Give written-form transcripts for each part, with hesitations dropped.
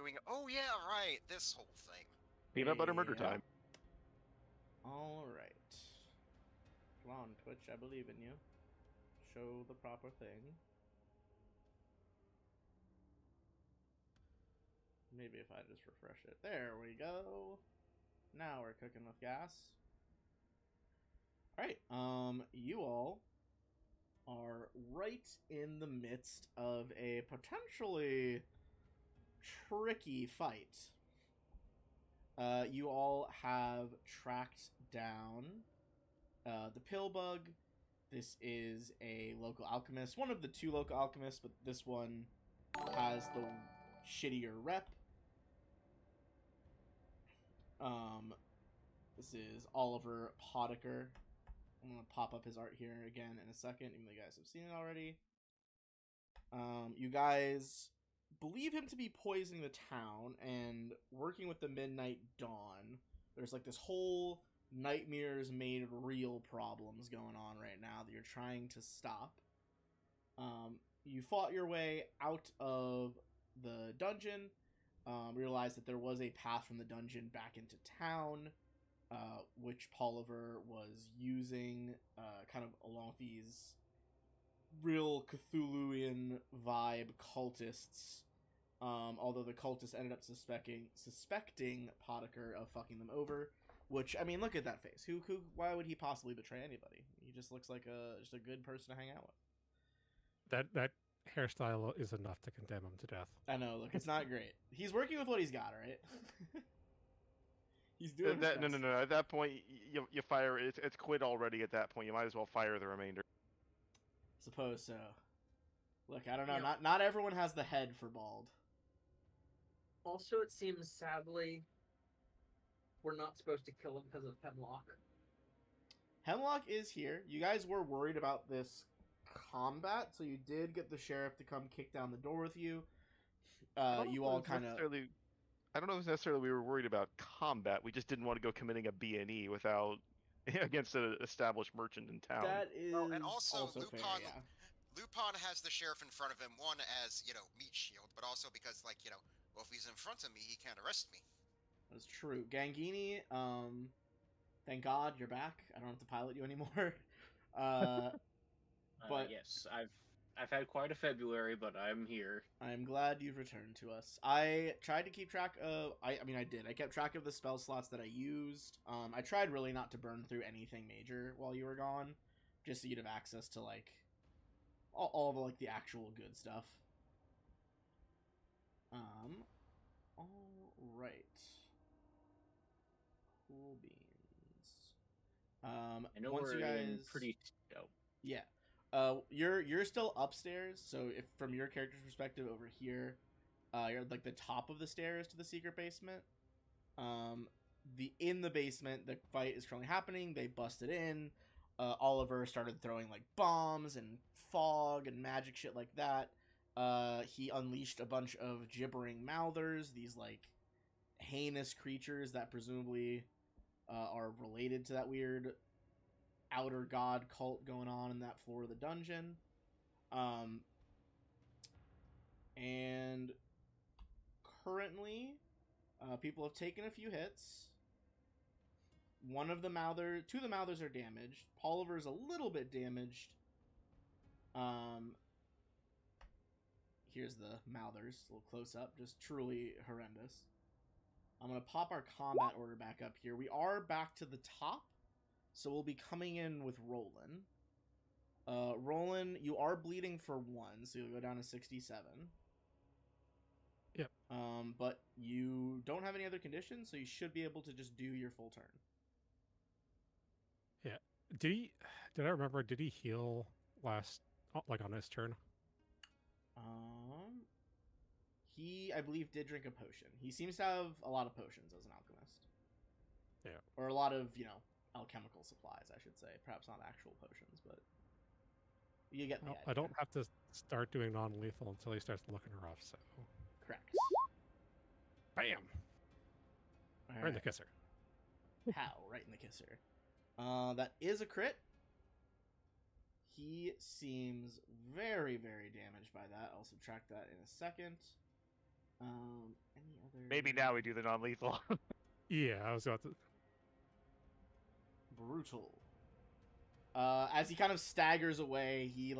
doing, oh yeah, right, this whole thing. Peanut butter murder Yep. time. All right. Come on, Twitch. I believe in you. Show the proper thing. Maybe if I just refresh it. There we go. Now we're cooking with gas. Alright, you all are right in the midst of a potentially tricky fight. You all have tracked down the pill bug. This is a local alchemist, one of the two local alchemists, but this one has the shittier rep. This is Oliver Potiker. I'm gonna pop up his art here again in a second, even though you guys have seen it already. You guys believe him to be poisoning the town and working with the Midnight Dawn. There's like this whole nightmares made real problems going on right now that you're trying to stop. You fought your way out of the dungeon, realized that there was a path from the dungeon back into town, which Poliver was using kind of along with these real Cthulhuian vibe cultists. Although the cultists ended up suspecting Potiker of fucking them over. Which, I mean, look at that face. Why would he possibly betray anybody? He just looks like just a good person to hang out with. That hairstyle is enough to condemn him to death. I know, look, it's not great. He's working with what he's got, right? He's doing that. No. At that point, you fire. It's quit already. At that point, you might as well fire the remainder. Suppose so. Look, I don't know. Not everyone has the head for bald. Also, it seems sadly we're not supposed to kill him because of Hemlock. Hemlock is here. You guys were worried about this combat, so you did get the sheriff to come kick down the door with you. You all kind of... I don't know if necessarily we were worried about combat. We just didn't want to go committing a B&E without against an established merchant in town. That is and also Lupin, fair, yeah. Lupin has the sheriff in front of him, one as, meat shield, but also because, well, if he's in front of me, he can't arrest me. That's true. Gangini, thank God you're back. I don't have to pilot you anymore. But yes, I've had quite a February, but I'm here. I'm glad you've returned to us. I tried to keep track of... I did. I kept track of the spell slots that I used. I tried really not to burn through anything major while you were gone, just so you'd have access to, like, all of, like, the actual good stuff. All right. Cool beans. I know once we're you guys... in pretty... Oh. Yeah. You're still upstairs, so if from your character's perspective over here, you're at, like, the top of the stairs to the secret basement. In the basement, the fight is currently happening. They busted in. Oliver started throwing, like, bombs and fog and magic shit like that. He unleashed a bunch of gibbering mouthers, these, like, heinous creatures that presumably are related to that weird outer god cult going on in that floor of the dungeon. And currently, people have taken a few hits. Two of the Mouthers are damaged. Poliver's a little bit damaged. Here's the Mouthers, a little close up, just truly horrendous. I'm going to pop our combat order back up here. We are back to the top, so we'll be coming in with Roland. Roland, you are bleeding for 1, so you'll go down to 67. Yep. But you don't have any other conditions, so you should be able to just do your full turn. Yeah. Did I remember, did he heal last, like, on his turn? He, I believe, did drink a potion. He seems to have a lot of potions as an alchemist. Yeah. Or a lot of, alchemical supplies, I should say. Perhaps not actual potions, but you get the idea. I don't have to start doing non-lethal until he starts looking rough, so... Correct. Bam! Right in the kisser. Pow, right in the kisser. That is a crit. He seems very, very damaged by that. I'll subtract that in a second. Any Maybe now we do the non-lethal. Yeah, I was about to. Brutal. As he kind of staggers away, he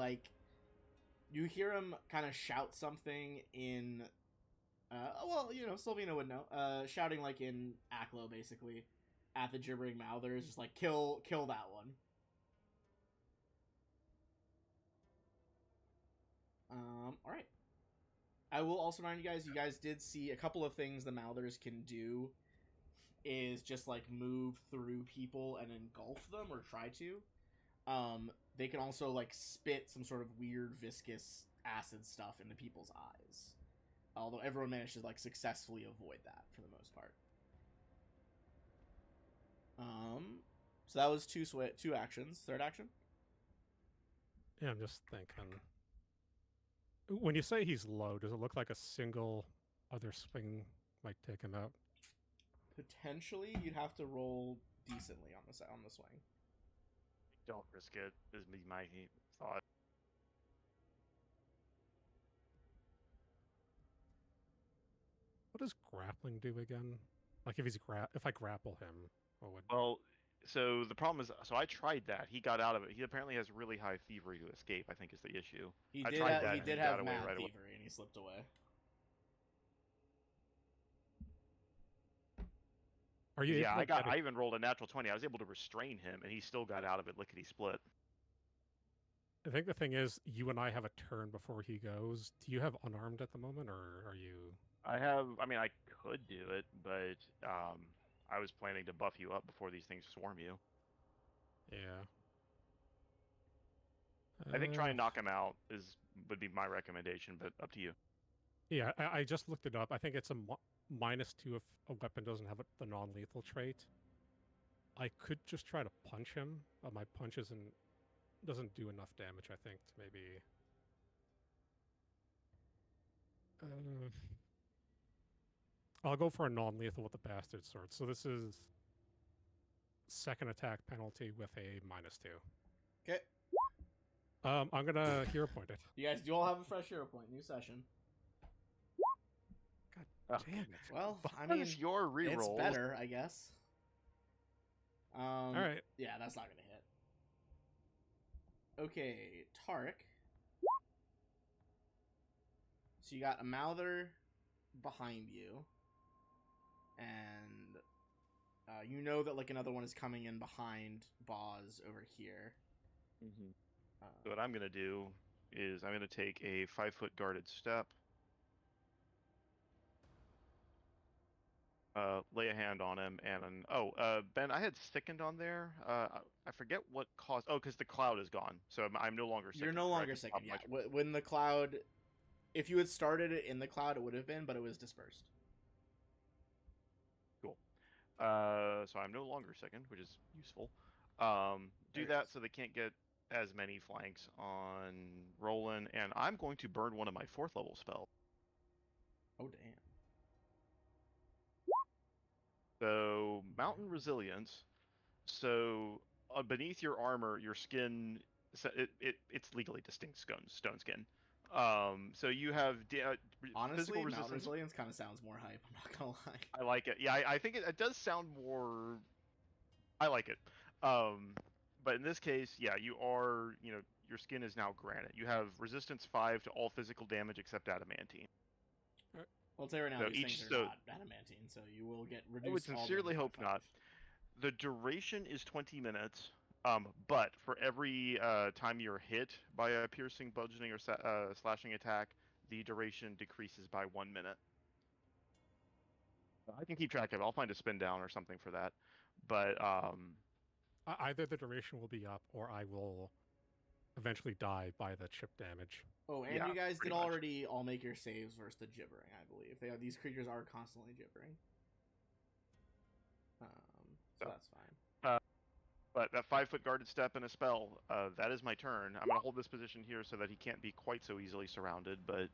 you hear him kind of shout something in well, Sylvina would know. Shouting like in Aklo basically at the gibbering mouthers, just like kill that one. All right. I will also remind you guys did see a couple of things the mouthers can do is just like move through people and engulf them or try to. They can also like spit some sort of weird viscous acid stuff into people's eyes. Although everyone managed to like successfully avoid that for the most part. So that was two actions. Third action? Yeah, I'm just thinking. When you say he's low, does it look like a single other swing might take him out? Potentially, you'd have to roll decently on the swing. Don't risk it. Is my thought. What does grappling do again? Like if I grapple him, what would? Well, so the problem is, so I tried that. He got out of it. He apparently has really high fever to escape, I think is the issue. He I did tried have, that he and did got have away mad right away. fever and he slipped away. Are you? Yeah, able to get I even rolled a natural 20. I was able to restrain him, and he still got out of it lickety split. I think the thing is, you and I have a turn before he goes. Do you have unarmed at the moment, or are you? I mean, I could do it, but I was planning to buff you up before these things swarm you. Yeah. I think try and knock him out would be my recommendation, but up to you. Yeah, I just looked it up. I think it's a -2 if a weapon doesn't have the non-lethal trait. I could just try to punch him, but my punch doesn't do enough damage, I think, to maybe... I'll go for a non-lethal with the Bastard Sword. So this is second attack penalty with a -2. Okay. I'm gonna hero point it. You guys do all have a fresh hero point. New session. God damn it. Well, I What mean, is your reroll? it's better, I guess. All right. Yeah, that's not gonna hit. Okay, Tarek. So you got a Mouther behind you, and you know that like another one is coming in behind Boz over here. Mm-hmm. So what I'm gonna do is I'm gonna take a 5-foot guarded step. Lay a hand on him, and Ben, I had sickened on there. I forget what caused. Oh, because the cloud is gone, so I'm no longer sickened. You're no longer sickened. Yeah, when the cloud, if you had started it in the cloud, it would have been, but it was dispersed. Cool. So I'm no longer sickened, which is useful. Do that so they can't get as many flanks on Roland, and I'm going to burn one of my 4th level spells. Oh damn. So, Mountain Resilience. So, beneath your armor, your skin, it's legally distinct stone skin. So you have honestly, physical Mountain resistance. Resilience kind of sounds more hype. I'm not gonna lie. I like it. Yeah, I think it does sound more. I like it. But in this case, yeah, you are. Your skin is now granite. You have resistance 5 to all physical damage except adamantine. Well, I'll tell you right now, So these things are not adamantine, so you will get reduced. I would sincerely hope not. The duration is 20 minutes, but for every time you're hit by a piercing, bludgeoning, or slashing attack, the duration decreases by 1 minute. I can keep track of it. I'll find a spin down or something for that. But either the duration will be up, or I will eventually die by the chip damage. Oh, and yeah, you guys did much. already all make your saves versus the gibbering, I believe. These creatures are constantly gibbering. So that's fine. But that 5-foot guarded step and a spell, that is my turn. I'm going to hold this position here so that he can't be quite so easily surrounded, but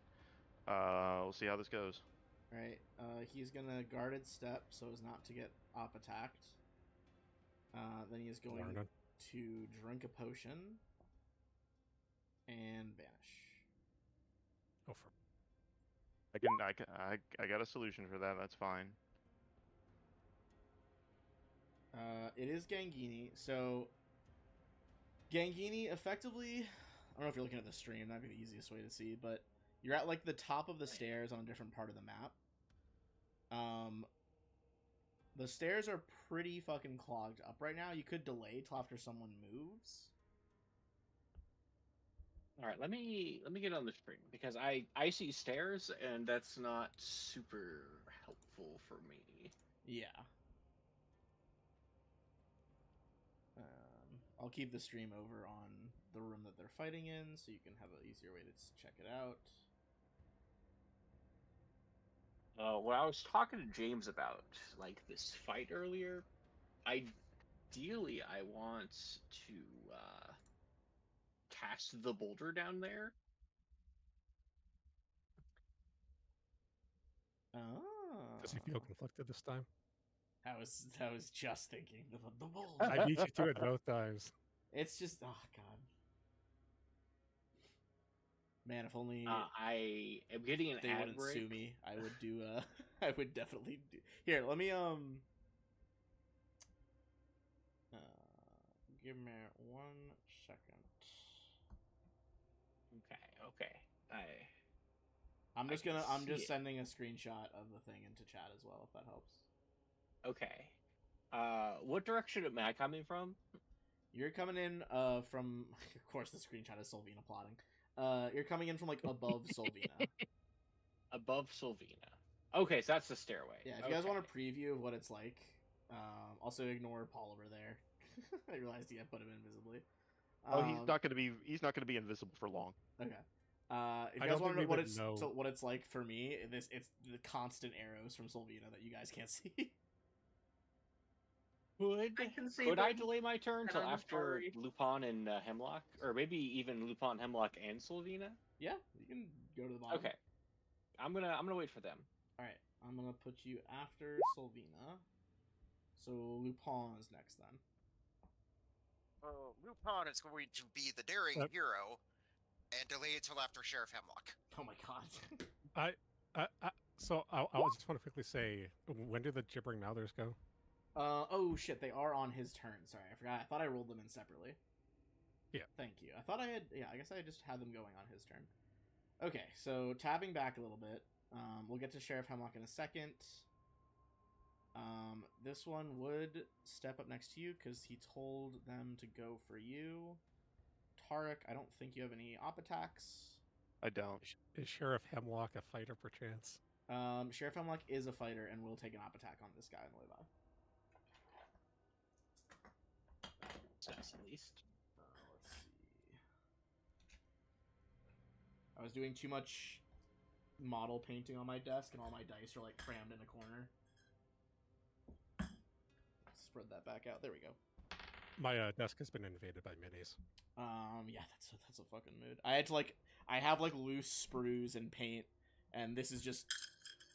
we'll see how this goes. Right. He's going to guarded step so as not to get op attacked. Then he is going to drink a potion and vanish. Oh, I got a solution for that. That's fine. It is Gangini. So Gangini effectively, I don't know if you're looking at the stream, that'd be the easiest way to see, but you're at like the top of the stairs on a different part of the map. The stairs are pretty fucking clogged up right now. You could delay till after someone moves. All right, let me get on the screen because I see stairs and that's not super helpful for me. Yeah. I'll keep the stream over on the room that they're fighting in, so you can have an easier way to check it out. What I was talking to James about, like this fight earlier, ideally I want to cast the boulder down there. Oh. Does he feel conflicted this time? I was just thinking the bull. I beat you to it both times. It's just, oh god, man! If only I am getting an they ad wouldn't break. sue me, I would do. I would definitely do. Here, let me give me 1 second. Okay. I'm just can I'm see just it. sending a screenshot of the thing into chat as well, if that helps. Okay. What direction am I coming from? You're coming in from, of course, the screenshot is Solvina plotting. You're coming in from like above Solvina. Above Sylvina. Okay, so that's the stairway. Yeah, if you guys want a preview of what it's like, also ignore Paul over there. I realized you put him invisibly. He's not gonna be invisible for long. Okay. If I you guys don't want to think know we would know. what it's like for me, it's the constant arrows from Solvina that you guys can't see. I can see Could I them, delay my turn and till I'm after sorry. Lupin and Hemlock, or maybe even Lupin, Hemlock, and Sylvina? Yeah, you can go to the bottom. Okay, I'm gonna wait for them. All right, I'm gonna put you after Solvina. So Lupin is next then. Lupin is going to be the daring Yep. hero and delay it till after Sheriff Hemlock. Oh my god. So I just want to quickly say, when did the gibbering mouthers go? Oh shit, they are on his turn. Sorry, I forgot. I thought I rolled them in separately. Yeah. Thank you. I thought I had. Yeah, I guess I just had them going on his turn. Okay, so tabbing back a little bit. We'll get to Sheriff Hemlock in a second. This one would step up next to you because he told them to go for you. Tarek, I don't think you have any op attacks. I don't. Is Sheriff Hemlock a fighter perchance? Sheriff Hemlock is a fighter and will take an op attack on this guy on the way by. That's at least. Let's see. I was doing too much model painting on my desk, and all my dice are like crammed in a corner. Spread that back out. There we go. My desk has been invaded by minis. Yeah, that's a fucking mood. I have like loose sprues and paint, and this is just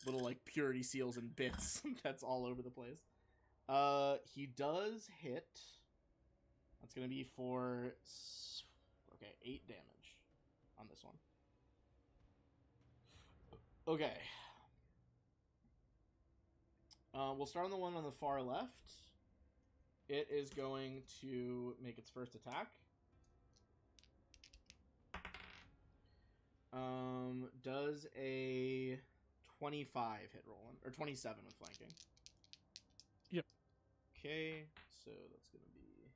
little like purity seals and bits that's all over the place. He does hit. That's gonna be for 8 damage on this one. Okay. We'll start on the one on the far left. It is going to make its first attack. Does a 25 hit rolling, or 27 with flanking? Yep. Okay, so that's gonna be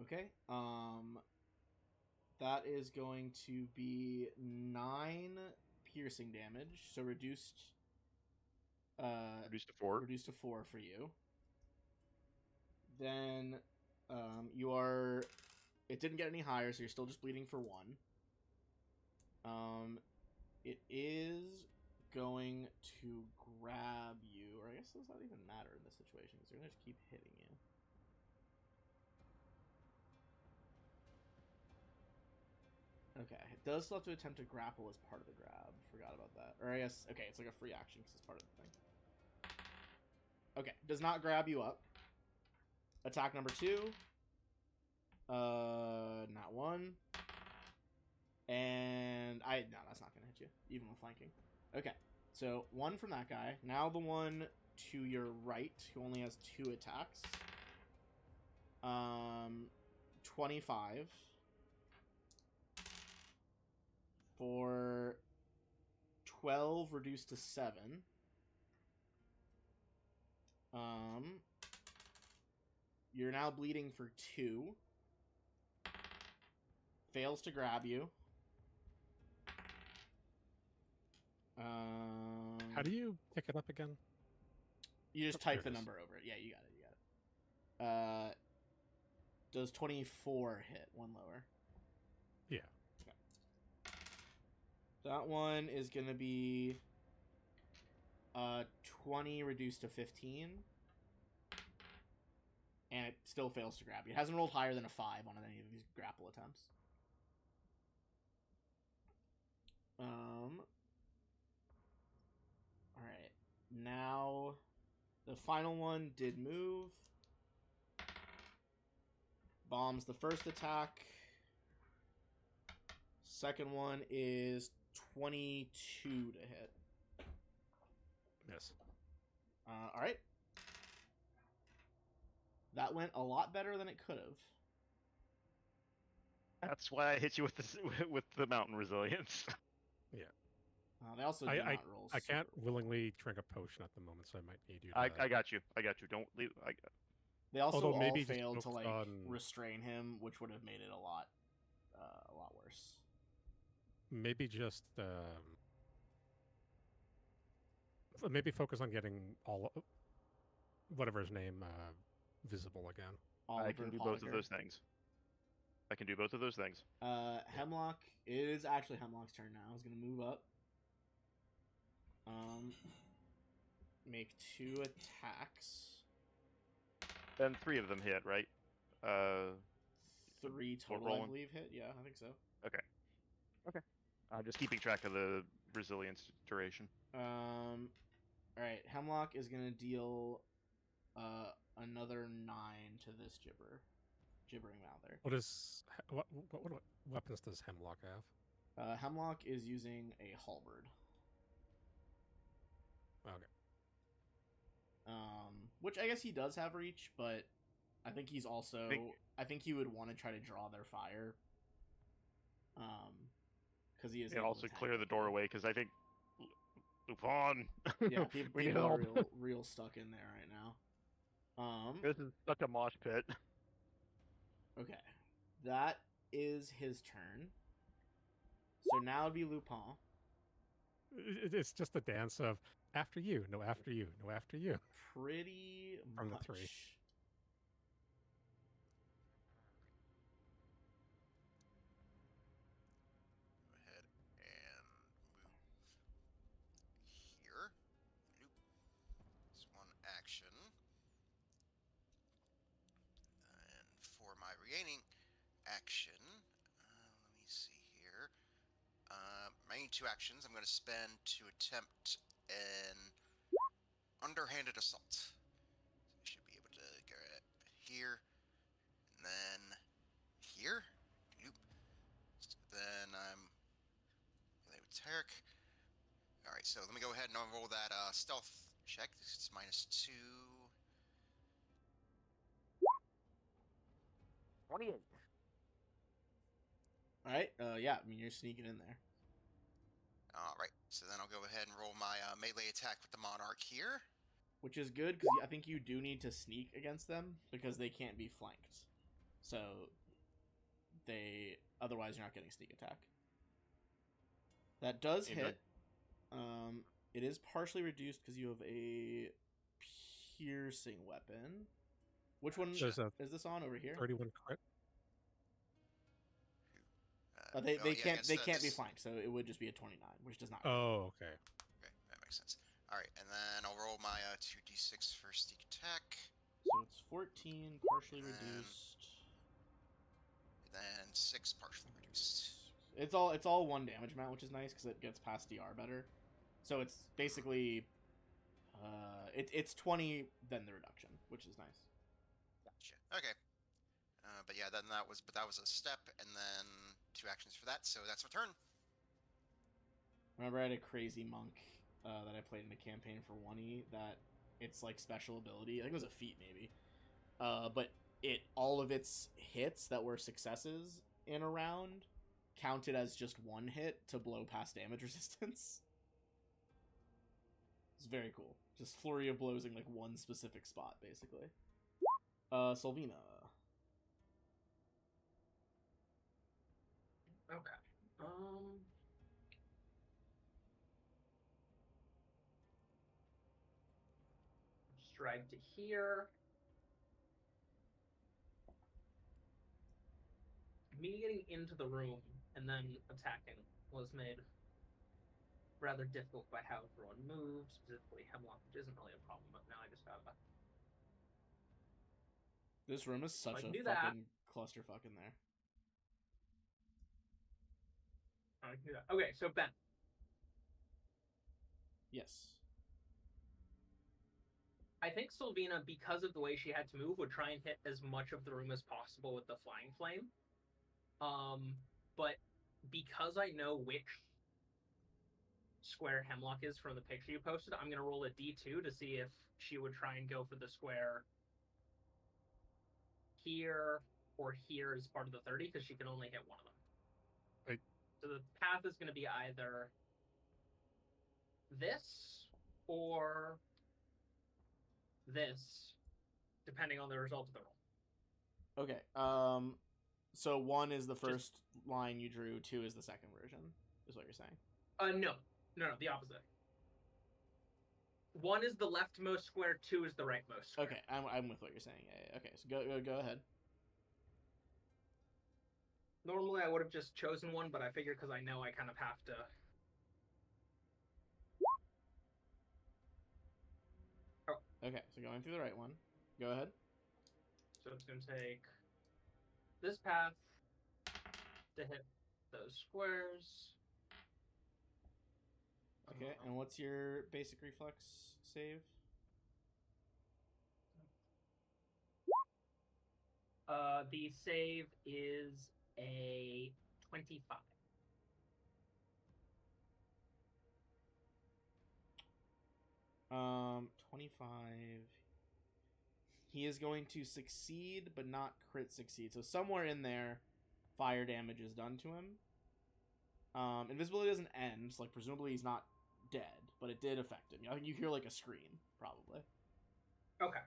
okay. That is going to be 9 piercing damage, so reduced. Reduced to 4. Reduced to 4 for you. Then you are. It didn't get any higher, so you're still just bleeding for 1. It is going to grab you, or I guess it does not even matter in this situation because they're gonna just keep hitting you. Okay, it does still have to attempt to grapple as part of the grab. Forgot about that. Or I guess, okay, it's like a free action because it's part of the thing. Okay, does not grab you up. Attack number 2. Not 1. And no, that's not gonna hit you, even with flanking. Okay, so 1 from that guy. Now the one to your right, who only has 2 attacks. 25 for 12 reduced to 7. You're now bleeding for 2. Fails to grab you. How do you pick it up again? You just Oh, there type the it is. number over it. Yeah, you got it. You got it. Does 24 hit? One lower. Yeah. Okay. That one is going to be 20 reduced to 15. And it still fails to grab you. It hasn't rolled higher than a 5 on any of these grapple attempts. Alright. Now, the final one did move. Bombs the first attack. Second one is 22 to hit. Yes. Alright. That went a lot better than it could have. That's why I hit you with with the mountain resilience. They also do I not roll. I can't willingly drink a potion at the moment, so I might need you to. I got you. I got you. Don't leave. They also Although all maybe just failed to focus like on- restrain him, which would have made it a lot worse. Maybe just maybe focus on getting all whatever his name visible again. Oliver I can do both of Potiker. those things. I can do both of those things. Hemlock. It is actually Hemlock's turn now. He's gonna move up. Make 2 attacks. Then 3 of them hit, right? 3 total, I rolling? believe, hit. Yeah, I think so. Okay. Just keeping track of the resilience duration. Alright, Hemlock is gonna deal another 9 to this gibbering mouther. What weapons does Hemlock have? Hemlock is using a halberd. Okay. Which I guess he does have reach, but I think he's also I think he would want to try to draw their fire. Because he is And able also to attack clear the quickly. doorway because I think Lupin. Yeah, we need people are help. real stuck in there right now. This is such a mosh pit. Okay, that is his turn. So now it'd be Lupin. It's just a dance of after you, no after you, no after you. Pretty From much. the 3. Go ahead and move here. Nope. It's 1 action. And for my remaining action, let me see here. Remaining 2 actions, I'm going to spend to attempt an underhanded assault. So I should be able to get here, and then here. Nope. Then I'm with Tarek. Alright, so let me go ahead and roll that stealth check. It's -2. 28. Alright, yeah, I mean, you're sneaking in there. Alright, so then I'll go ahead and roll my melee attack with the Monarch here. Which is good, because I think you do need to sneak against them, because they can't be flanked. So, otherwise you're not getting sneak attack. That does You hit. It is partially reduced because you have a piercing weapon. Which one There's a is this on over here? 31 crit. They can't be this... flanked, so it would just be a 29, which does not. Oh, okay. Okay, that makes sense. Alright, and then I'll roll my 2d6 for sneak attack. So it's 14 partially And reduced. Then 6 partially reduced. It's all 1 damage amount, which is nice because it gets past DR better. So it's basically it's 20 then the reduction, which is nice. Gotcha. Okay. But yeah, then that was a step, and then 2 actions for that, so that's my turn. Remember, I had a crazy monk that I played in a campaign for 1E that it's like special ability. I think it was a feat maybe, but all of its hits that were successes in a round counted as just one hit to blow past damage resistance. It's very cool. Just flurry of blows in like one specific spot, basically. Solvina. Okay. Stride to here. Me getting into the room and then attacking was made rather difficult by how everyone moved, specifically Hemlock, which isn't really a problem, but now I just gotta. This room is such I a can do that. fucking clusterfuck in there. I can do that. Okay, so Ben. Yes. I think Sylvina, because of the way she had to move, would try and hit as much of the room as possible with the Flying Flame. But because I know which square Hemlock is from the picture you posted, I'm going to roll a d2 to see if she would try and go for the square here or here as part of the 30, because she can only hit one of them. Right. So the path is going to be either this or this, depending on the result of the roll. Okay. So 1 is the first line you drew, 2 is the second version, is what you're saying? No, the opposite. 1 is the leftmost square, 2 is the rightmost square. Okay, I'm with what you're saying. Yeah. Okay, so go ahead. Normally I would have just chosen one, but I figured because I know I kind of have to. Oh. Okay, so going through the right one. Go ahead. So it's going to take this path to hit those squares. Okay, and what's your basic reflex save? The save is a 25. Um, 25. He is going to succeed, but not crit succeed. So somewhere in there, fire damage is done to him. Invisibility doesn't end, so like presumably he's not dead, but it did affect him. I think you hear like a scream, probably. Okay.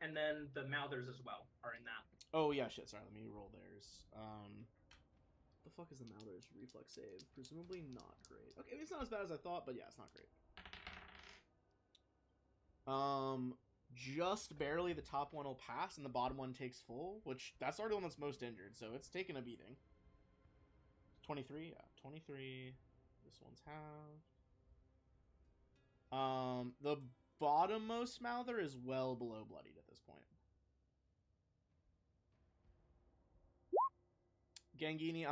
And then the Mouthers as well are in that. Oh yeah, shit. Sorry, let me roll theirs. What the fuck is the Mouthers reflex save? Presumably not great. Okay, it's not as bad as I thought, but yeah, it's not great. Just barely the top one will pass, and the bottom one takes full, which that's already the one that's most injured, so it's taken a beating. 23, yeah, 23. This one's halved. The bottommost Mouther is well below bloodied at this point. Gangini,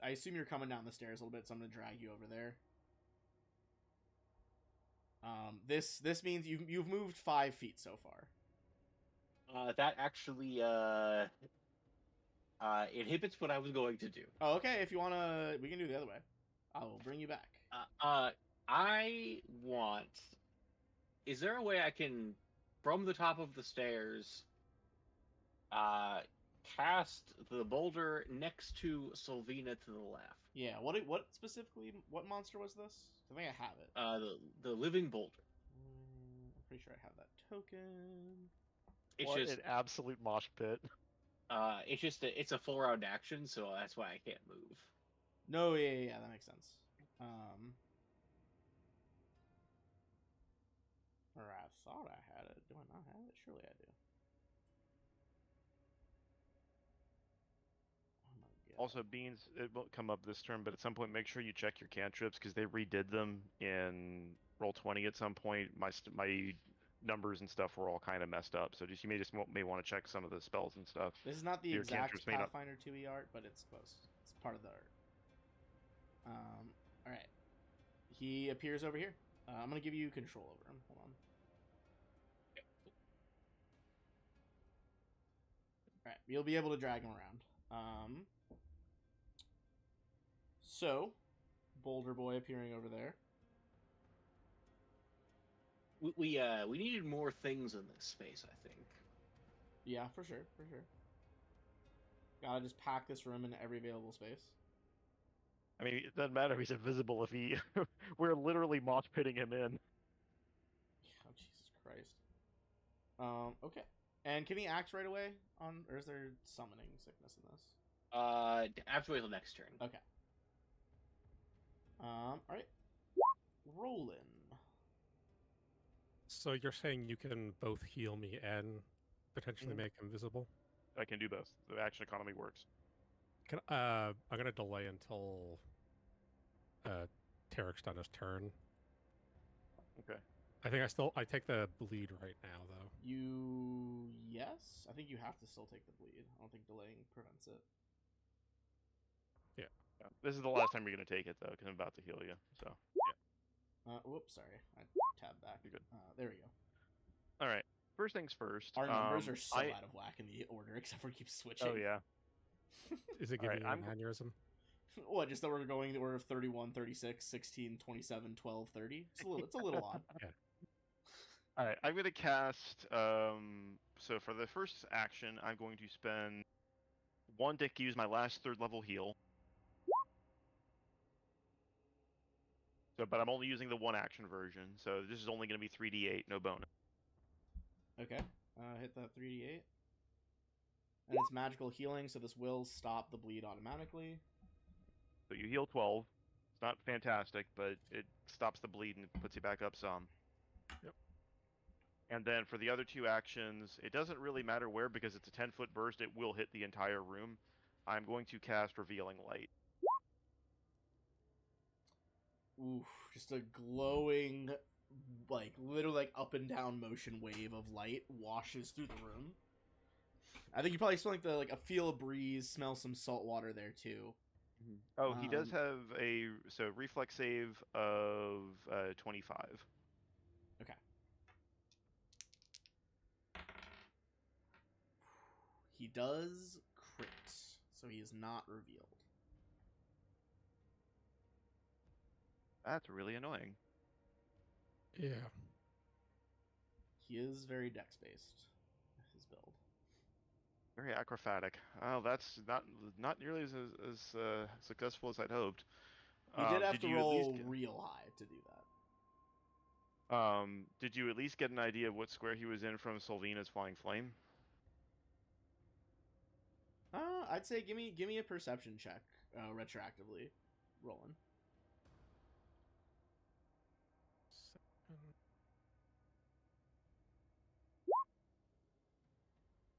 I assume you're coming down the stairs a little bit, so I'm gonna drag you over there. This means you've moved 5 feet so far. That actually inhibits what I was going to do. Oh, okay. If you wanna, we can do it the other way. I will bring you back. I want. Is there a way I can, from the top of the stairs, cast the boulder next to Sylvina to the left? Yeah. What specifically? What monster was this? I think I have it. The living boulder. I'm pretty sure I have that token. It's What just an absolute mosh pit. it's just it's a 4-round action, so that's why I can't move. No, yeah, that makes sense. Or I thought I had it. Do I not have it? Surely I do. Oh my god. Also, Beans, it won't come up this turn, but at some point, make sure you check your cantrips because they redid them in Roll20 at some point. My numbers and stuff were all kind of messed up, so you may want to check some of the spells and stuff. This is not the Your exact cantrips may not- Pathfinder 2e art, but it's close. It's part of the art. All right. He appears over here. I'm gonna give you control over him. Hold on. All right, you'll be able to drag him around. So, Boulder Boy appearing over there. We needed more things in this space, I think. Yeah, for sure, for sure. Gotta just pack this room into every available space. I mean, it doesn't matter if he's invisible if he. We're literally mosh pitting him in. Oh, Jesus Christ. Okay. And can he act right away on, or is there summoning sickness in this? I have to wait till next turn. Okay. Alright. Rollin'. So you're saying you can both heal me and potentially Mhm. make him visible? I can do both. The action economy works. I'm gonna delay until Tarek's done his turn. Okay. I think I take the bleed right now though. Yes? I think you have to still take the bleed. I don't think delaying prevents it. Yeah. This is the last time you're gonna take it though, because I'm about to heal you. So Whoops, sorry. I tabbed back. You're good. There we go. all right. First things first. Our numbers are so I- out of whack in the order, except for keep switching. Oh yeah. Is it Alright, giving you I'm- an aneurysm? What, just that we're going in the order of 31, 36, 16, 27, 12, 30? It's a little odd. All right. I'm gonna cast. So for the first action, I'm going to spend 1 to use my last 3rd level heal. So, but I'm only using the 1 action version, so this is only going to be 3d8, no bonus. Okay. Hit that 3d8. And it's magical healing, so this will stop the bleed automatically. So you heal 12. It's not fantastic, but it stops the bleed and puts you back up some. Yep. And then for the other 2 actions, it doesn't really matter where because it's a 10-foot burst. It will hit the entire room. I'm going to cast Revealing Light. Oof, just a glowing, like, literally, like, up and down motion wave of light washes through the room. I think you probably smell like feel a breeze, smell some salt water there too. Oh, he does have a reflex save of 25. Okay. He does crit, so he is not revealed. That's really annoying. Yeah. He is very dex based. His build. Very acrobatic. Oh, that's not nearly as successful as I'd hoped. He did have to you roll real high to do that. Did you at least get an idea of what square he was in from Sylvena's Flying Flame? I'd say give me a perception check, retroactively, rolling.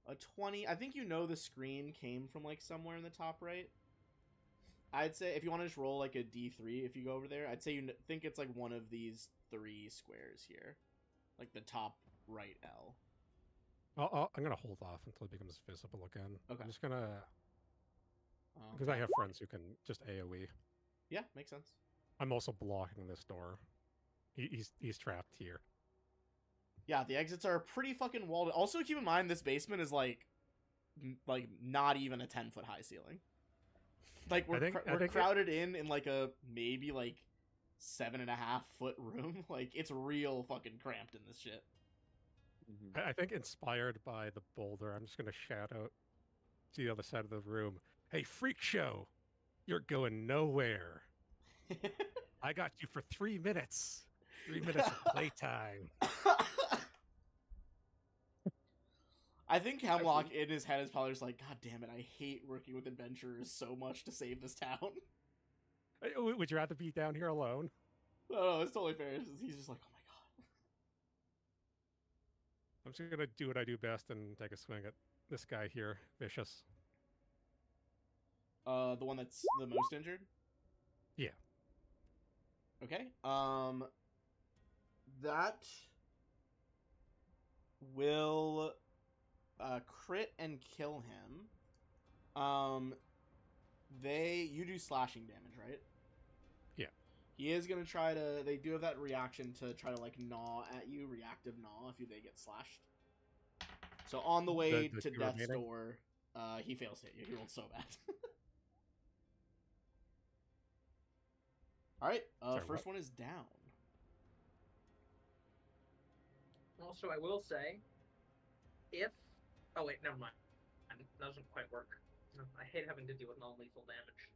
A 20. I think you know the screen came from like somewhere in the top right. I'd say if you want to just roll like a D3, if you go over there, I'd say you think it's like one of these 3 squares here, like the top right L. I'm gonna hold off until it becomes visible again. Okay. I'm just gonna because I have friends who can just AOE. Yeah, makes sense. I'm also blocking this door. He's trapped here. Yeah, the exits are pretty fucking walled. Also, keep in mind this basement is like not even a 10-foot high ceiling. Like we're crowded in like a maybe like 7.5-foot room. Like it's real fucking cramped in this shit. I think inspired by the boulder, I'm just gonna shout out to the other side of the room. Hey, freak show! You're going nowhere. I got you for 3 minutes. 3 minutes of playtime. I think Hemlock in his head is probably just like, God damn it, I hate working with adventurers so much to save this town. Would you rather be down here alone? No, it's totally fair. He's just like, oh my god. I'm just gonna do what I do best and take a swing at this guy here, Vicious. The one that's the most injured? Yeah. Okay. That will crit and kill him. You do slashing damage, right? Yeah. He is gonna try to. They do have that reaction to try to like gnaw at you, reactive gnaw if they get slashed. So on the way to death's door, he fails to hit you. He rolled so bad. All right. Sorry, First what? one is down. Also, I will say, if... Oh, wait, never mind. That doesn't quite work. I hate having to deal with non-lethal damage.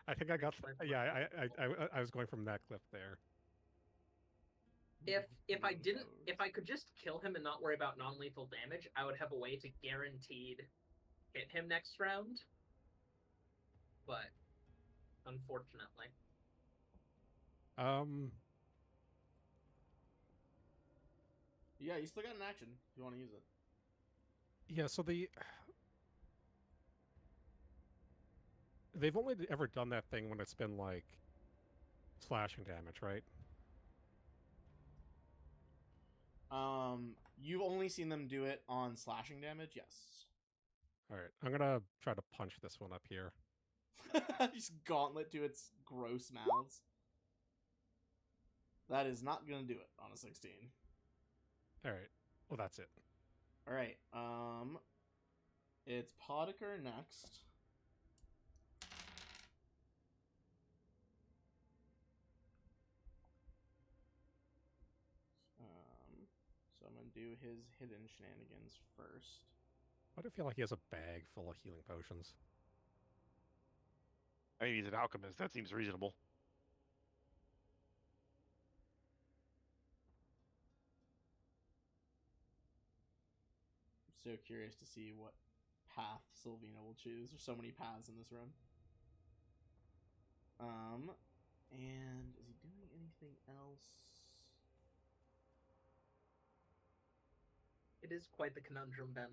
I think I got. Actually, Yeah, I was going from that clip there. If I could just kill him and not worry about non-lethal damage, I would have a way to guaranteed hit him next round. But unfortunately, Yeah, you still got an action if you want to use it. Yeah, so they've only ever done that thing when it's been like slashing damage, right? You've only seen them do it on slashing damage, yes. All right, I'm gonna try to punch this one up here. Just gauntlet to its gross mouths. That is not gonna do it on a 16. All right, well that's it. All right, it's Podiker next. So I'm gonna do his hidden shenanigans first. Why do I feel like he has a bag full of healing potions? I mean, he's an alchemist. That seems reasonable. I'm so curious to see what path Sylvina will choose. There's so many paths in this room. And is he doing anything else? it is quite the conundrum, Ben.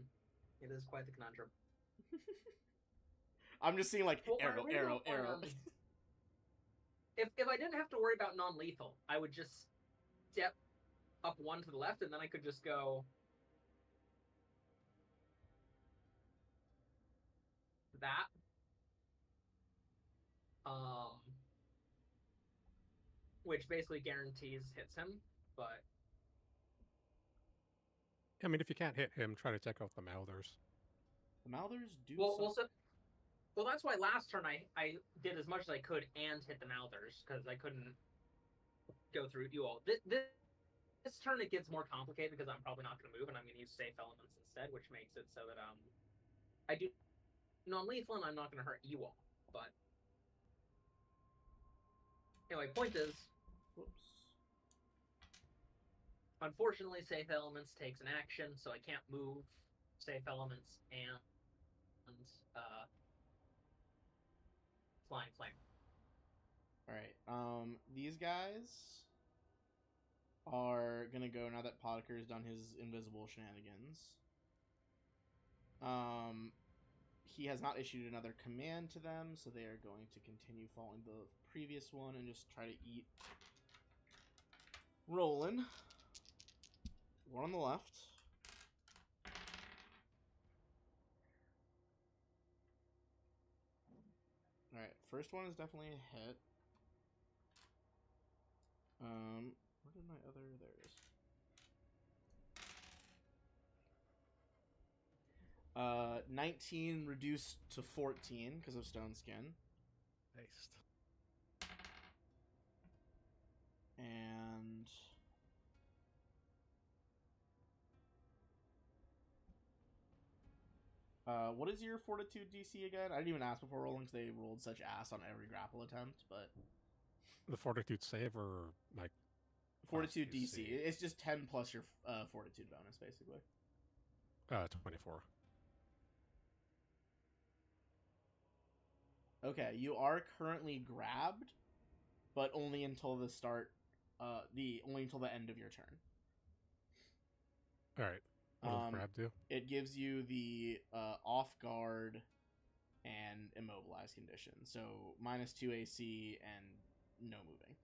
It is quite the conundrum. I'm just seeing like Well, arrow, my arrow, original arrow. plan- If I didn't have to worry about non-lethal, I would just step up one to the left, and then I could just go that. Which basically guarantees hits him, but I mean, if you can't hit him, try to take out the Mouthers. The Mouthers do well, that's why last turn I did as much as I could and hit the Mouthers, because I couldn't go through you all. This turn it gets more complicated because I'm probably not going to move, and I'm going to use safe elements instead, which makes it so that I do non-lethal and I'm not going to hurt you all. But anyway, point is, whoops. Unfortunately, safe elements takes an action, so I can't move safe elements and flying flame. All right. These guys are gonna go now that Podiker's done his invisible shenanigans. He has not issued another command to them, so they are going to continue following the previous one and just try to eat Roland. One on the left. Alright, first one is definitely a hit. Where did my other... There it is. 19 reduced to 14 because of Stone Skin. Nice. And... what is your Fortitude DC again? I didn't even ask before rolling because they rolled such ass on every grapple attempt, but... The Fortitude save or my Fortitude DC. DC? It's just 10 plus your Fortitude bonus, basically. 24. Okay, you are currently grabbed, but only until the start, only until the end of your turn. All right. What does grab do? It gives you the off guard and immobilized condition, so -2 AC and no moving.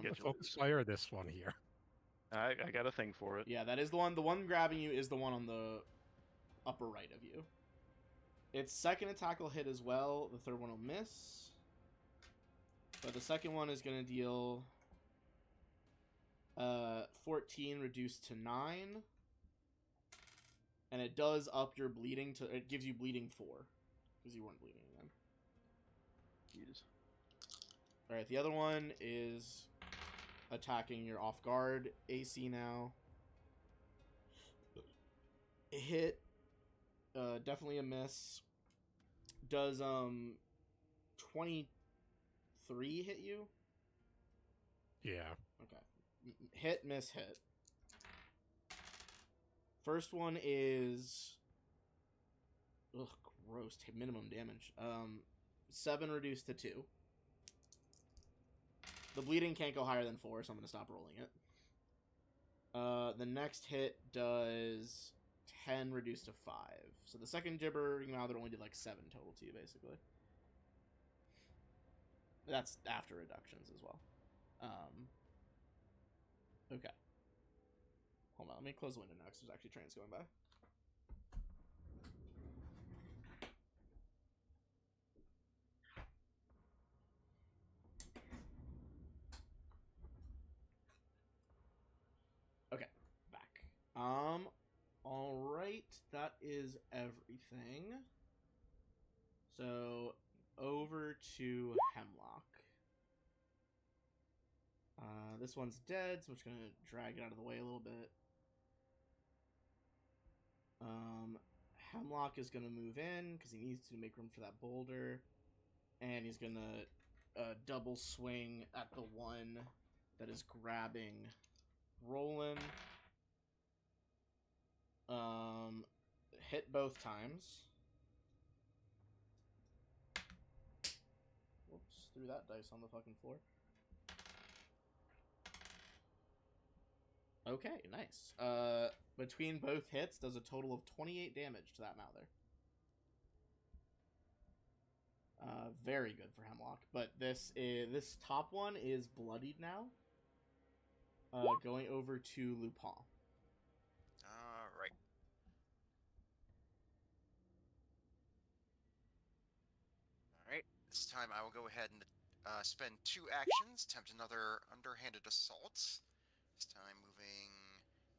Get The focus fire this one here. I got a thing for it. Yeah, that is the one. The one grabbing you is the one on the upper right of you. Its second attack will hit as well. The third one will miss. But the second one is going to deal 14 reduced to 9. And it does up your bleeding to... It gives you bleeding 4. because you weren't bleeding again. Jeez. All right, the other one is attacking your off guard AC now. Hit, definitely a miss. Does 23 hit you? Yeah. Okay. Hit, miss, hit. First one is, ugh, gross. Minimum damage. 7 reduced to 2. The bleeding can't go higher than 4, so I'm gonna stop rolling it. The next hit does 10 reduced to 5. So the second gibber, now that only did like 7 total to you, basically. That's after reductions as well. Okay. Hold on, let me close the window now because there's actually trains going by. Okay, back. Alright, that is everything. So, over to Hemlock. This one's dead, so I'm just gonna drag it out of the way a little bit. Hemlock is gonna move in, because he needs to make room for that boulder. And he's gonna double swing at the one that is grabbing Roland. Hit both times. Whoops, threw that dice on the fucking floor. Okay, nice. Between both hits, does a total of 28 damage to that Mouther. Very good for Hemlock. But this top one is bloodied now. Going over to Lupin. All right. All right. This time I will go ahead and spend 2 actions, attempt another underhanded assault. This time moving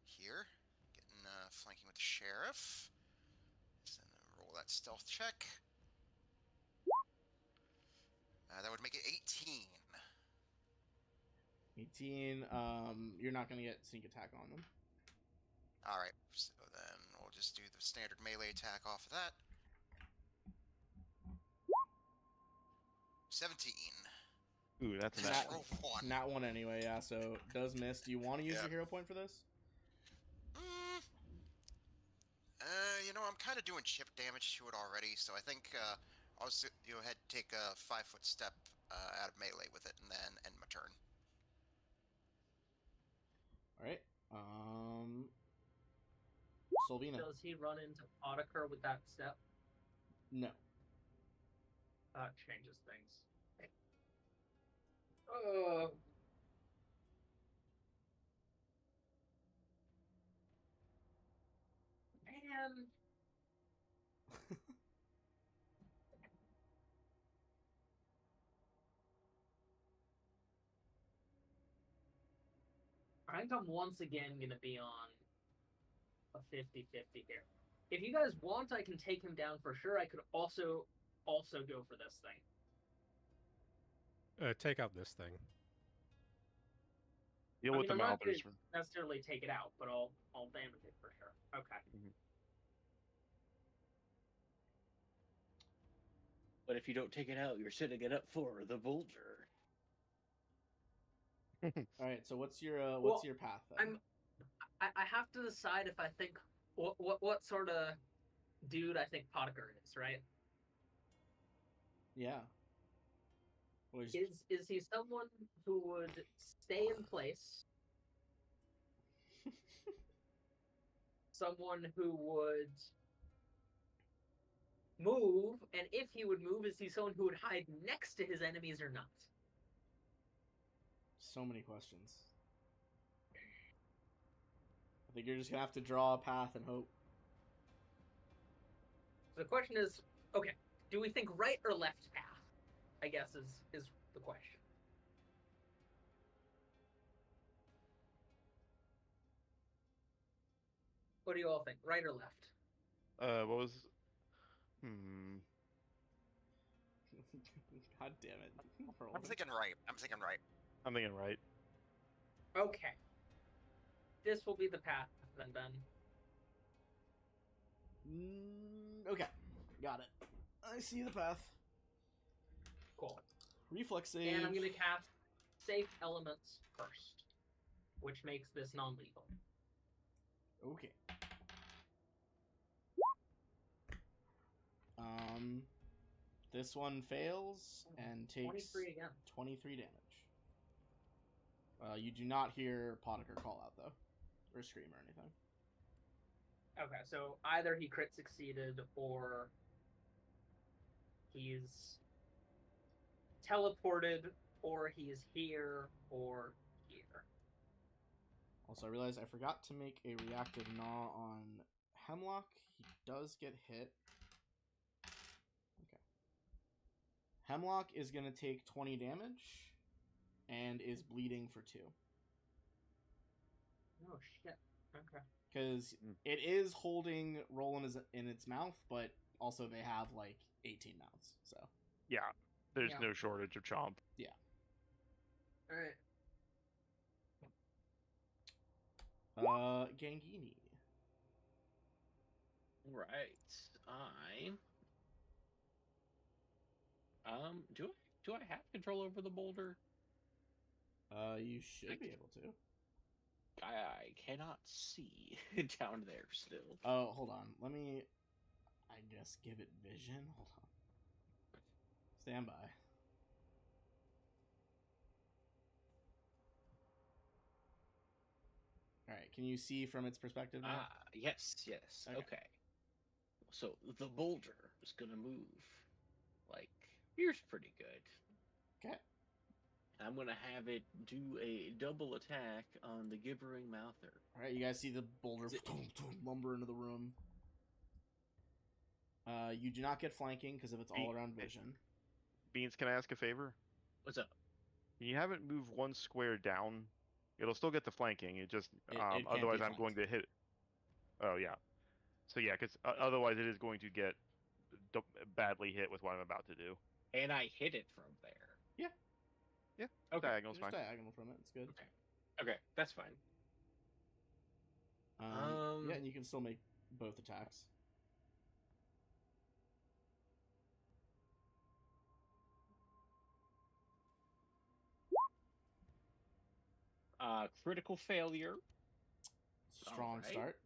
here, getting flanking with the sheriff. So roll that stealth check. That would make it 18. 18. You're not gonna get sneak attack on them. All right. So then we'll just do the standard melee attack off of that. 17. Ooh, that's a Natural natural. one. Not one anyway, yeah, so does miss. Do you want to use Yeah. your hero point for this? I'm kind of doing chip damage to it already, so I think I'll go ahead and take a 5-foot step out of melee with it, and then end my turn. Alright. Solvina. Does he run into Potiker with that step? No. That changes things. Oh. Man. I think I'm once again going to be on a 50-50 here. If you guys want, I can take him down for sure. I could also go for this thing. Take out this thing. Deal I with mean, the I'm not Malthers. gonna necessarily take it out, but I'll damage it for sure. Okay. But if you don't take it out, you're setting it up for the Vulture. Alright, so what's your path then? I have to decide if I think what sort of dude I think Potiker is, right? Yeah. Is he someone who would stay in place? Someone who would move, and if he would move, is he someone who would hide next to his enemies or not? So many questions. I think you're just gonna have to draw a path and hope. So the question is, okay, do we think right or left path? I guess is the question. What do you all think? Right or left? What was? Hmm. God damn it. I'm thinking right. I'm thinking right. I'm thinking right. Okay. This will be the path then, Ben. Okay. Got it. I see the path. Cool. Reflex save. And I'm going to cast Safe Elements first, which makes this non-lethal. Okay. This one fails and takes 23 again. 23 damage. You do not hear Potiker call out though, or scream or anything. Okay, so either he crit succeeded or he's teleported or he's here or here. Also, I realized I forgot to make a reactive gnaw on Hemlock. He does get hit. Okay. Hemlock is going to take 20 damage and is bleeding for 2. Oh, shit. Okay. Because it is holding Roland in its mouth, but also they have like 18 mouths. So Yeah, there's Yeah. no shortage of chomp. Alright. Gangini. Right. Do I have control over the boulder? You should be able to. I cannot see down there still. Oh, hold on. Let me, I guess, give it vision. Hold on. Stand by. All right. Can you see from its perspective now? Yes. Okay. So the boulder is gonna move. Like, here's pretty good. Okay. I'm gonna have it do a double attack on the Gibbering Mouther. All right. You guys see the boulder lumber into the room. You do not get flanking because of its all-around vision. Beans, can I ask a favor? What's up? Can you have it move one square down? It'll still get the flanking. It just It can't otherwise be I'm going flanked. to hit. Oh yeah. So yeah, because otherwise it is going to get badly hit with what I'm about to do. And I hit it from there. Yeah. Yeah. Okay. Diagonal's Just fine. diagonal from it. It's good. Okay, that's fine. Yeah, and you can still make both attacks. Critical failure. Strong Alright. start.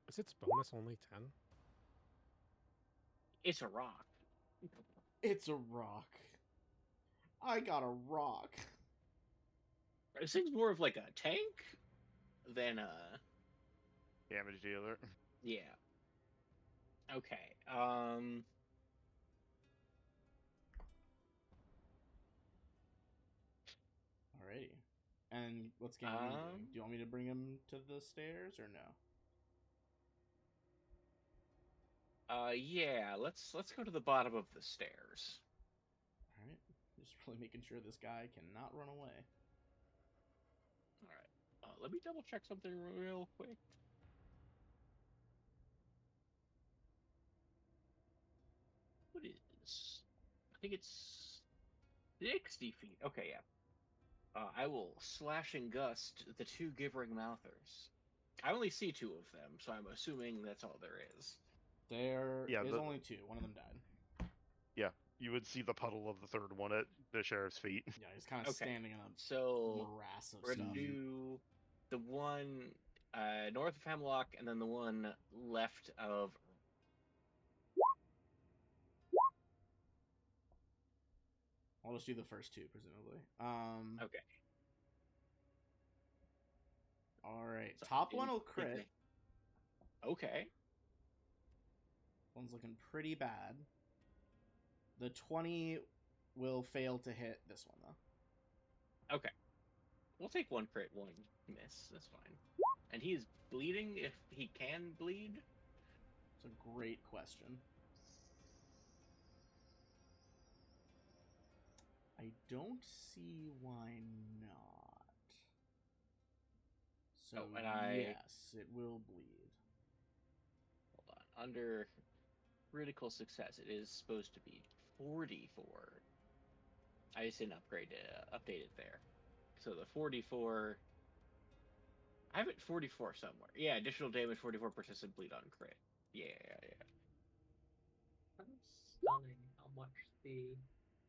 Is its bonus only 10? It's a rock. It's a rock. I got a rock. This thing's more of like a tank than a Damage dealer. yeah. Okay. Alrighty. And what's Gangini doing? Do you want me to bring him to the stairs or no? Yeah. Let's go to the bottom of the stairs. Alright. Just really making sure this guy cannot run away. All right. Let me double check something real quick. What is? I think it's 60 feet. Okay, yeah. I will slash and gust the 2 Gibbering Mouthers. I only see 2 of them, so I'm assuming that's all there is. There Yeah, is only 2. One of them died. Yeah, you would see the puddle of the third one at the sheriff's feet. Yeah, he's kind of Okay. standing in a So morass of we're stuff. gonna do the one north of Hemlock, and then the one left of. I'll just do the first 2, presumably. Okay. Alright. So Top I one will didn't think crit. Okay. One's looking pretty bad. The 20 will fail to hit this one, though. Okay. We'll take 1 crit, 1 miss. That's fine. And he is bleeding if he can bleed. It's a great question. I don't see why not. So, and yes, it will bleed. hold on. Under critical success. It is supposed to be 44. I just didn't update it there. So the 44. I have it 44 somewhere. Yeah, additional damage, 44 persistent bleed on crit. Yeah. I'm stunning how much the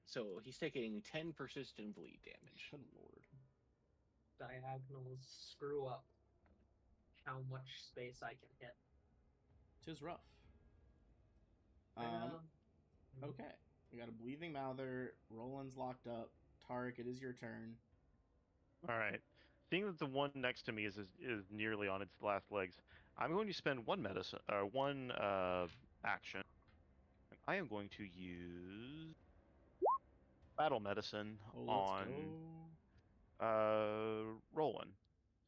So he's taking 10 persistent bleed damage. Good lord. diagonals screw up how much space I can hit. Tis rough. Yeah. Okay. We got a bleeding Mouther. Roland's locked up. Tarek, it is your turn. All right. Seeing that the one next to me is nearly on its last legs, I'm going to spend one action. And I am going to use battle medicine Oh, let's on go. Roland.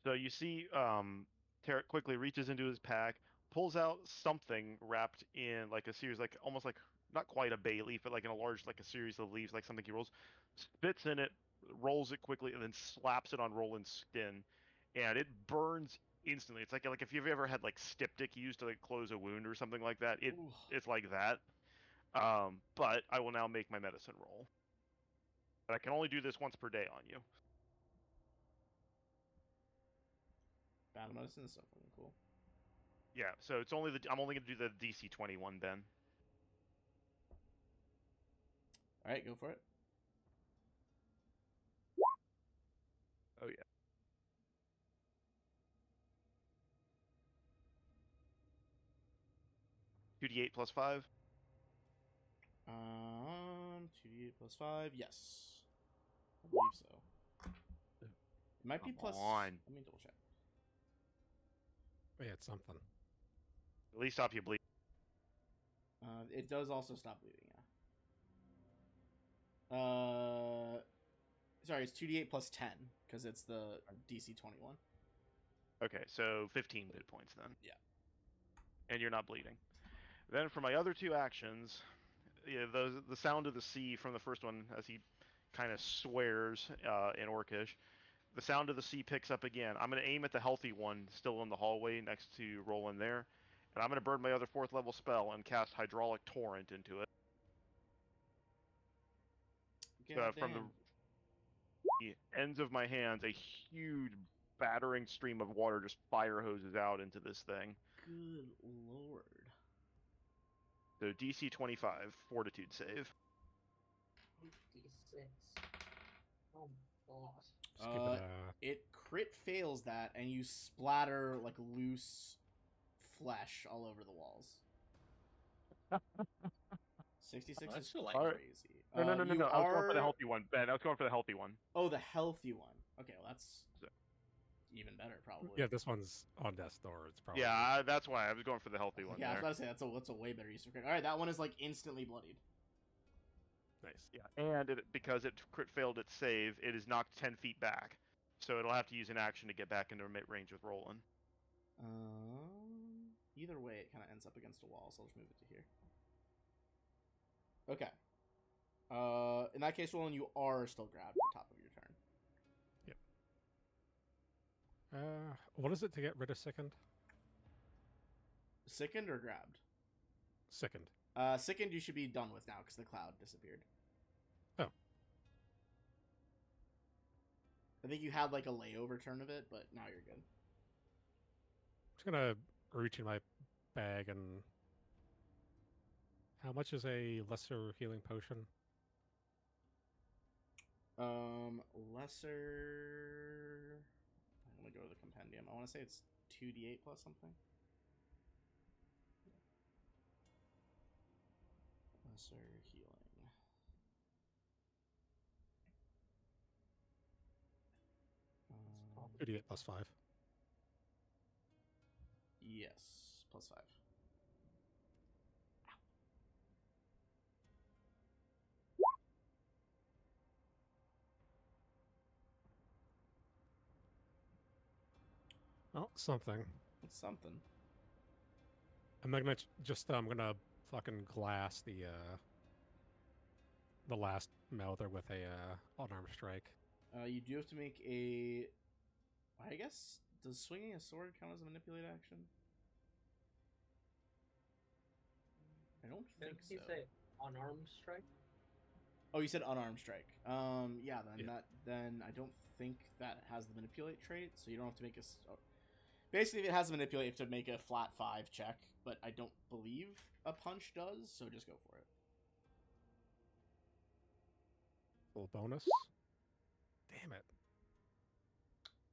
So you see, Tarek quickly reaches into his pack, pulls out something wrapped in like a series, like almost like not quite a bay leaf, but like in a large, like a series of leaves, like something he rolls, spits in it, rolls it quickly, and then slaps it on Roland's skin, and it burns instantly. It's like if you've ever had like styptic used to like close a wound or something like that. Ooh. It's like that. But I will now make my medicine roll. But I can only do this once per day on you. Battle medicine is so fucking cool. Yeah, so it's only I'm only gonna do the DC 21, Ben. Alright, go for it. Oh yeah. $2d8 plus 5. 2d8 plus 5. Yes. I believe so. It might be Come plus. on. Let me double check. Yeah, it's something. At least stop you bleed. It does also stop bleeding, yeah. Sorry, it's 2d8 plus 10, because it's the DC 21. Okay, so 15 hit points then. Yeah. And you're not bleeding. Then for my other two actions, yeah, the sound of the sea from the first one as he kind of swears in Orcish, the sound of the sea picks up again. I'm going to aim at the healthy one still in the hallway next to Roland there. And I'm going to burn my other 4th level spell and cast Hydraulic Torrent into it. From the ends of my hands, a huge battering stream of water just fire hoses out into this thing. Good lord. So DC 25, Fortitude save. D6. Oh my god. Just give it a... It crit fails that, and you splatter like loose flesh all over the walls. 66 Oh, that's is still like crazy. No. I was You going for the are- healthy one, Ben. I was going for the healthy one. Oh, the healthy one. Okay, well that's So- even better, probably. Yeah, this one's on death's door. It's probably... Yeah, that's why I was going for the healthy one. Yeah, I was there. about to say that's a way better use of crit. All right, that one is like instantly bloodied. Nice. Yeah, and because it crit failed its save, it is knocked 10 feet back. So it'll have to use an action to get back into range with Roland. Either way, it kind of ends up against a wall, so I'll just move it to here. Okay. In that case, Roland, you are still grabbed at the top of your turn. What is it to get rid of sickened? Sickened or grabbed? Sickened. Sickened you should be done with now because the cloud disappeared. Oh. I think you had like a layover turn of it, but now you're good. I'm just gonna reach in my bag and... How much is a lesser healing potion? Lesser... I'm gonna go to the compendium. I want to say it's 2d8 plus something. Lesser healing. Um, 2d8 plus 5. yes, plus 5. Oh, something. It's something. I'm gonna I'm gonna fucking glass the last Mouther with a unarmed strike. You do have to make a... I guess, does swinging a sword count as a manipulate action? I don't don't think Did you so. say unarmed strike? Oh, you said unarmed strike. Yeah, then Yeah. then I don't think that has the manipulate trait, so you don't have to make a. Basically, if it has a manipulate, you have to make a flat 5 check, but I don't believe a punch does, so just go for it. Full bonus. Damn it.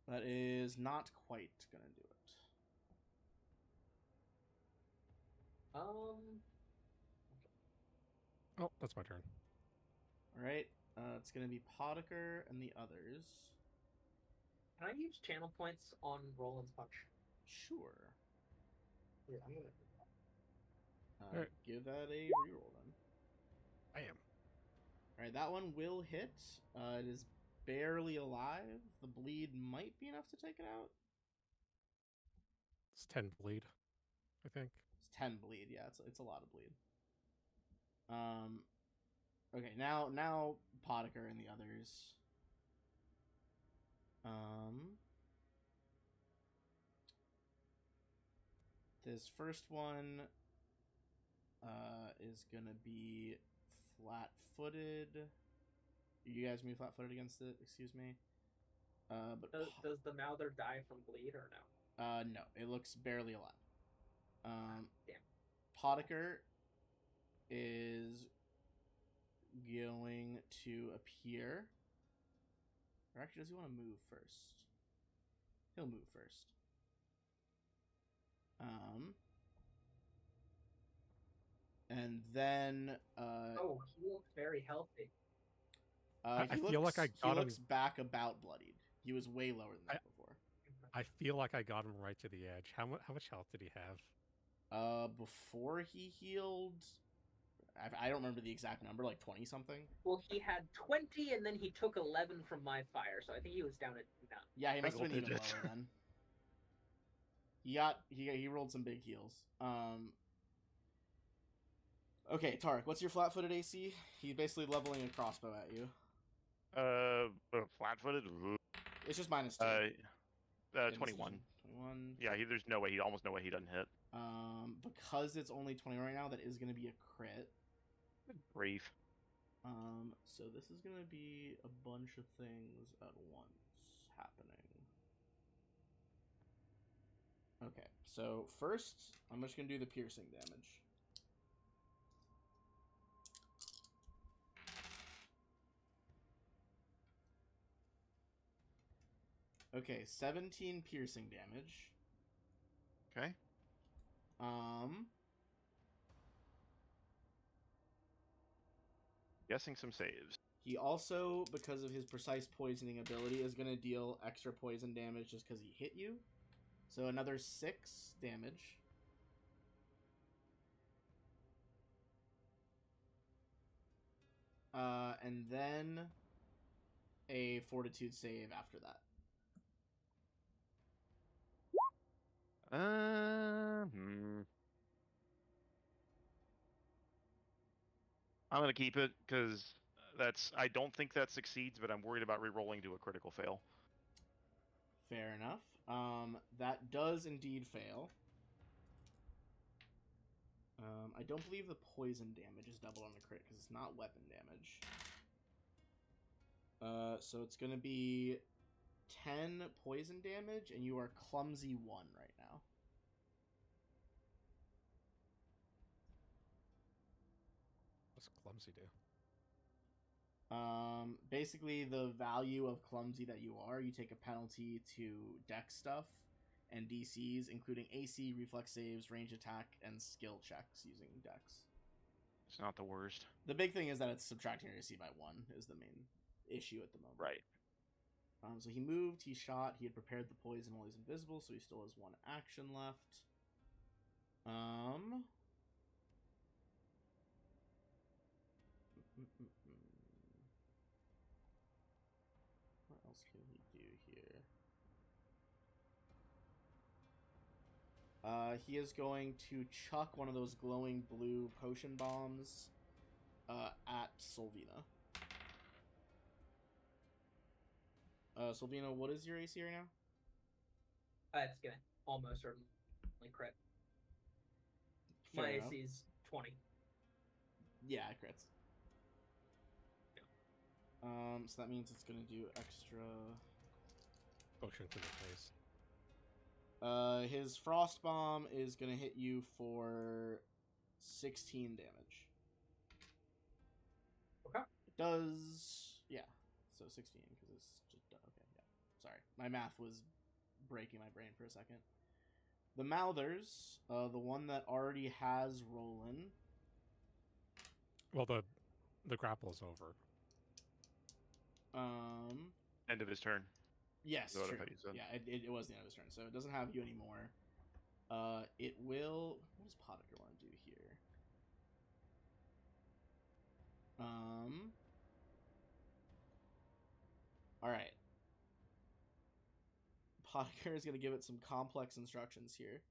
That is not quite gonna do it. Oh, that's my turn. All right, it's gonna be Potiker and the others. Can I use channel points on Roland's punch? Sure. Yeah, I'm gonna. Alright. Give that a reroll then. Bam. Alright, that one will hit. It is barely alive. The bleed might be enough to take it out. It's 10 bleed, I think. It's 10 bleed. Yeah, it's a lot of bleed. Okay, now Potiker and the others. This first one is gonna be flat-footed. You guys move flat-footed against it. Excuse me. But Does the Mouther die from bleed or no? no, it looks barely alive. Damn. Potiker is going to appear. Or actually, does he want to move first? He'll move first. And then Oh, he looks very healthy. I feel like I got he looks him. back about bloodied. He was way lower than that before. I feel like I got him right to the edge. How much health did he have? Before he healed, I don't remember the exact number, like 20 something. Well, he had 20, and then he took 11 from my fire, so I think he was down at 9. Yeah, he must have been Single even digits. lower then. He rolled some big heals. Okay, Tarek, what's your flat-footed AC? He's basically leveling a crossbow at you. Flat-footed. It's just -2. 21. 21. Yeah, there's no way. Almost no way he doesn't hit. Because it's only 20 right now, that is going to be a crit. Brief. So this is going to be a bunch of things at once happening. Okay, so first, I'm just going to do the piercing damage. Okay, 17 piercing damage. Okay. Guessing some saves. He also, because of his precise poisoning ability, is going to deal extra poison damage just because he hit you. So another 6 damage. And then a fortitude save after that. I'm gonna keep it because I don't think that succeeds, but I'm worried about re-rolling to a critical fail. Fair enough. That does indeed fail. I don't believe the poison damage is double on the crit because it's not weapon damage. So it's gonna be 10 poison damage, and you are clumsy 1 right now. What's clumsy do? Basically, the value of clumsy that you are, you take a penalty to dex stuff and DCs, including AC, reflex saves, range attack, and skill checks using dex. It's not the worst. The big thing is that it's subtracting your AC by 1 is the main issue at the moment. Right. So he moved, he shot, he had prepared the poison while he's invisible, so he still has 1 action left. What else can he do here? He is going to chuck one of those glowing blue potion bombs at Solvina. Solvina, what is your AC right now? It's gonna almost certainly crit. Fair My enough. AC is 20. Yeah, it crits. So that means it's gonna do extra. Potion to the face. His frost bomb is gonna hit you for 16 damage. Okay. It does, yeah. So 16 because it's just okay. Yeah. Sorry, my math was breaking my brain for a second. The Mouthers, the one that already has Roland. Well, the grapple's over. End of his turn. Yes, Is what I true. thought you said. Yeah, it was the end of his turn, so it doesn't have you anymore. It will. What does Potiker want to do here? All right. Potiker is gonna give it some complex instructions here.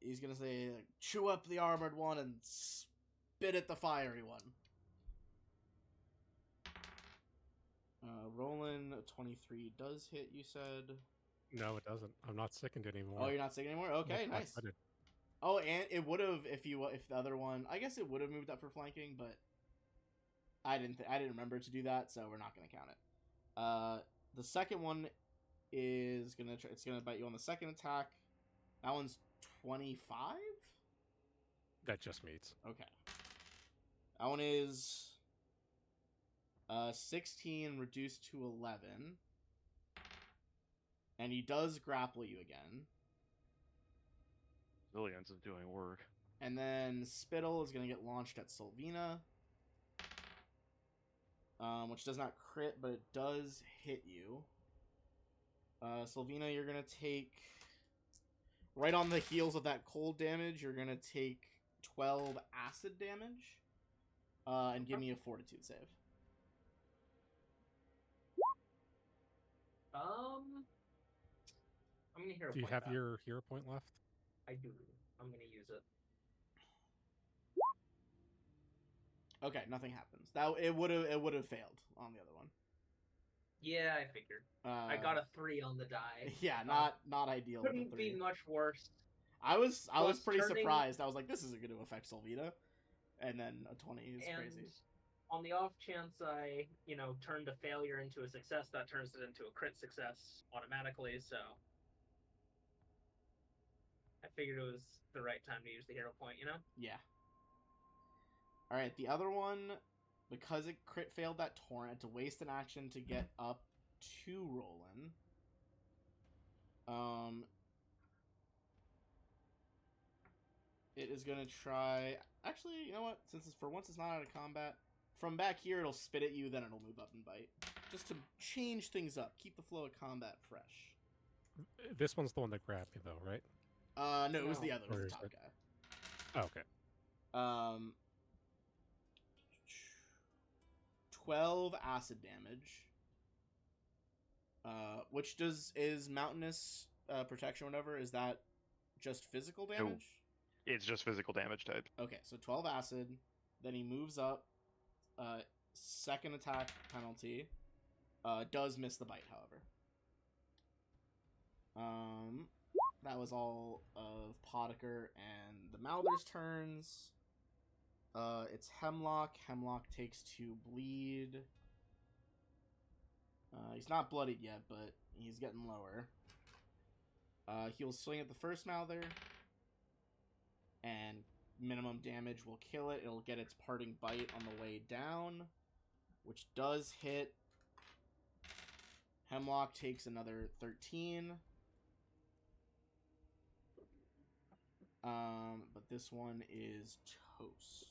He's gonna say, like, chew up the armored one and spit at the fiery one. Roland 23 does hit. You said. No, it doesn't. I'm not sickened anymore. Oh, you're not sick anymore. Okay, No, nice. I did. Oh, and it would have if the other one. I guess it would have moved up for flanking, but I didn't remember to do that, so we're not gonna count it. The second one is gonna it's gonna bite you on the second attack. That one's 25. That just meets. Okay. That one is 16 reduced to 11, and he does grapple you again. Zillions of doing work. And then Spittle is going to get launched at Sylvina, which does not crit, but it does hit you. Sylvina, you're going to take, right on the heels of that cold damage, you're going to take 12 acid damage, and give me a fortitude save. I'm gonna hero Do you point have that. your hero point left? I do. I'm gonna use it. Okay, nothing happens. That it would have failed on the other one. Yeah, I figured. I got a 3 on the die. Yeah, not ideal. With a Couldn't 3. be much worse. I was Plus pretty turning- surprised. I was like, this isn't going to affect Sylvina, and then a 20 is And crazy. on the off chance I, turned a failure into a success, that turns it into a crit success automatically. So I figured it was the right time to use the hero point. Yeah. All right, the other one, because it crit failed that torrent, to waste an action to get up to Roland. It is gonna try. Actually, you know what? Since it's for once it's not out of combat, from back here it'll spit at you, then it'll move up and bite, just to change things up, keep the flow of combat fresh. This one's the one that grabbed me, though, right? No, it was the No. other, it was Or the is top it? guy. Oh, okay. 12 acid damage. Which is mountainous protection or whatever, is that just physical damage? It's just physical damage type. Okay, so 12 acid, then he moves up, second attack penalty, does miss the bite, however. That was all of Potiker and the Mouther's turns. It's Hemlock. Hemlock takes 2 bleed. He's not bloodied yet, but he's getting lower. He'll swing at the first Mouther, and minimum damage will kill it. It'll get its parting bite on the way down, which does hit. Hemlock takes another 13. But this one is toast.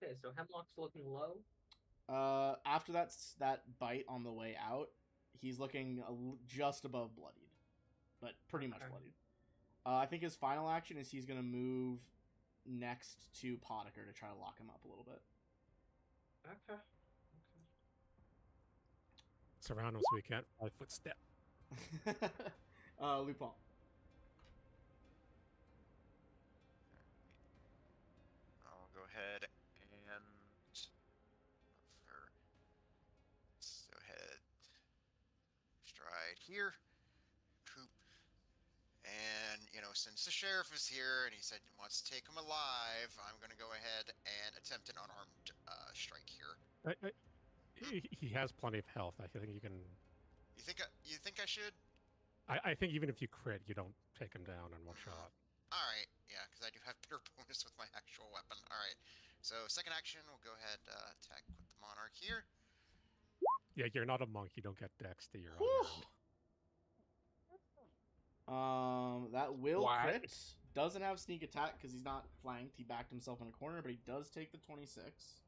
Okay, so Hemlock's looking low. After that bite on the way out, he's looking just above bloodied, but pretty much Okay. bloodied. I think his final action is he's gonna move next to Potiker to try to lock him up a little bit. Okay. Surround him so he can't 5-foot step. Lupin. I'll go ahead and let's go ahead, stride here, coop, and since the sheriff is here and he said he wants to take him alive, I'm going to go ahead and attempt an unarmed strike here. He has plenty of health. I think you can. You think I should? I think even if you crit, you don't take him down in one shot. All right, yeah, because I do have better bonus with my actual weapon. All right, so second action, we'll go ahead attack with the monarch here. Yeah, you're not a monk. You don't get dex to your Whew. unarmed. That will Why? crit. Doesn't have sneak attack because he's not flanked. He backed himself in a corner, but he does take the 26.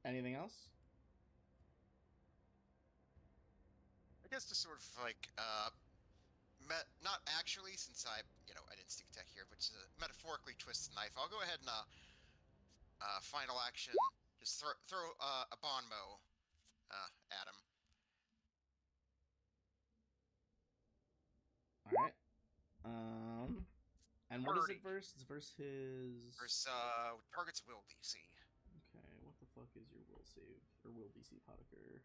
Anything else? I guess to sort of like not actually, since I didn't sneak attack here, but metaphorically twist the knife. I'll go ahead and final action, just throw a bon mot at him. All right. And what is it versus? It's versus his. Versus target's will DC. Okay, what the fuck is your will save or will DC, Potiker?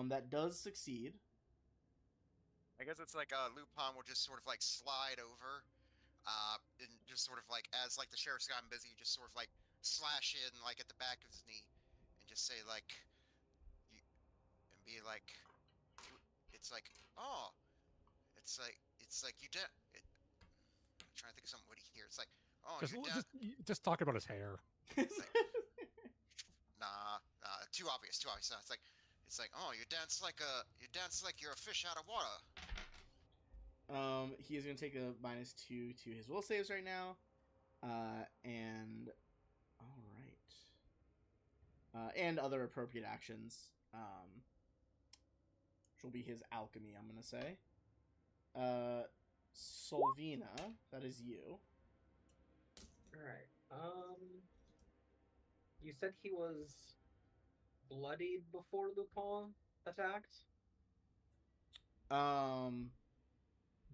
That does succeed. I guess it's like Lupin will just sort of like slide over, and just sort of like as like the sheriff's gotten busy, just sort of like slash in like at the back of his knee, and just say like, and be like, it's like, oh, it's like you did. I'm trying to think of something witty here. It's like, oh, just talking about his hair. Nah, too obvious. No, it's like, oh, you dance like you're a fish out of water. He is going to take a -2 to his will saves right now. And all right. And other appropriate actions. Which will be his alchemy, I'm going to say. Solvina, that is you. Alright. You said he was bloodied before Lupin attacked?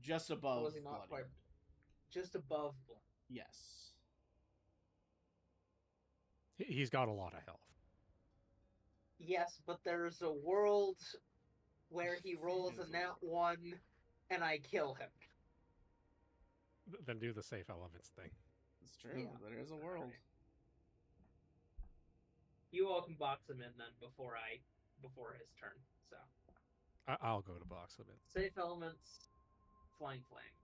Just above Or was he not bloody. quite just above blood? Yes. He's got a lot of health. Yes, but there's a world where he rolls a nat 1 and I kill him. Then do the safe elements thing. It's true. Yeah. There is a world. Right. You all can box him in then before his turn. So I'll go to box him in. Safe elements, flying flame.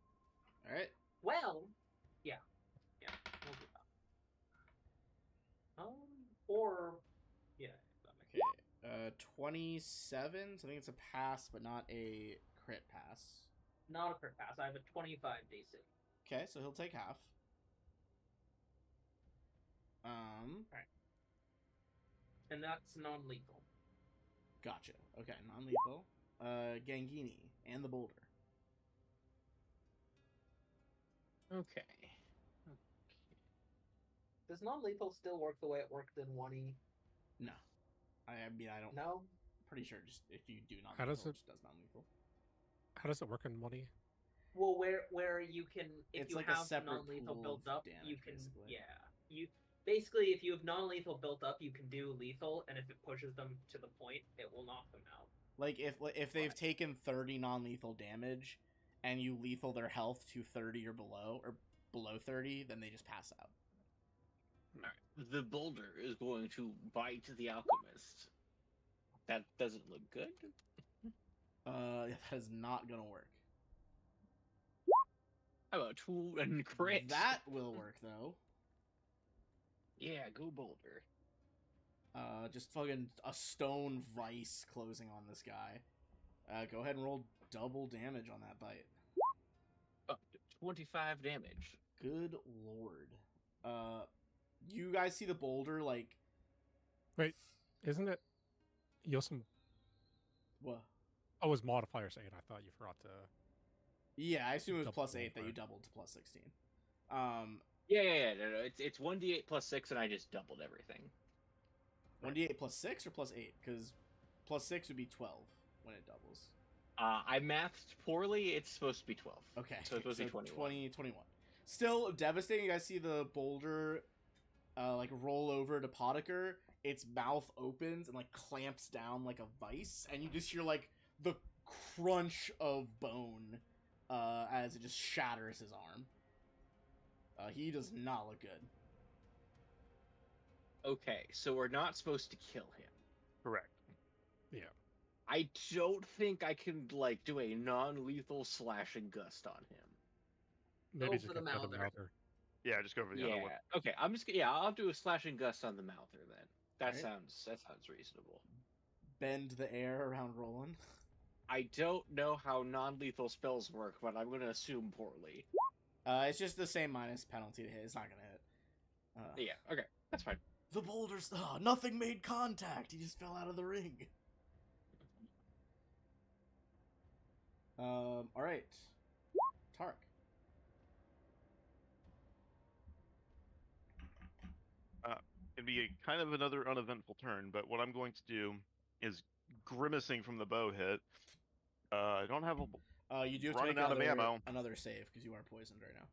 All right. Well, yeah, we'll do that. Or yeah. Okay. 27. So I think it's a pass, but not a crit pass. Not a crit pass. I have a 25 DC. Okay, so he'll take half. Right. And that's non-lethal. Gotcha. Okay, non-lethal. Gangini and the boulder. Okay. Does non-lethal still work the way it worked in 1E? No. I mean, I don't. No. Pretty sure just if you do non-lethal, How does it non-lethal. How does it work in money? Well, where you can, if it's you like have non-lethal built up, damage, you can, basically. you basically if you have non-lethal built up, you can do lethal, and if it pushes them to the point, it will knock them out. Like if they've taken 30 non-lethal damage, and you lethal their health to 30 or below 30, then they just pass out. Alright. The boulder is going to bite the alchemist. That doesn't look good. That is not gonna work. How about 2 and crit? That will work though. Yeah, go boulder. Just fucking a stone vice closing on this guy. Go ahead and roll double damage on that bite. 25 damage. Good lord. You guys see the boulder like? Wait, isn't it? Yosem. What? Oh, it was modifiers 8. I thought you forgot to. Yeah, I assume it was Double +8 that you right. doubled to +16. Yeah. No. It's 1d8 plus 6, and I just doubled everything. 1d8 +6 or +8? Because +6 would be 12 when it doubles. I mathed poorly. It's supposed to be 12. Okay, so it's supposed to be 21. 21. Still devastating. You guys see the boulder, like roll over to Potiker. Its mouth opens and like clamps down like a vice, and you just hear like the crunch of bone as it just shatters his arm. He does not look good. Okay, so we're not supposed to kill him. Correct. Yeah. I don't think I can like do a non-lethal slashing gust on him. Maybe Go just for the get rid of Mouther. Mouther. Yeah, just go for the other one. Yeah. Okay, I'll do a slashing gust on the Mouther then. That Alright. sounds reasonable. Bend the air around Roland. I don't know how non-lethal spells work, but I'm gonna assume poorly. It's just the same minus penalty to hit. It's not gonna hit. Yeah, okay, that's fine. The boulders. Nothing made contact. He just fell out of the ring. All right, Tark. It'd be a kind of another uneventful turn, but what I'm going to do is grimacing from the bow hit. I don't have a You do have to running make out of ammo. another save because you are poisoned right now.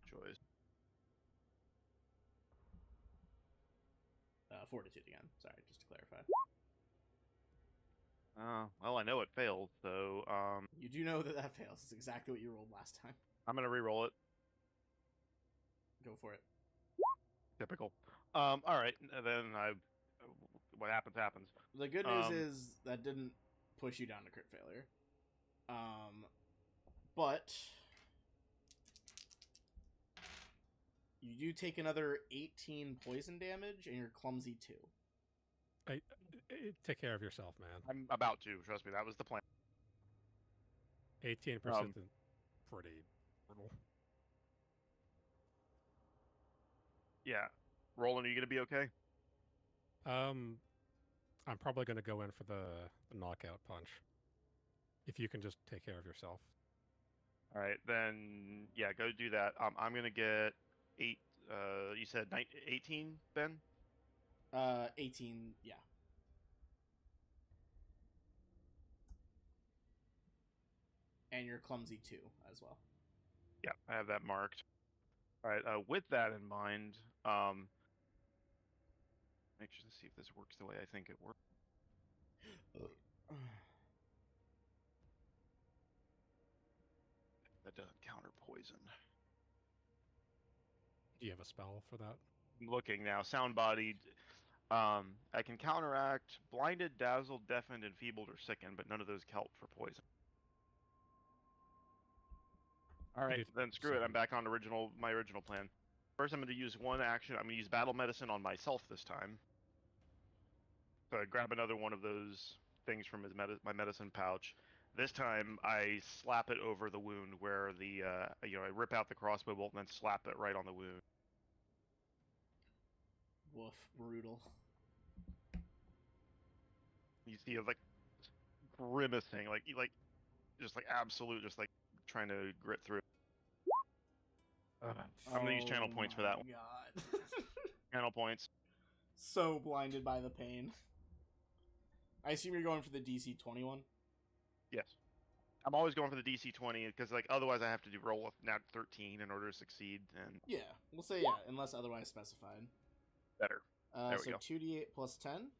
Choice. Fortitude again. Sorry, just to clarify. Well, I know it failed, so You do know that fails. It's exactly what you rolled last time. I'm gonna re-roll it. Go for it. Typical. All right, then what happens happens. The good news is that didn't push you down to crit failure. But you do take another 18 poison damage, and you're clumsy too. Take care of yourself, man. I'm about to. Trust me, that was the plan. 18% is pretty brutal. Yeah. Roland, are you gonna be okay? I'm probably going to go in for the knockout punch. If you can just take care of yourself. All right, then yeah, go do that. I'm gonna get 8. You said 18, Ben? 18, yeah. And you're clumsy too, as well. Yeah, I have that marked. All right. With that in mind, make sure to see if this works the way I think it works. That doesn't counter poison. Do you have a spell for that? I'm looking now. Sound-bodied. I can counteract blinded, dazzled, deafened, enfeebled, or sickened, but none of those help for poison. All right, then screw it. I'm back on my original plan. First, I'm going to use one action. I'm going to use battle medicine on myself this time. So I grab another one of those things from my medicine pouch. This time, I slap it over the wound where I rip out the crossbow bolt and then slap it right on the wound. Woof, brutal. You see it like grimacing, like just like absolute, just like trying to grit through. I'm gonna use channel points for that one. God. Channel points. So blinded by the pain. I assume you're going for the DC 21? Yes. I'm always going for the DC 20 because like otherwise I have to roll a nat 13 in order to succeed, and Yeah, we'll say yeah, unless otherwise specified. better. There we so go. 2d8 plus 10.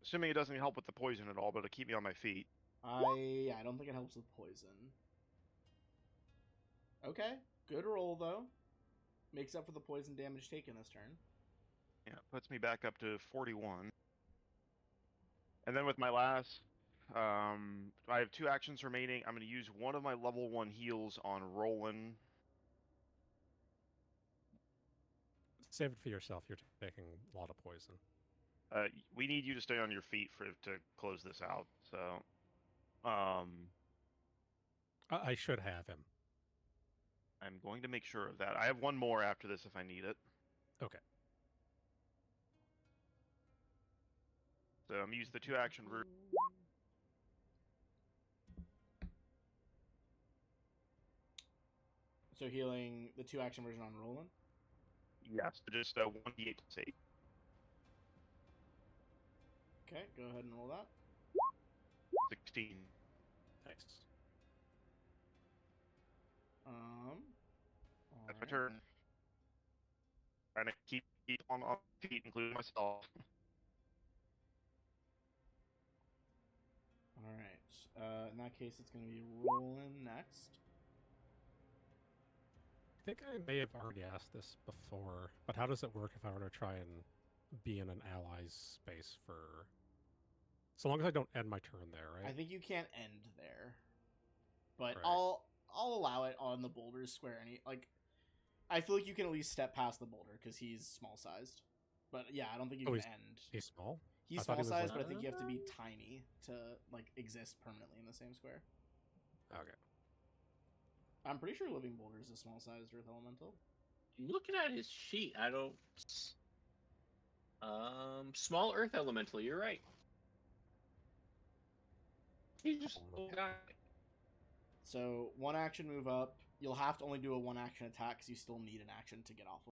Assuming it doesn't help with the poison at all, but it'll keep me on my feet. I don't think it helps with poison. Okay, good roll though. Makes up for the poison damage taken this turn. Yeah, puts me back up to 41. And then with my last, I have 2 actions remaining. I'm going to use one of my level 1 heals on Roland. Save it for yourself. You're taking a lot of poison. We need you to stay on your feet to close this out. So, I should have him. I'm going to make sure of that. I have one more after this if I need it. Okay. So I'm using the 2 action route. So healing the 2 action version on Roland? Yes, just 1d8 to save. Okay, go ahead and roll that. 16. Nice. That's my turn. Trying to keep on feet, including myself. In that case, it's going to be Roland next. I think I may have already asked this before, but how does it work if I were to try and be in an ally's space for... So long as I don't end my turn there, right? I think you can't end there, but Right. I'll allow it on the boulders square. I feel like you can at least step past the boulder because he's small sized. But yeah, I don't think you Oh, can end. He's small? He's I thought small he was, sized, like- but I think you have to be tiny to like exist permanently in the same square. Okay. I'm pretty sure living boulders is small sized Earth Elemental. Looking at his sheet, I don't. Small Earth Elemental. You're right. He's just a little guy. So one action move up. You'll have to only do a one action attack because you still need an action to get off.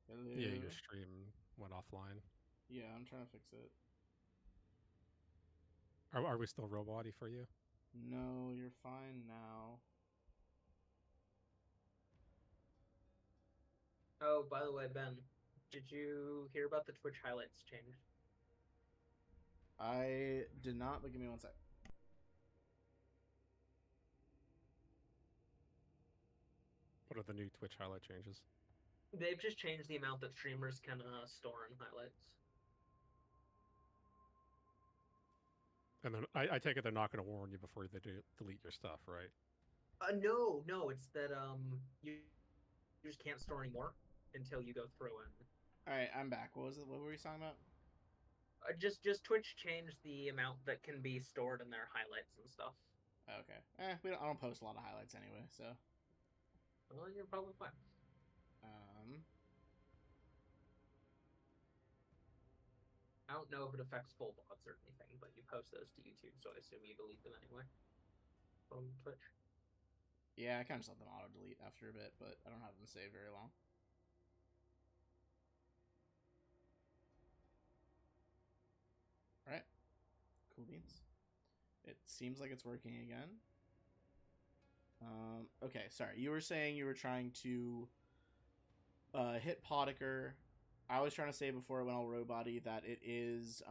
Hello? Yeah, your stream went offline. Yeah, I'm trying to fix it. Are we still robot-y for you? No, you're fine now. Oh, by the way, Ben, did you hear about the Twitch highlights change? I did not, but give me one sec. What are the new Twitch highlight changes? They've just changed the amount that streamers can store in highlights. And then I take it they're not going to warn you before they delete your stuff, right? No, it's that you just can't store anymore until you go through and. All right, I'm back. What was it? What were we talking about? Just Twitch changed the amount that can be stored in their highlights and stuff. Okay. I don't post a lot of highlights anyway, so. Well, you're probably fine. I don't know if it affects full VODs or anything, but you post those to YouTube, so I assume you delete them anyway from Twitch. Yeah, I kind of just let them auto delete after a bit, but I don't have them saved very long. All right, cool beans. It seems like it's working again. Okay, sorry. You were saying you were trying to hit Potiker. I was trying to say before it went all robot-y that it is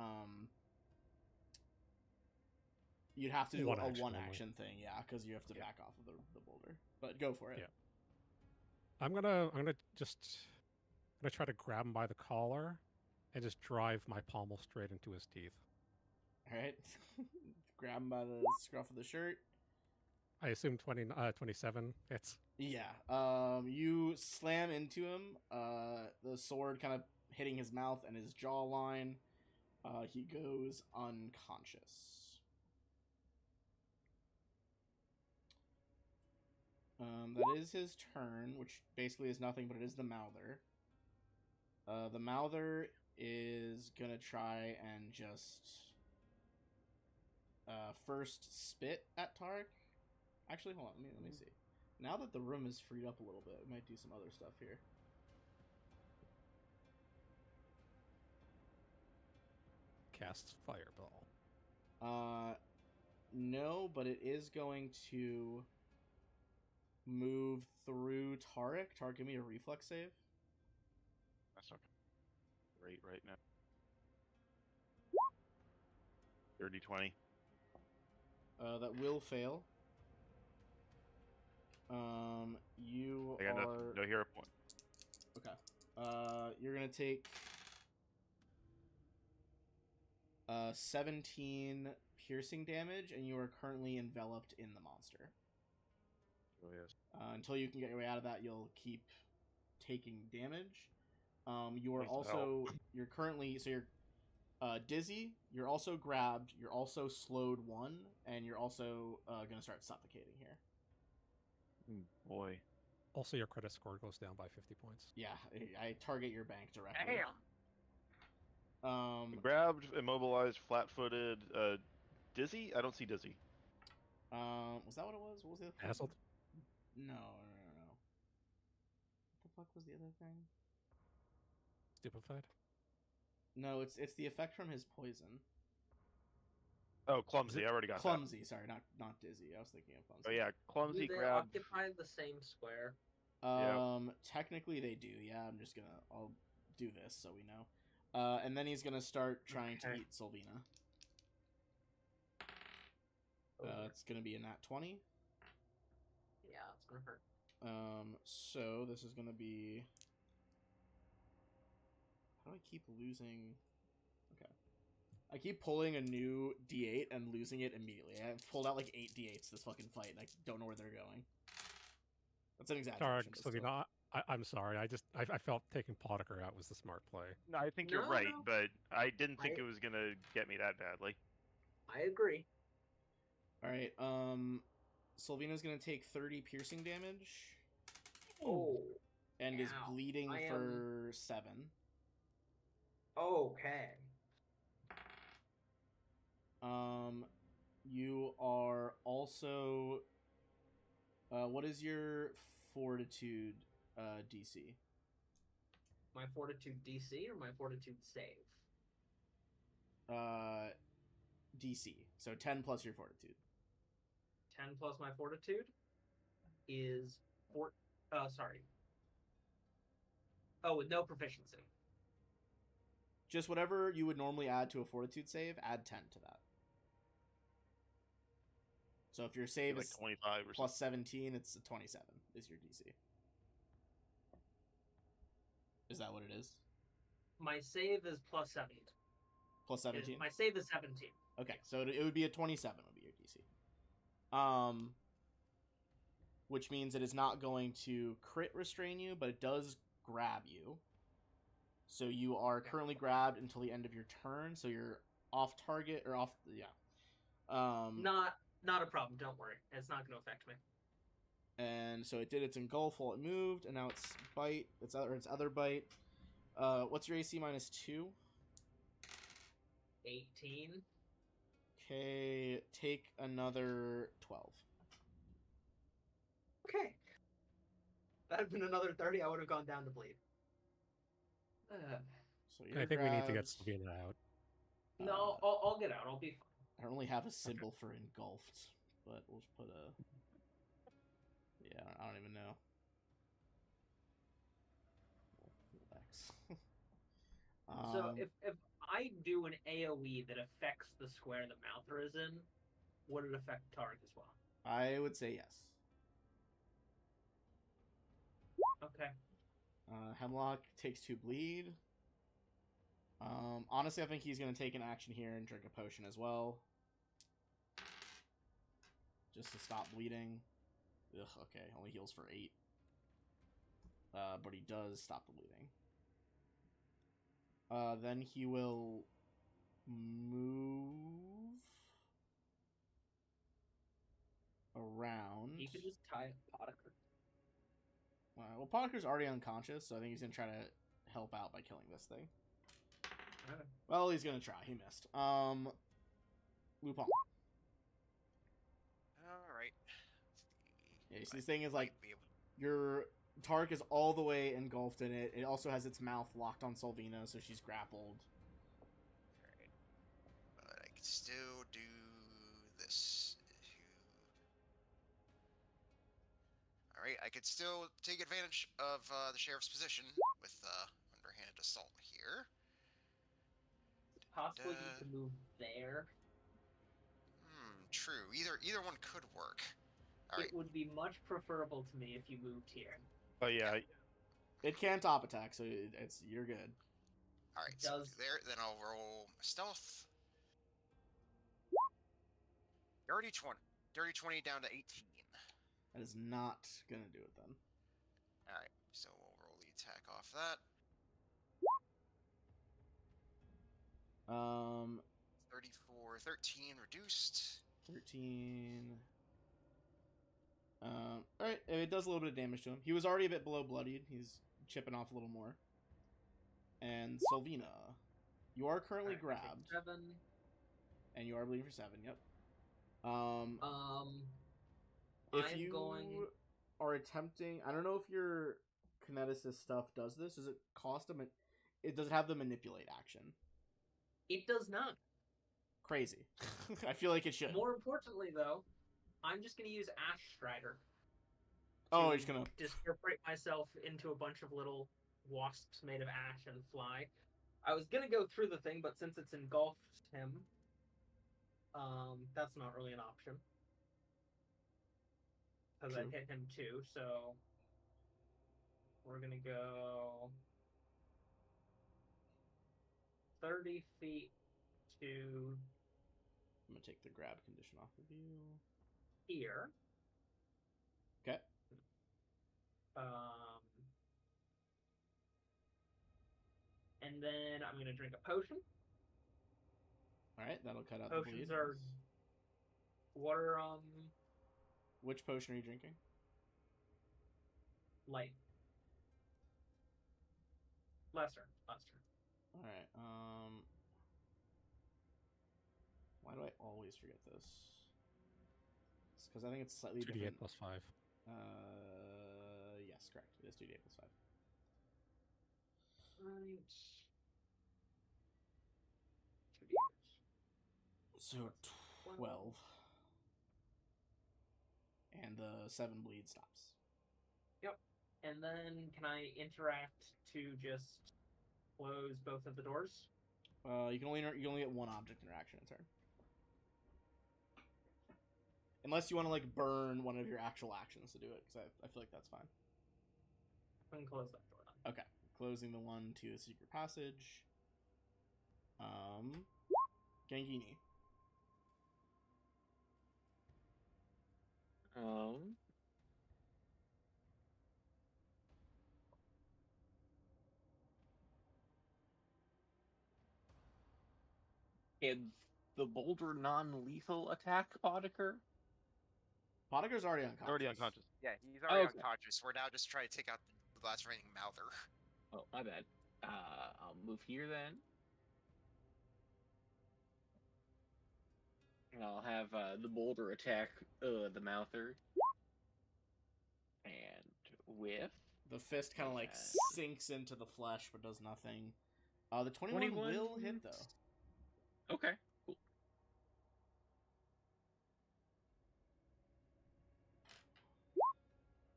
you'd have to do a one action thing, yeah, because you have to back off of the boulder. But go for it. Yeah. I'm gonna try to grab him by the collar and just drive my pommel straight into his teeth. All right. Grab him by the scruff of the shirt. I assume 27 hits. Yeah. You slam into him. The sword kind of hitting his mouth and his jawline. He goes unconscious. That is his turn, which basically is nothing, but it is the Mouther. The Mouther is gonna try and just first spit at Tarek. Actually, hold on. Let me see. Now that the room is freed up a little bit, we might do some other stuff here. Casts Fireball. No, but it is going to move through Tarek. Tarek, give me a reflex save. That's not great right now. 30-20. That will fail. You I got are... nothing. No hero point. Okay. You're gonna take 17 piercing damage, and you are currently enveloped in the monster. Oh yes. Until you can get your way out of that, you'll keep taking damage. You are Please also you're currently you're dizzy. You're also grabbed. You're also slowed 1, and you're also gonna start suffocating here. Boy. Also, your credit score goes down by 50 points. Yeah, I target your bank directly. Damn. Grabbed, immobilized, flat-footed, dizzy? I don't see dizzy. Was that what it was? What was the other thing? Dazzled? No. What the fuck was the other thing? Stupefied? No, it's the effect from his poison. Oh, clumsy. I already got Clumsy, sorry, not dizzy. I was thinking of clumsy. that. Oh yeah, clumsy Do they grab. occupy the same square? Technically they do. Yeah, I'll do this so we know. And then he's gonna start trying to eat Sylvina. That's gonna be a nat 20. Yeah, it's gonna hurt. So this is gonna be. How do I keep losing? Okay. I keep pulling a new D8 and losing it immediately. I've pulled out like 8 D8s this fucking fight, and I don't know where they're going. That's an exaggeration. But still. Slovina, I'm sorry. I felt taking Potiker out was the smart play. No, I think you're No, right, no. but I didn't think I- it was gonna get me that badly. I agree. All right. Sylvina's gonna take 30 piercing damage Oh, and is Ow. bleeding I am- for 7. okay. You are also. What is your fortitude DC? My fortitude DC or my fortitude save? DC. So 10 plus your fortitude. 10 plus my fortitude is sorry. Oh, with no proficiency. Just whatever you would normally add to a fortitude save, add 10 to that. So if your save Like is 25 or plus something. 17, it's a 27 is your DC. Is that what it is? My save is plus 17. Plus 17? My save is 17. Okay, so it would be a 27 would be your DC. Which means it is not going to crit restrain you, but it does grab you. So you are currently grabbed until the end of your turn, so you're off target or off Not a problem, don't worry. It's not going to affect me. And so it did its engulf while it moved, and now its bite, its other bite. What's your AC minus 2? 18. Okay, take another 12. Okay. That had been another 30, I would have gone down to bleed. So I think we need to get Slovina out. No, I'll get out. I'll be fine. I don't really have a symbol for engulfed, but we'll just put a. Yeah, I don't even know. X. So if I do an AoE that affects the square the Mouther is in, would it affect Targ as well? I would say yes. Okay. Hemlock takes 2 bleed. Honestly, I think he's going to take an action here and drink a potion as well. Just to stop bleeding. Ugh, okay, only heals for 8. But he does stop the bleeding. Then he will move around. You could just tie Potiker. Well, Potter's already unconscious, so I think he's going to try to help out by killing this thing. Okay. Well, he's going to try. He missed. Lupin. Alright. Yeah, so this thing is like, your Tark is all the way engulfed in it. It also has its mouth locked on Solvina, so she's grappled. Alright. But I can still do this. Alright, I could still take advantage of the sheriff's position with underhanded assault here. Possibly you could move there. True. Either one could work. Alright. It would be much preferable to me if you moved here. But yeah, It can top attack, so you're good. Alright, so there, then I'll roll my stealth. Dirty 20 down to 18. That is not gonna do it then. Alright, so we'll roll the attack off that. 34, 13 reduced. 13. Alright, it does a little bit of damage to him. He was already a bit below bloodied. He's chipping off a little more. And Solvina, you are currently grabbed. 7. And you are bleeding for 7, yep. If I'm you going... are attempting, I don't know if your kineticist stuff does this. Does it cost them? It does it have the manipulate action? It does not. Crazy. I feel like it should. More importantly, though, I'm just going to use Ash Strider. Oh, you're just gonna disperate myself into a bunch of little wasps made of ash and fly. I was gonna go through the thing, but since it's engulfed him, that's not really an option. because I hit him too. So we're gonna go 30 feet to I'm gonna take the grab condition off of you. here. Okay. And then I'm gonna drink a potion. All right, that'll cut out the bleed. Potions are water Which potion are you drinking? light. Lesser. All right. Why do I always forget this? It's because I think it's slightly 2d8 different. plus 5. Yes, correct. It is 2d8 plus 5. Right. So 12. And the 7 bleed stops. Yep. And then can I interact to just close both of the doors? You can only get one object interaction a turn. Unless you want to like burn one of your actual actions to do it, because I feel like that's fine. I can close that door then. Okay, closing the one to the secret passage. Gangini. Is the boulder non-lethal attack, Podiker? Podiker's already unconscious. Already unconscious. Yeah, he's already Okay. unconscious. We're now just trying to take out the last remaining mouther. Oh, my bad. I'll move here then. And I'll have the boulder attack the mouther. And whiff. The fist kind of like sinks into the flesh but does nothing. The 21 will hit though. Okay, cool.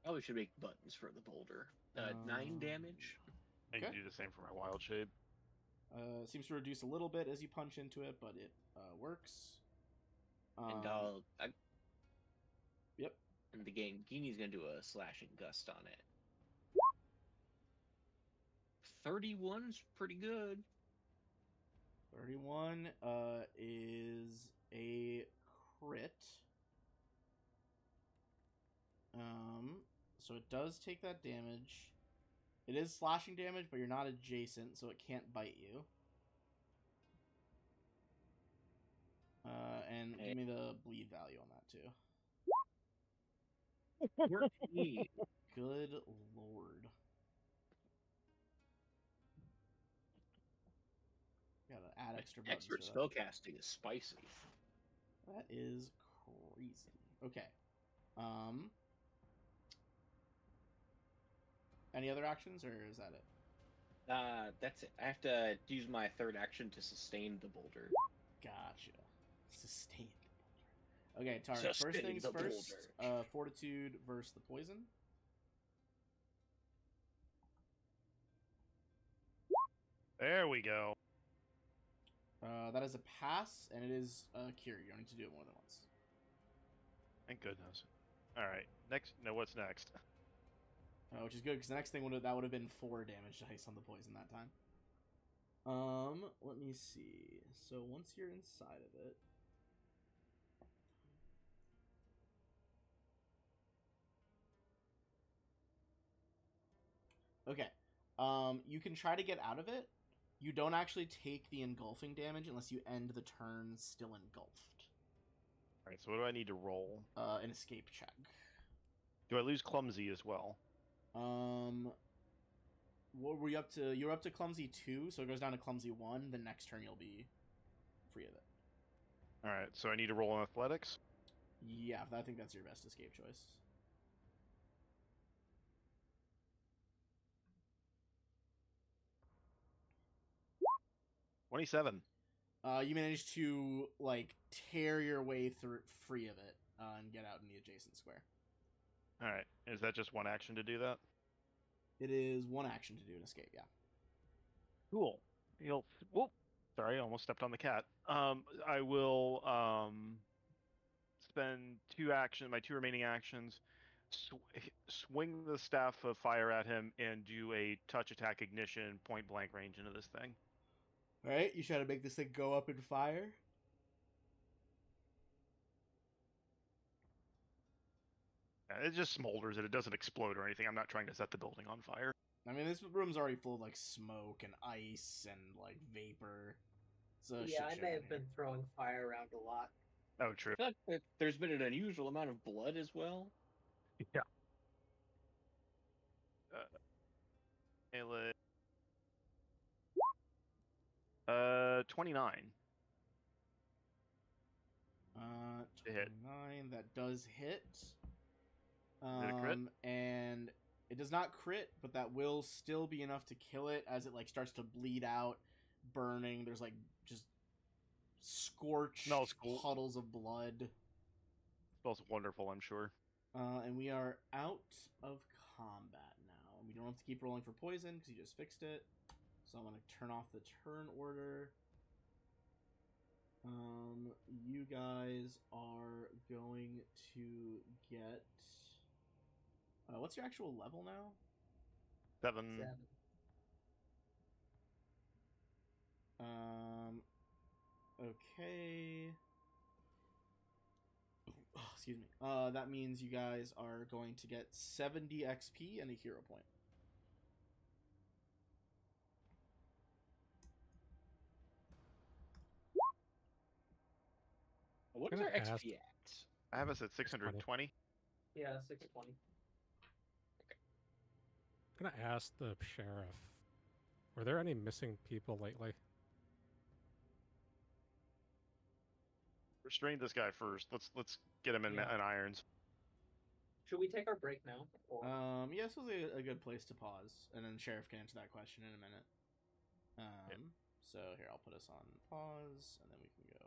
Probably should make buttons for the boulder. 9 damage. I can do the same for my wild shape. Seems to reduce a little bit as you punch into it, but it works. And Yep. And the Gini's gonna do a slashing gust on it. 31's pretty good. 31 is a crit. So it does take that damage. It is slashing damage, but you're not adjacent, so it can't bite you. And give me the bleed value on that too. 14. Good lord. Gotta add extra buttons Expert for that. spellcasting is spicy. That is crazy. Okay. Any other actions, or is that it? That's it. I have to use my third action to sustain the boulder. Gotcha. Sustain the boulder. Okay, target. First Sustain things the first. boulder. Fortitude versus the poison. There we go. That is a pass, and it is a cure. You don't need to do it more than once. Thank goodness. All right. Next. No, what's next? Which is good, because the next thing would have been 4 damage dice on the poison that time. Let me see. So once you're inside of it, okay. You can try to get out of it. You don't actually take the engulfing damage unless you end the turn still engulfed. All right. So what do I need to roll? An escape check. Do I lose clumsy as well? What were you up to? You're up to clumsy 2, so it goes down to clumsy 1. The next turn you'll be free of it. All right. So I need to roll in athletics. Yeah, I think that's your best escape choice. $27. You managed to like tear your way through, free of it, and get out in the adjacent square. All right. Is that just one action to do that? It is one action to do an escape. Yeah. Cool. Whoop. Sorry, I almost stepped on the cat. I will spend my 2 remaining actions swing the staff of fire at him and do a touch attack ignition point blank range into this thing. All right, you try to make this thing go up in fire. It just smolders it. It doesn't explode or anything. I'm not trying to set the building on fire. I mean, this room's already full of like smoke and ice and like vapor. So Yeah, I may have been throwing fire around a lot. Oh, true. I feel like there's been an unusual amount of blood as well. Yeah. Melee. 29. To hit. 29. That does hit. Is it a crit? And it does not crit, but that will still be enough to kill it as it like starts to bleed out, burning. There's like just scorched puddles of blood. Smells wonderful, I'm sure. And we are out of combat now. And we don't have to keep rolling for poison because you just fixed it. So I'm going to turn off the turn order. You guys are going to get... what's your actual level now? 7. Okay. Oh, excuse me. That means you guys are going to get 70 XP and a hero point. What is Can our I ask- XP at? I have us at 620. Yeah, 620. I'm gonna ask the sheriff. Were there any missing people lately? Restrain this guy first. Let's get him in irons. Should we take our break now? Or... Yeah, this was a good place to pause, and then sheriff can answer that question in a minute. So here, I'll put us on pause, and then we can go.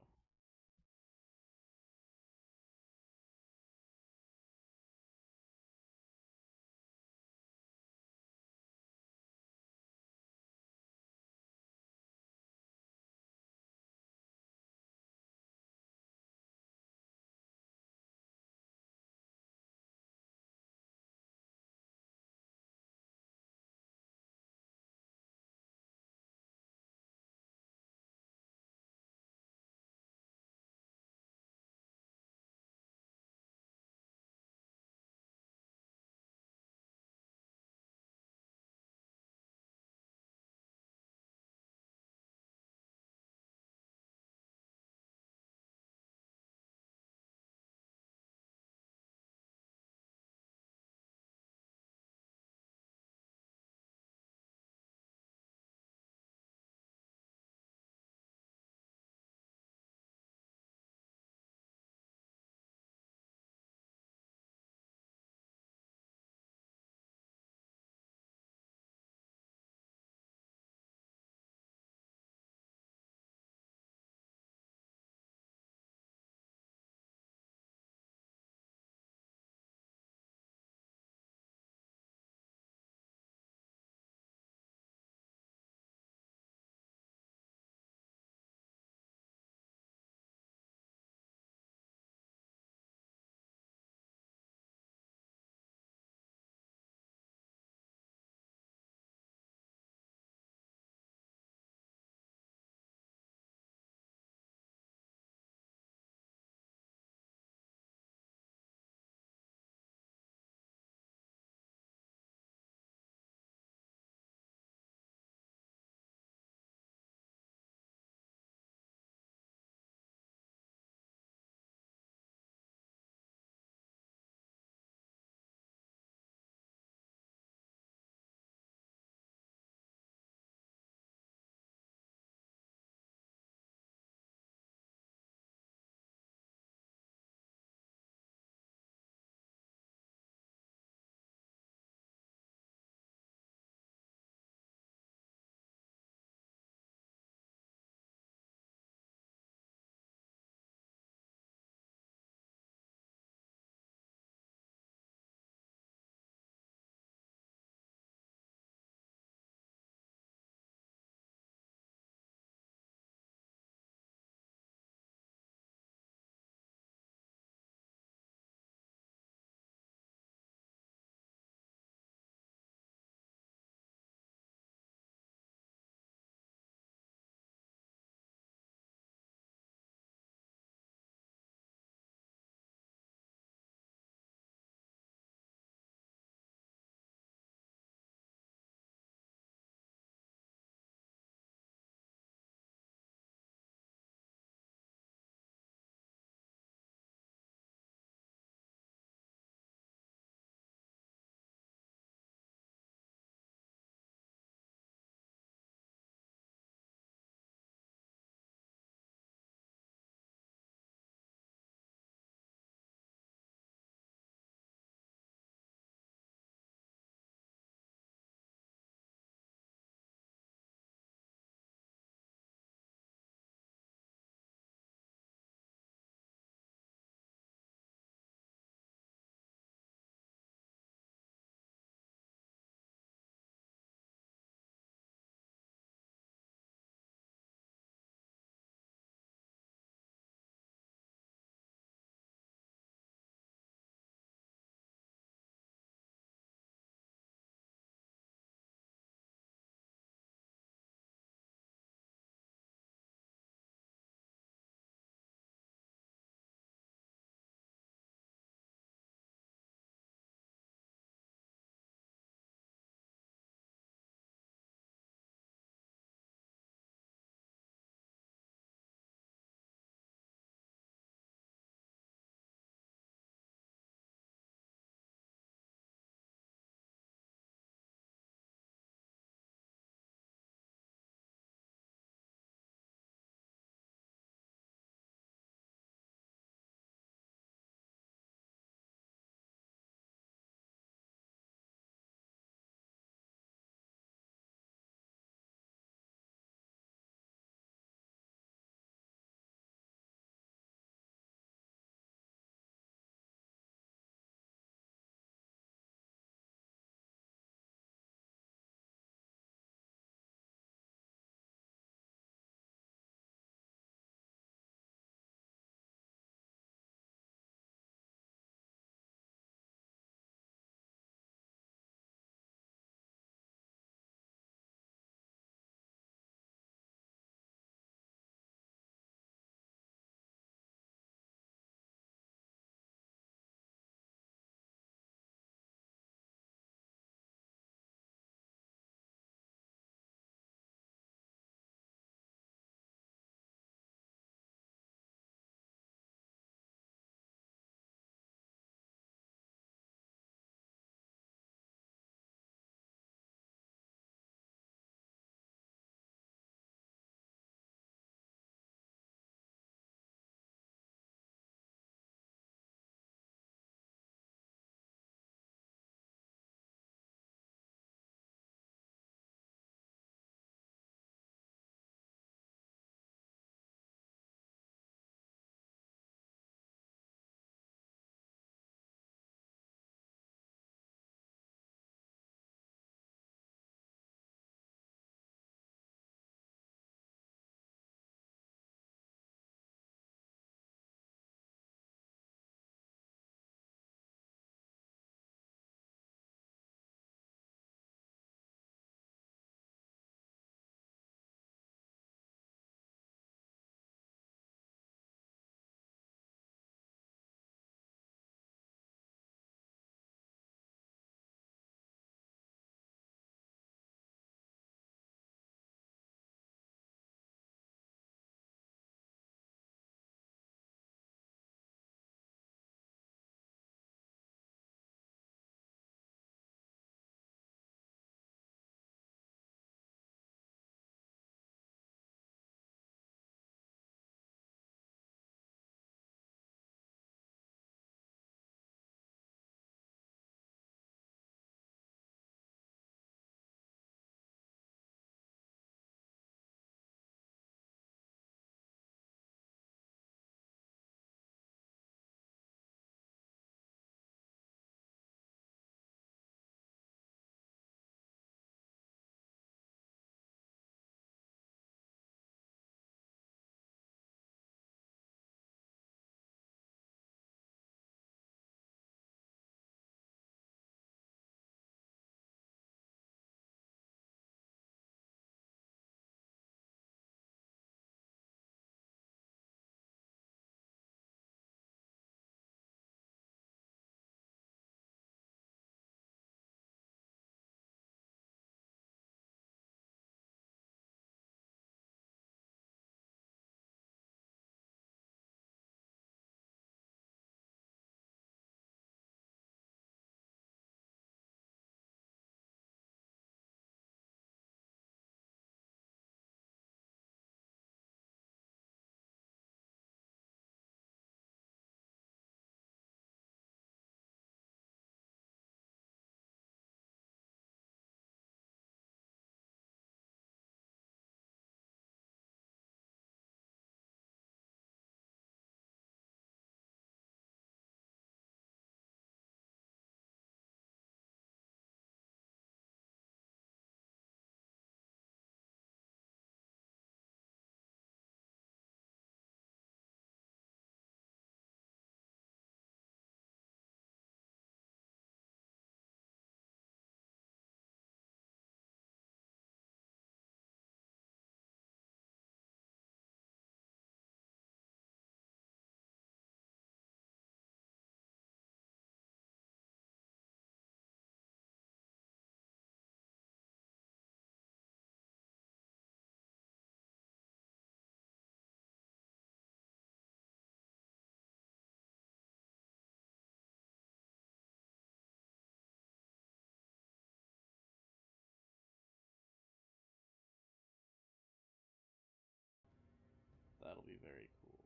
Very cool.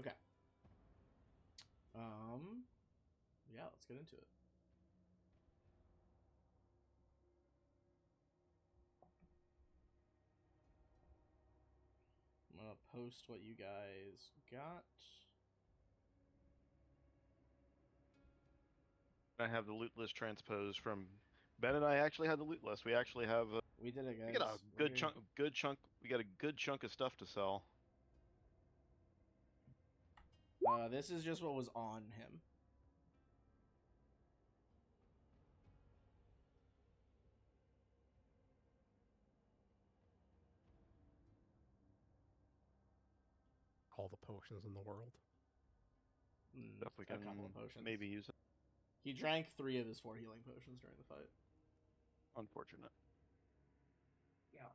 Okay. Yeah, let's get into it. I'm gonna post what you guys got. I have the loot list transposed from Ben and I actually had the loot list. We actually have We did it, guys. we got a good chunk. We got a good chunk of stuff to sell. This is just what was on him. All the potions in the world. Stuff we A can couple of potions. maybe use it. He drank 3 of his 4 healing potions during the fight. Unfortunate. Yeah.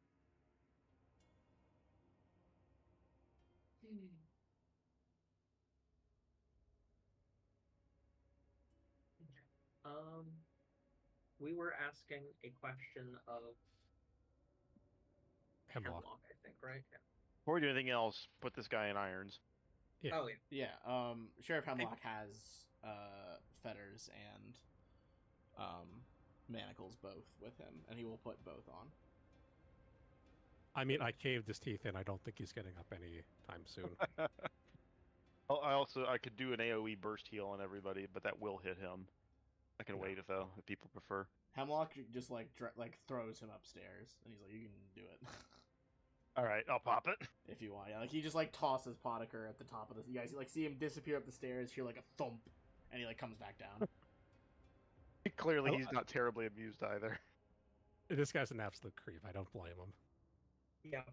We were asking a question of Hemlock. I think, right? Yeah. Before we do anything else, put this guy in irons. Yeah. Oh yeah. Yeah, Sheriff Hemlock has fetters and manacles both with him, and he will put both on. I mean, I caved his teeth in. I don't think he's getting up anytime soon. I could do an AOE burst heal on everybody, but that will hit him. I can wait if people prefer. Hemlock just like throws him upstairs, and he's like, "You can do it." All right, I'll pop it. If you want. Yeah, like he just like tosses Potiker at the top of the. You guys like see him disappear up the stairs, hear like a thump, and he like comes back down. Clearly, he's not terribly amused either. This guy's an absolute creep. I don't blame him. Yeah.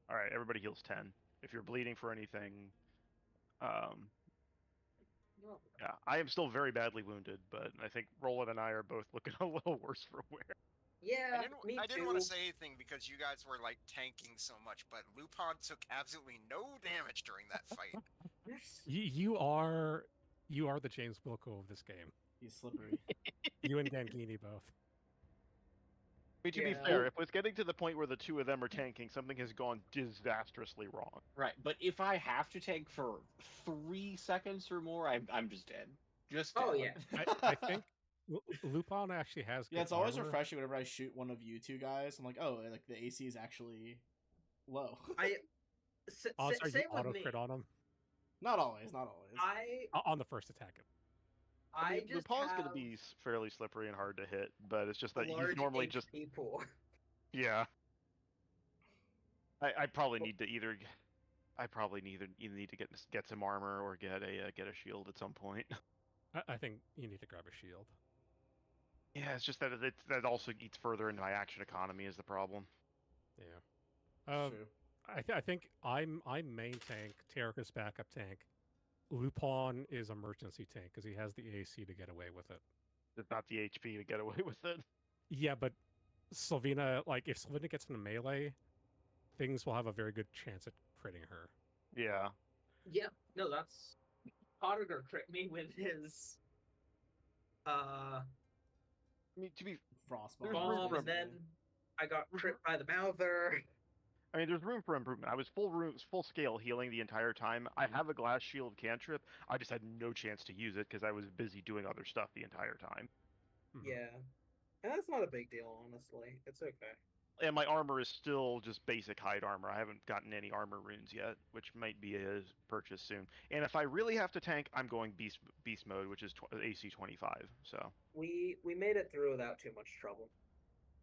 All right, everybody heals 10. If you're bleeding for anything, yeah, I am still very badly wounded, but I think Roland and I are both looking a little worse for wear. Yeah, I didn't want to say anything because you guys were like tanking so much, but Lupin took absolutely no damage during that fight. You are the James Wilco of this game. He's slippery. You and Gangini both. I mean, to be fair, if it's getting to the point where the two of them are tanking, something has gone disastrously wrong. Right, but if I have to tank for 3 seconds or more, I'm just dead. Just dead. Oh yeah. I think Lupin actually has. Yeah, good it's always armor. refreshing whenever I shoot one of you two guys. I'm like, oh, like the AC is actually low. Odds are you same auto with me. crit on him Not always, not always. on the first attack. I mean, just Lupin's have going to be fairly slippery and hard to hit, but it's just that he's large normally HP just pool. yeah. I probably need to either need to get some armor or get a shield at some point. I think you need to grab a shield. Yeah, it's just that that also eats further into my action economy is the problem. Yeah. True. I think I'm main tank. Tarek is backup tank. Lupin is emergency tank because he has the AC to get away with it. It's not the HP to get away with it. Yeah, but Sylvina, like if Sylvina gets in a melee, things will have a very good chance at critting her. Yeah. Yeah, no, that's Potiker crit me with his I mean, to be Frost bomb, and then I got crit by the Mouther. I mean, there's room for improvement. I was full scale healing the entire time. I have a glass shield cantrip. I just had no chance to use it because I was busy doing other stuff the entire time. Yeah, and that's not a big deal, honestly. It's okay. And my armor is still just basic hide armor. I haven't gotten any armor runes yet, which might be a purchase soon. And if I really have to tank, I'm going beast mode, which is AC 25. So we made it through without too much trouble.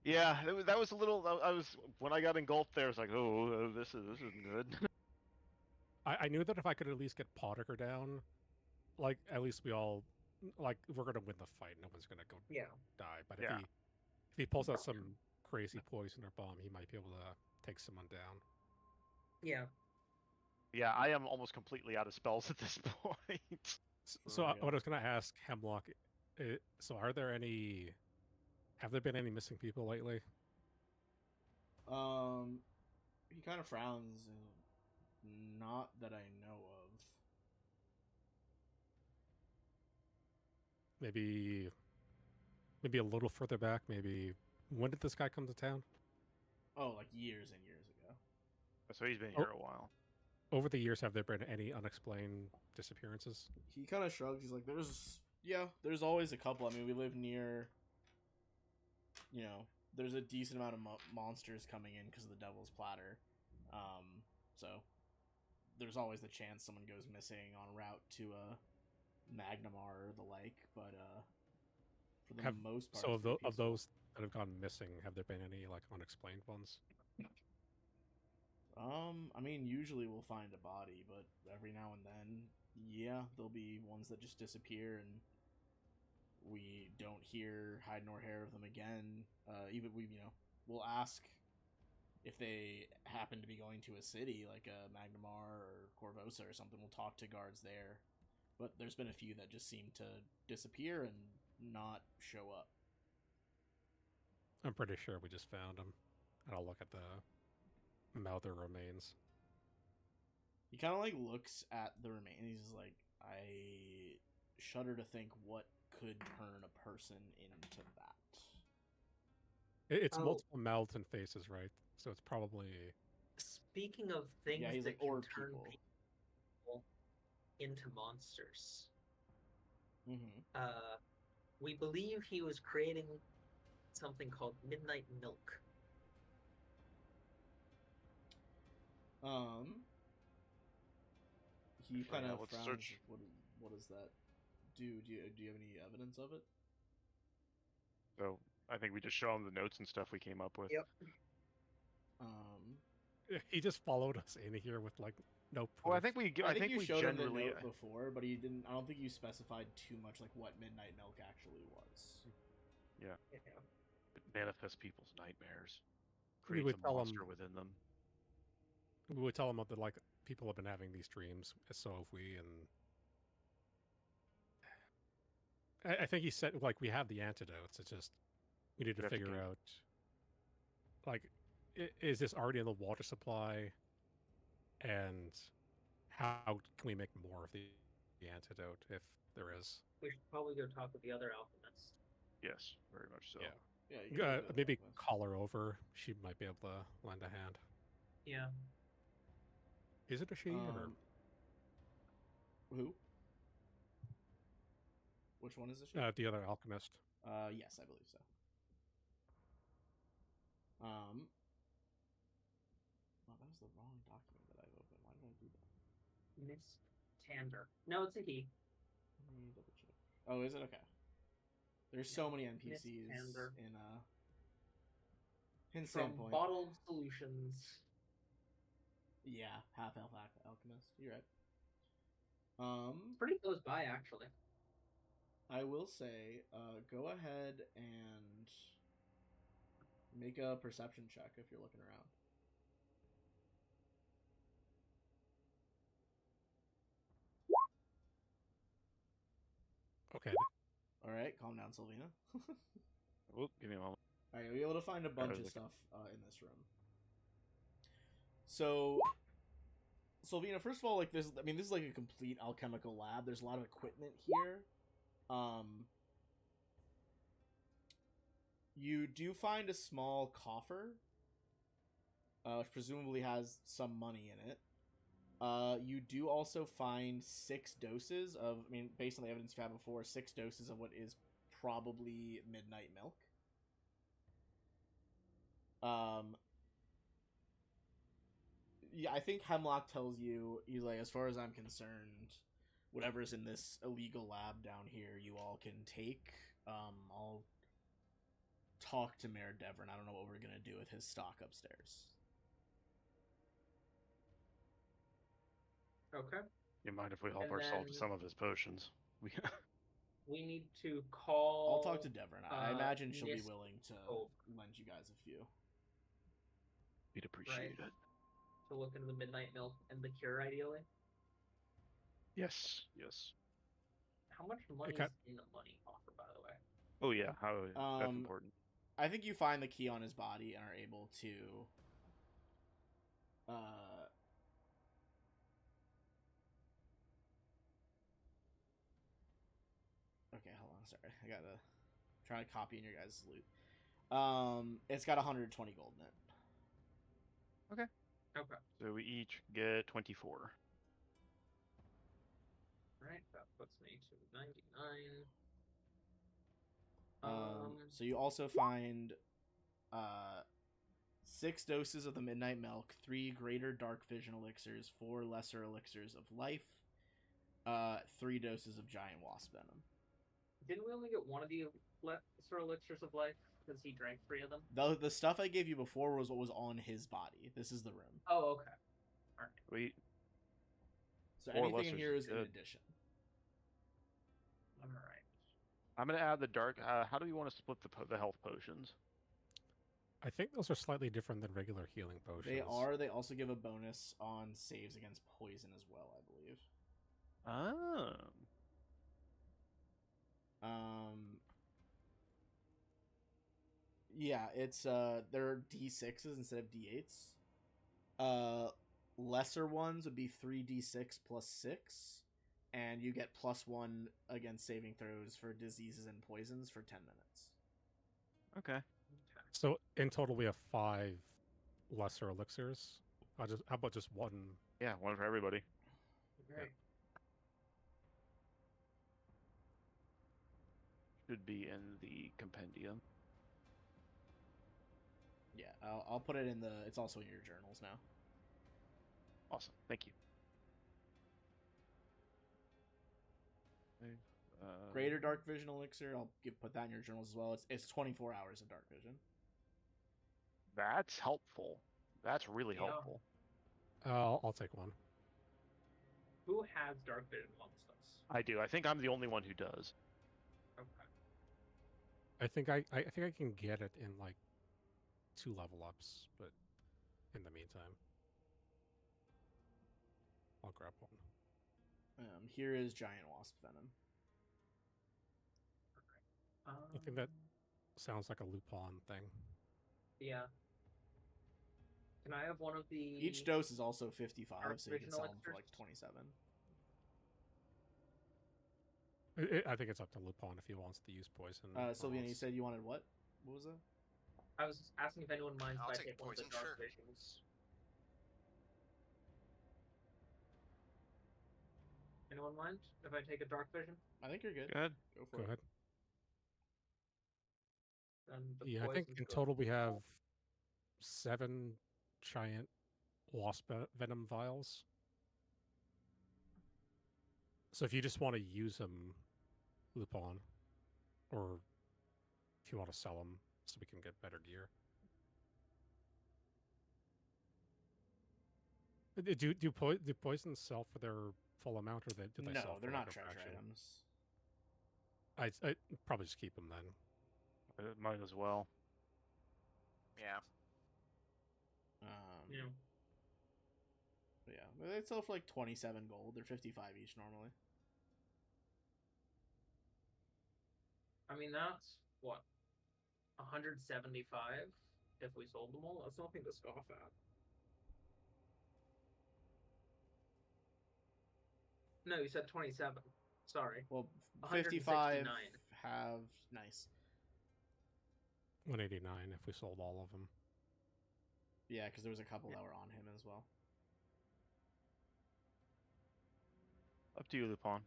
yeah, that was a little. I was when I got engulfed there. I was like, oh, this isn't good. I knew that if I could at least get Potiker down, like at least we all like we're gonna win the fight. No one's gonna go die. But if he pulls out some crazy poison or bomb, he might be able to take someone down. Yeah. Yeah, I am almost completely out of spells at this point. So what I was gonna ask Hemlock, so have there been any missing people lately? He kind of frowns. Not that I know of. Maybe a little further back. Maybe when did this guy come to town? Oh, like years and years ago. So he's been Oh. here a while. Over the years, have there been any unexplained disappearances? He kind of shrugs. He's like, there's always a couple. I mean, we live near, there's a decent amount of monsters coming in because of the Devil's Platter. So there's always the chance someone goes missing on route to Magnamar or the like. But for the most part, So it's pretty of peaceful. those that have gone missing, have there been any like unexplained ones? I mean, usually we'll find a body, but every now and then, yeah, there'll be ones that just disappear and we don't hear hide nor hair of them again. Even we'll ask if they happen to be going to a city like Magnamar or Corvosa or something. We'll talk to guards there, but there's been a few that just seem to disappear and not show up. I'm pretty sure we just found them. And I'll look at the Mouther remains. He kind of like looks at the remains. He's like, I shudder to think what could turn a person into that. It's Oh. multiple mouths and faces, right? So it's probably Speaking of things Yeah, he's that like, can or turn people. people into monsters, Mm-hmm. we believe he was creating something called Midnight Milk. He So, kind yeah, of let's frowns. search. What does that do? Do you have any evidence of it? So I think we just show him the notes and stuff we came up with. Yep. he just followed us in here with like no proof. Well, I think we. I think you we showed him the generally. note before, but he didn't. I don't think you specified too much like what Midnight Milk actually was. Yeah. Yeah. It manifests people's nightmares. We Creates would a tell monster him. within them. We would tell him that like people have been having these dreams, so have we, and I think he said like we have the antidotes. It's just we need to We have to figure get- out like is this already in the water supply, and how can we make more of the antidote if there is? We should probably go talk with the other alchemists. Yes, very much so. Yeah. Yeah, you can go to Maybe Alchemist. call her over. She might be able to lend a hand. Yeah. Is it a she or Who? Which one is the she? the other alchemist? Yes, I believe so. Well, that was the wrong document that I've opened. Why did I do that? Miss Tander. No, it's a he. Let me double check. Oh, is it okay? There's so many NPCs Tander. in From Sandpoint. Bottled Solutions. Yeah, half elf alchemist. You're right. Pretty close by, actually. I will say, go ahead and make a perception check if you're looking around. Okay. All right, calm down, Sylvina. Well, give me a moment. All right, you're able to find a bunch of look at- stuff in this room. So, Sylvina, first of all, like this is like a complete alchemical lab. There's a lot of equipment here. You do find a small coffer, which presumably has some money in it. You do also find 6 doses of, I mean, based on the evidence you had before, 6 doses of what is probably midnight milk. Yeah, I think Hemlock tells you, he's like, as far as I'm concerned, whatever's in this illegal lab down here, you all can take. I'll talk to Mayor Devon. I don't know what we're gonna do with his stock upstairs. Okay. You mind if we help And ourselves to then- some of his potions? We need to call. I'll talk to Devon. I imagine she'll be Miss willing to Cove. lend you guys a few. We'd appreciate it. To look into the Midnight Milk and the cure, ideally. Yes, yes. How much money Okay. is in the money offer, by the way? Oh yeah, how that's Um, important. I think you find the key on his body and are able to. Okay, hold on. Sorry, I gotta try to copy in your guys' loot. It's got 120 gold in it. Okay. Okay. So we each get 24. Right. That puts me to 99. So you also find 6 doses of the Midnight Milk, 3 greater dark vision elixirs, 4 lesser elixirs of life, 3 doses of giant wasp venom. Didn't we only get one of the lesser elixirs of life because he drank 3 of them? The stuff I gave you before was what was on his body. This is the room. Oh, okay. All right. Sweet. So 4 anything in lessers here is in good. addition. All right. I'm gonna add the dark. How do we want to split the health potions? I think those are slightly different than regular healing potions. They are. They also give a bonus on saves against poison as well, I believe. Oh. Yeah, it's they're D6s instead of D8s. Lesser ones would be 3d6 plus 6, and you get +1 against saving throws for diseases and poisons for 10 minutes. Okay. So in total, we have 5 lesser elixirs. How about just one? Yeah, one for everybody. Great. Should be in the compendium. Yeah, I'll put it in the. It's also in your journals now. Awesome. Thank you. Greater dark vision elixir. Put that in your journals as well. It's 24 hours of dark vision. That's helpful. That's really Yeah. helpful. I'll take one. Who has dark vision amongst us? I do. I think I'm the only one who does. Okay. I think I think I can get it in like 2 level ups, but in the meantime, I'll grab one. Here is giant wasp venom. I think that sounds like a Lupin thing. Yeah. Can I have one of the... Each dose is also 55, dark so you can vision sell them for elixirs? like 27. I think it's up to Lupin if he wants to use poison. Sylvian, you said you wanted what? What was that? I was asking if anyone minds I'll if I take take one of the poison, dark sure. visions. Anyone mind if I take a dark vision? I think you're good. Go ahead. Go for Go it. ahead. And the Yeah, I think poisons in go- total we have 7 giant wasp venom vials. So if you just want to use them, Lupin, or if you want to sell them so we can get better gear. Do poisons sell for their full amount, or do they No, sell for they're like not a treasure fraction? items. I'd probably just keep them then. Might as well. Yeah. Yeah. But yeah, but they sell for like 27 gold. They're 55 each normally. I mean, that's what? 175 if we sold them all? That's nothing to scoff at. No, you said 27. Sorry. Well, 169. 55 have nice. 189 if we sold all of them. Yeah, because there was a couple that were on him as well. Up to you, Lupin.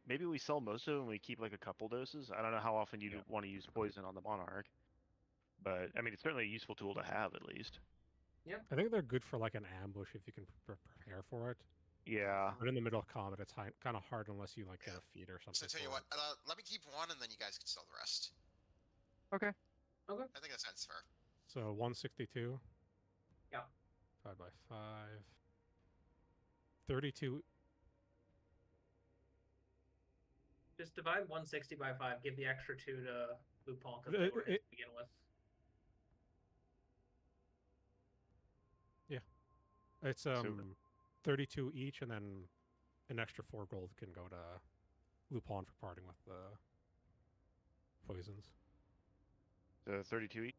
Maybe we sell most of them and we keep like a couple doses. I don't know how often you Yeah. want to use poison on the Monarch. But, I mean, it's certainly a useful tool to have, at least. I think they're good for like an ambush if you can prepare for it. Yeah. But in the middle of combat, it's kind of hard unless you like get Yeah. a feed or So something. tell you for what, it. let me keep one, and then you guys can sell the rest. Okay. Okay. I think that sounds fair. So 162. Yeah. 5 by 5. 32. Just divide 160 by 5. Give the extra 2 to Lupin because they were his to begin with. It's 32 each, and then an extra 4 gold can go to Lupin for parting with the poisons. So 32 each?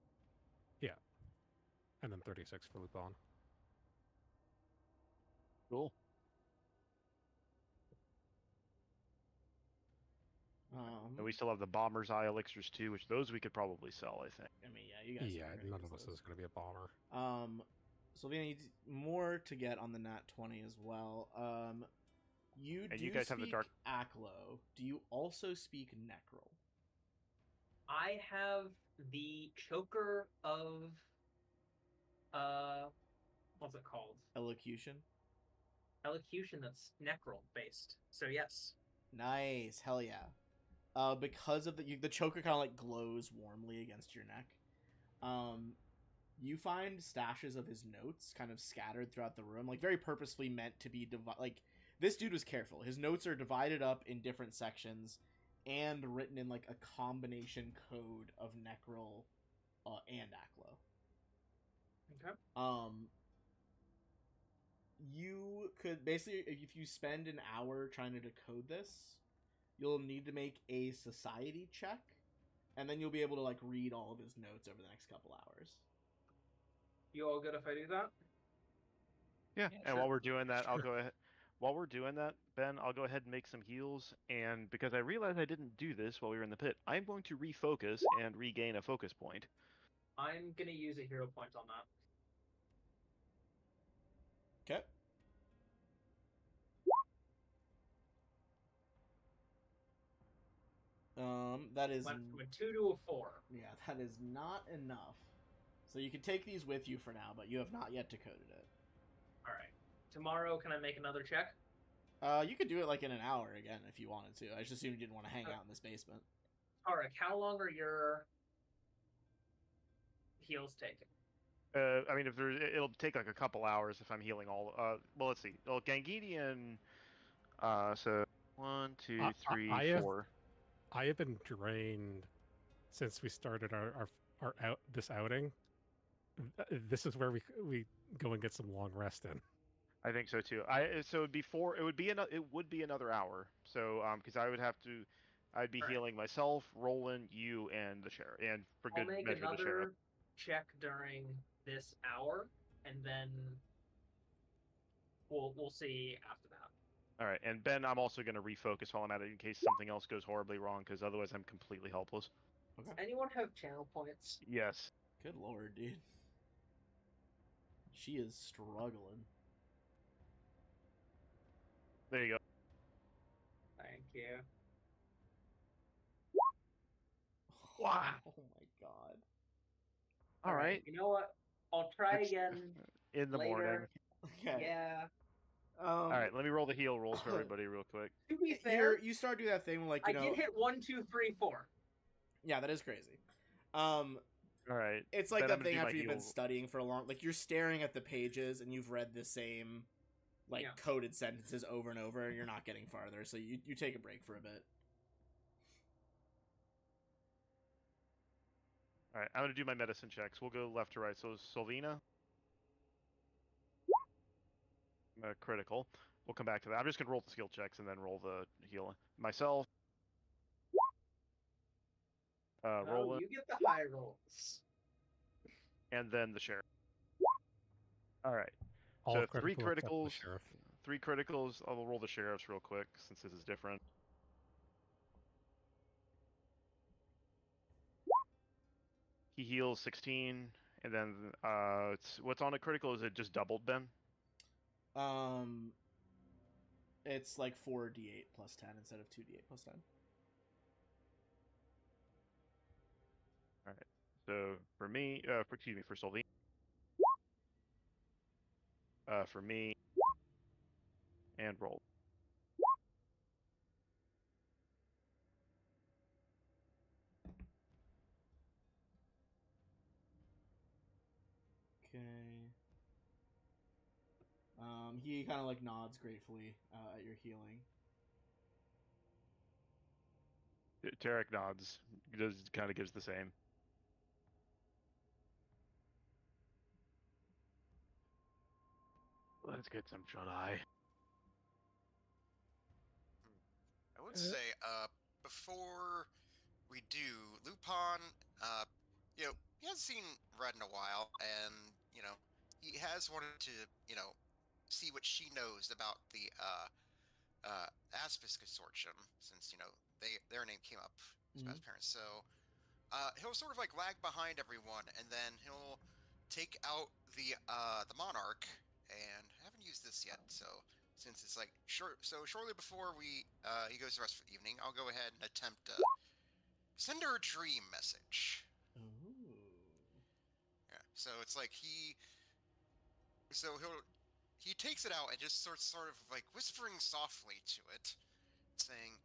And then 36 for Lupin. Cool. And we still have the Bomber's Eye elixirs too, which those we could probably sell, I think. I mean, yeah, you guys. Yeah, are gonna none use of us those. is going to be a bomber. Sylvina, you more to get on the nat 20 as well. You And do you guys have the speak dark. Aklo. Do you also speak Necrol? I have the choker of what's it called? Elocution? Elocution that's necral based. So yes. Nice. Hell yeah. Because of the choker kind of like glows warmly against your neck. You find stashes of his notes kind of scattered throughout the room, like very purposefully meant to be like this dude was careful. His notes are divided up in different sections and written in like a combination code of Necrol and Aklo. Okay. You could basically, if you spend an hour trying to decode this, you'll need to make a society check, and then you'll be able to like read all of his notes over the next couple hours. You all good if I do that? Yeah. Yeah, And sure. while we're doing that, I'll Sure. go ahead. While we're doing that, Ben, I'll go ahead and make some heals. And because I realized I didn't do this while we were in the pit, I'm going to refocus and regain a focus point. I'm gonna use a hero point on that. Okay. That is Went from a 2 to a 4. yeah, that is not enough. So you can take these with you for now, but you have not yet decoded it. All right. Tomorrow, can I make another check? You could do it like in an hour again if you wanted to. I just assumed you didn't want to hang out in this basement. Tarek, how long are your heals taking? I mean, it'll take like a couple hours if I'm healing all. Well, let's see. Well, Gangidian. So 1, 2, 3, I have 4. I have been drained since we started our this outing. This is where we go and get some long rest in. I think so too. So it would be another hour. So because I would have to, I'd be Right. healing myself, Roland, you, and the sheriff, and for I'll good make measure the sheriff. another check during this hour, and then we'll see after that. All right, and Ben, I'm also going to refocus while I'm at it in case something else goes horribly wrong, because otherwise I'm completely helpless. Okay. Does anyone have channel points? Yes. Good lord, dude. She is struggling. There you go. Thank you. Wow. Oh my god. All right. You know what? I'll try It's again in the later. morning. Okay. Yeah. All right, let me roll the heal rolls for everybody real quick. To be fair, You start doing that thing where, like, I you know, did hit 1, 2, 3, 4. yeah, that is crazy. All right. It's like Ben, I'm that gonna thing do my after you've been heal. studying for a long, like you're staring at the pages and you've read the same, like Yeah. coded sentences over and over, and you're not getting farther. So you take a break for a bit. All right, I'm gonna do my medicine checks. We'll go left to right. So Sylvina, critical. We'll come back to that. I'm just gonna roll the skill checks and then roll the heal. Myself, No, Roland, you get the high rolls. and then the sheriff. All right. All So three critical except the criticals. sheriff. 3 criticals. I'll roll the sheriffs real quick since this is different. He heals 16, and then what's on a critical? Is it just doubled then? It's like 4d8 plus 10 instead of 2d8 plus 10. All right. So for me, excuse me, for Sylvie, for me, and roll. Okay. He kind of like nods gratefully at your healing. Tarek nods. Kind of gives the same. Let's get some shut eye. I would say, before we do, Lupin, you know, he hasn't seen Red in a while, and, you know, he has wanted to, you know, see what she knows about the, Aspis Consortium, since, you know, their name came up as Mhm. past parents. So, he'll sort of like lag behind everyone, and then he'll take out the monarch, and I haven't used this yet, so since it's like shortly before he goes the rest of the evening, I'll go ahead and attempt send her a dream message. Ooh. Yeah, so it's like he takes it out and just sort of like whispering softly to it, saying,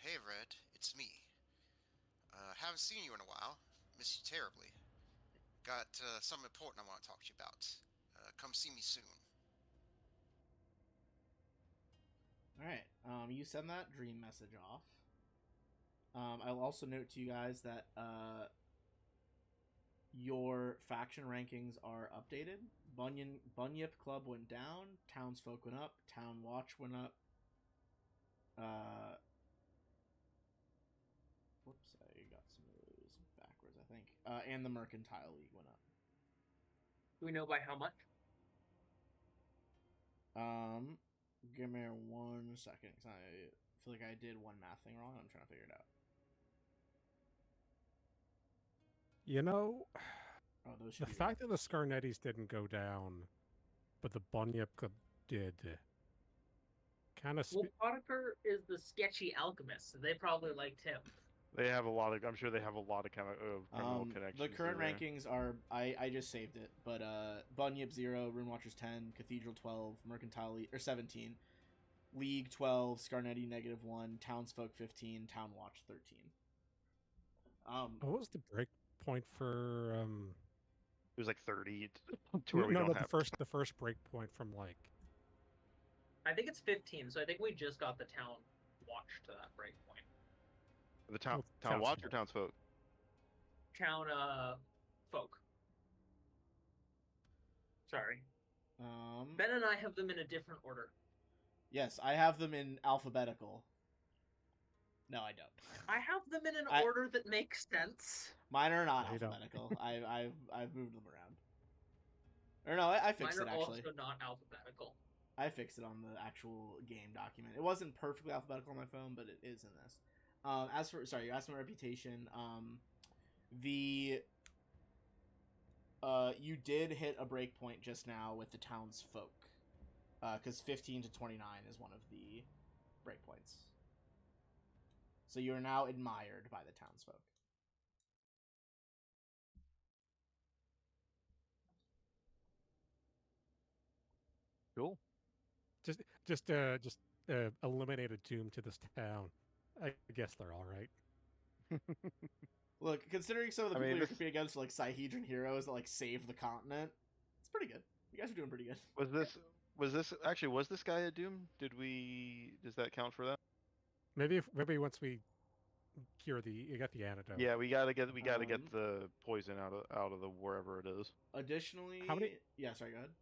"Hey Red, it's me. Haven't seen you in a while. Miss you terribly. Got something important I want to talk to you about. Come see me soon." All right. You send that dream message off. I'll also note to you guys that your faction rankings are updated. Bunyip Club went down. Townsfolk went up. Town Watch went up. Whoops, I got some of those backwards, I think. And the Mercantile League went up. Do we know by how much? Give me 1 second, because I feel like I did one math thing wrong. I'm trying to figure it out. You know, Oh, those should the be fact that the reps. Scarnettis didn't go down, but the Bunyip Club did, kind of. Well, Potiphar is the sketchy alchemist, so they probably liked him. They have a lot of. I'm sure they have a lot of criminal connections. The current there. rankings are I just saved it, but Bunyip 0, Runewatchers 10, Cathedral 12, Mercantile League, or 17, League 12, Scarnetti -1, Townsfolk 15, Town Watch 13. What was the break point for? It was like 30 to where we no, don't no, have. the first break point from like. I think it's 15, so I think we just got the town watch to that break point. The town Townsfolk. watch or townsfolk? Town folk. Sorry. Ben and I have them in a different order. Yes, I have them in alphabetical. No, I don't. I have them in an order that makes sense. Mine are not They don't. alphabetical. I've moved them around. Or no, I fixed Mine it are actually. also not alphabetical. I fixed it on the actual game document. It wasn't perfectly alphabetical on my phone, but it is in this. As for you asked my reputation. You did hit a break point just now with the townsfolk, because 15 to 29 is one of the breakpoints. So you are now admired by the townsfolk. Cool. Just eliminate a doom to this town. I guess they're all right. Look, considering some of the people you're competing against are like Sihedron heroes that like save the continent, it's pretty good. You guys are doing pretty good. Was this guy a Doom? Does that count for that? Maybe once we cure you got the antidote. Yeah, we gotta get the poison out of the wherever it is. Additionally, How many? Yeah, sorry, go ahead.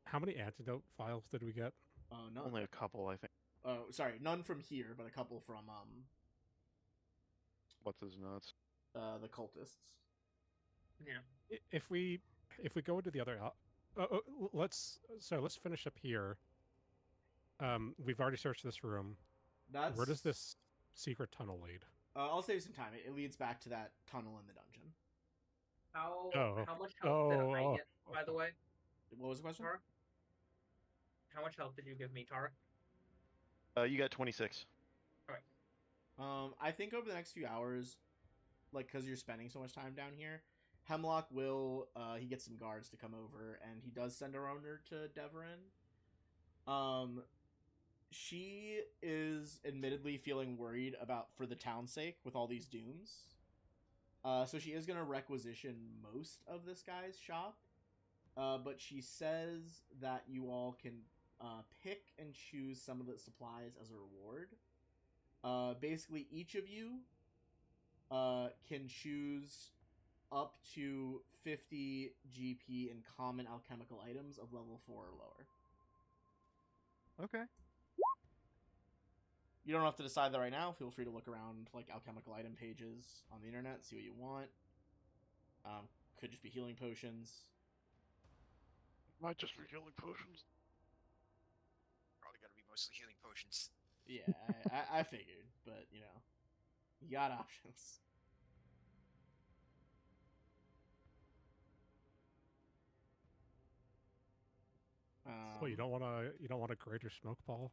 How many antidote files did we get? Oh, none. Only a couple, I think. Oh, sorry, none from here, but a couple from What's his nuts? The cultists. Yeah. If we go into the other, let's finish up here. We've already searched this room. Where does this secret tunnel lead? I'll save some time. It leads back to that tunnel in the dungeon. How much help did I get, by the way? What was the question? Tara? How much help did you give me, Tara? You got 26. All right. I think over the next few hours, like because you're spending so much time down here, Hemlock will he gets some guards to come over, and he does send a owner to Deverin. She is admittedly feeling worried for the town's sake with all these dooms. So she is gonna requisition most of this guy's shop. But she says that you all can pick and choose some of the supplies as a reward. Basically, each of you can choose up to 50 GP in common alchemical items of level 4 or lower. Okay. You don't have to decide that right now. Feel free to look around like alchemical item pages on the internet, see what you want. Could just be healing potions. Might just be healing potions. Probably gotta be mostly healing potions. Yeah, I figured, but you got options. Well, you don't want a greater smoke ball.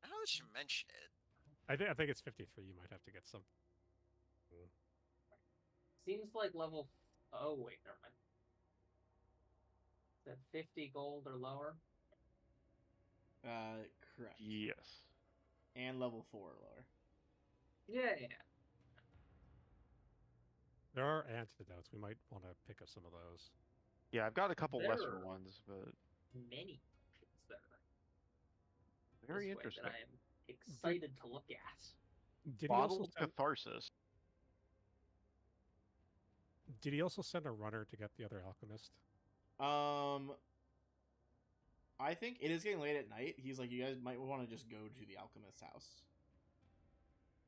Now that you mention it, I think it's 53. You might have to get some. Seems like level. Oh wait, never mind. Is that 50 gold or lower? Correct. Yes. And level 4 or lower. Yeah. There are antidotes. We might want to pick up some of those. Yeah, I've got a couple There lesser are ones, but many options there. very this interesting. Way that I am excited to look at. Did he also Bottled send, catharsis. Did he also send a runner to get the other alchemist? I think it is getting late at night. He's like, you guys might want to just go to the alchemist's house.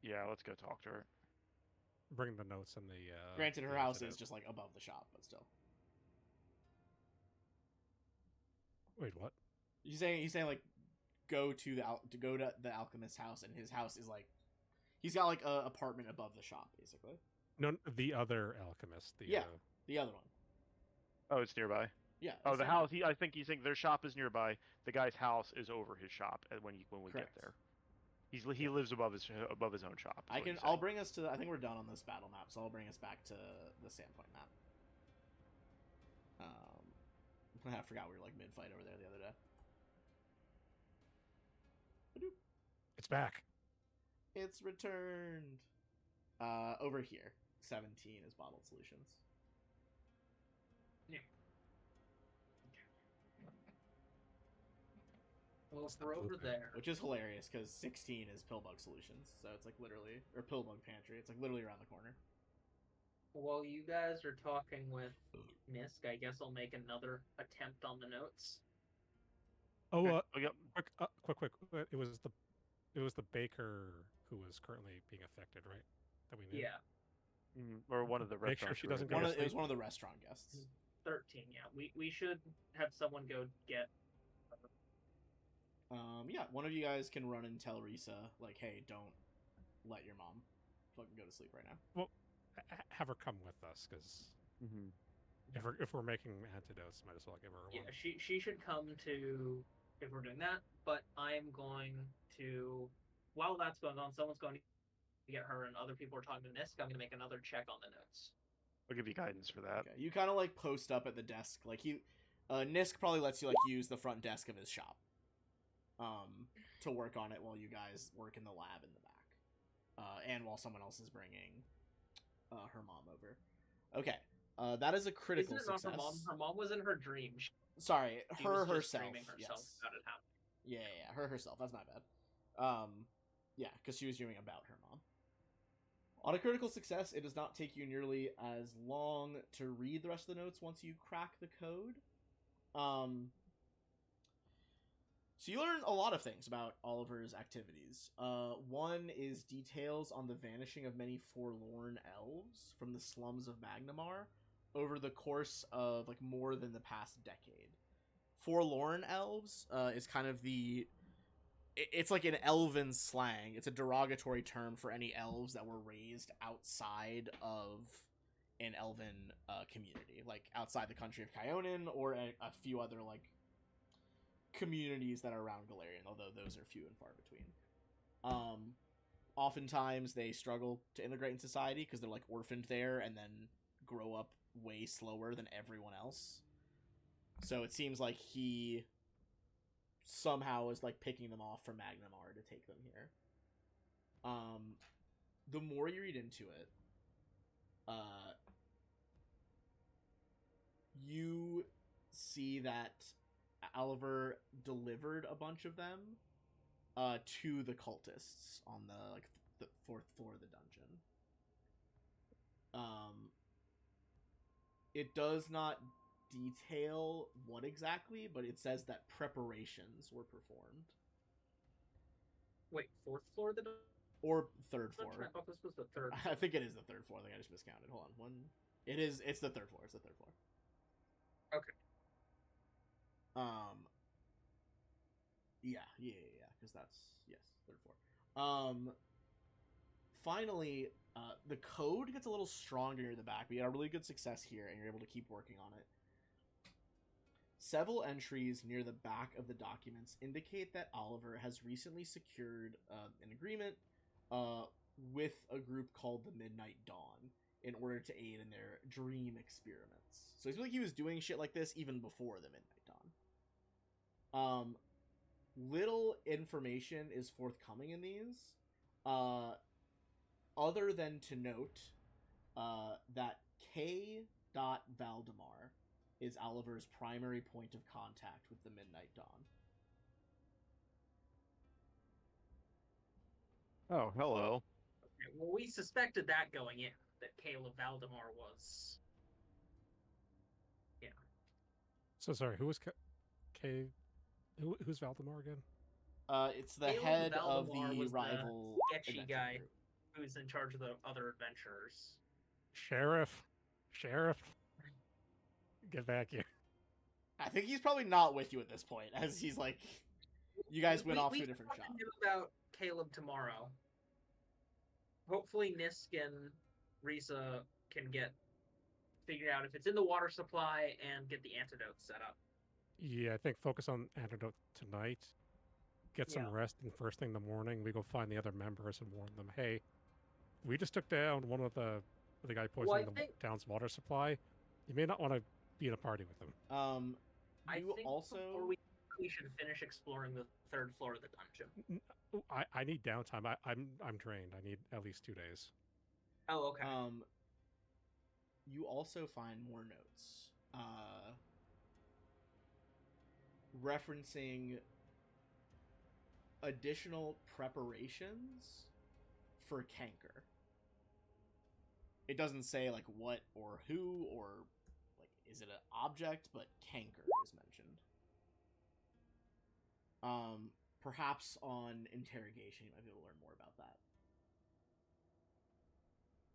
Yeah, let's go talk to her. Bring the notes and the. Granted, her the house antidote. is just like above the shop, but still. Wait, what? He's saying like go to the alchemist's house, and his house is like he's got like a apartment above the shop, basically. No, the other alchemist. The, Yeah. The other one. Oh, it's nearby. Yeah. Oh, it's the nearby. house. I think he's saying their shop is nearby. The guy's house is over his shop when we Correct. get there. He lives above his own shop. I'll bring us to. I think we're done on this battle map, so I'll bring us back to the Sandpoint map. I forgot we were like mid fight over there the other day. It's back. It's returned. Over here, 17 is bottled solutions. Well, if we're over there. Which is hilarious because 16 is Pillbug Solutions, so it's like literally, or Pillbug Pantry. It's like literally around the corner. While you guys are talking with Nisk, I guess I'll make another attempt on the notes. Oh, yep. Quick. It was the baker who was currently being affected, right? That we knew. Yeah. Or one of the Make sure restaurants. she doesn't go. It was one of the restaurant guests. 13. Yeah, we should have someone go get. Yeah, one of you guys can run and tell Risa, like, hey, don't let your mom fucking go to sleep right now. Well, have her come with us, because if we're making antidotes, might as well give her one. Yeah, she should come to if we're doing that. But I'm going to, while that's going on, someone's going to get her, and other people are talking to Nisk. I'm going to make another check on the notes. I'll give you guidance for that. Okay, you kind of like post up at the desk, like Nisk probably lets you like use the front desk of his shop. To work on it while you guys work in the lab in the back, and while someone else is bringing her mom over. Okay, that is a critical Isn't it success. not her mom? Her mom was in her dream. Sorry, She her was just herself. dreaming herself Yes. about it happening. Yeah, her herself. That's my bad. Yeah, because she was dreaming about her mom. On a critical success, it does not take you nearly as long to read the rest of the notes once you crack the code. So you learn a lot of things about Oliver's activities. One is details on the vanishing of many forlorn elves from the slums of Magnamar over the course of like more than the past decade. Forlorn elves is kind of it's like an elven slang. It's a derogatory term for any elves that were raised outside of an elven community, like outside the country of Kyonin or a few other like communities that are around Galarian, although those are few and far between. Oftentimes they struggle to integrate in society because they're like orphaned there and then grow up way slower than everyone else. So it seems like he somehow is like picking them off from Magnamar to take them here. The more you read into it, you see that Oliver delivered a bunch of them to the cultists on the 4th floor of the dungeon. It does not detail what exactly, but it says that preparations were performed. Wait, 4th floor of the or 3rd floor. I thought this was the 3rd. I think it is the 3rd floor. I think I just miscounted. Hold on, one. It's the 3rd floor. It's the 3rd floor. Okay. Yeah, because that's, yes, 3rd floor. Finally, the code gets a little stronger near the back, but you had a really good success here, and you're able to keep working on it. several entries near the back of the documents indicate that Oliver has recently secured an agreement with a group called the Midnight Dawn in order to aid in their dream experiments. So it's like he was doing shit like this even before the Midnight Dawn. Little information is forthcoming in these, other than to note that K. Valdemar is Oliver's primary point of contact with the Midnight Dawn. Oh, hello. Okay, well, we suspected that going in, that Caleb Valdemar was. Yeah. So sorry, who was K? Who's Valdemar again? It's the Caleb head Valdemar of the was rival the sketchy adventure guy group. who's in charge of the other adventurers. Sheriff. Get back here. I think he's probably not with you at this point, as he's like, you guys went off to a different We shop. can do about Caleb tomorrow. Hopefully Nisk and Risa can get figured out if it's in the water supply and get the antidote set up. Yeah, I think focus on antidote tonight. Get some Yeah. rest, and first thing in the morning, we go find the other members and warn them, hey, we just took down one of the guy poisoning the town's water supply. You may not want to be in a party with them. I You think also before we should finish exploring the third floor of the dungeon. I need downtime. I'm drained. I need at least 2 days. Oh, okay. You also find more notes referencing additional preparations for Canker. It doesn't say like what or who or like is it an object, but Canker is mentioned. Perhaps on interrogation you might be able to learn more about that.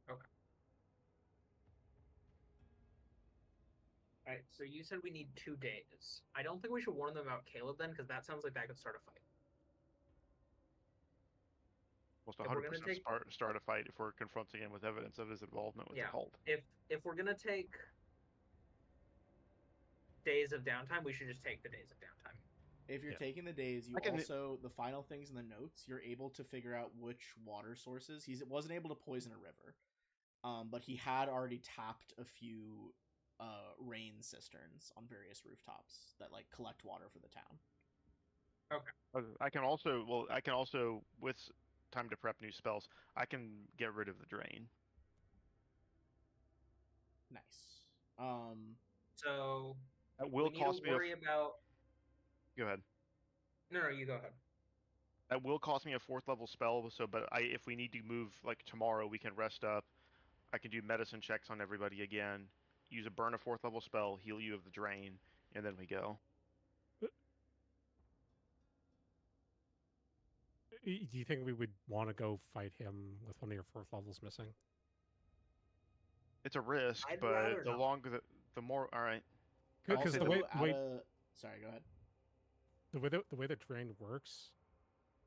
Okay. Alright, so you said we need 2 days. I don't think we should warn them about Caleb then, because that sounds like that could start a fight. Almost If we're gonna 100% start a fight if we're confronting him with evidence of his involvement with the cult. If we're gonna take days of downtime, we should just take the days of downtime. If you're taking the days, you also, the final things in the notes, you're able to figure out which water sources. He wasn't able to poison a river, but he had already tapped a few rain cisterns on various rooftops that like collect water for the town. Okay. I can also, with time to prep new spells, I can get rid of the drain. Nice. So that will cost me. About. Go ahead. No, you go ahead. That will cost me a 4th level spell. So, but if we need to move like tomorrow, we can rest up. I can do medicine checks on everybody again. Use a burn a 4th level spell, heal you of the drain, and then we go. Do you think we would want to go fight him with one of your 4th levels missing? It's a risk, but the longer the more. All right. Because sorry, go ahead. The way the drain works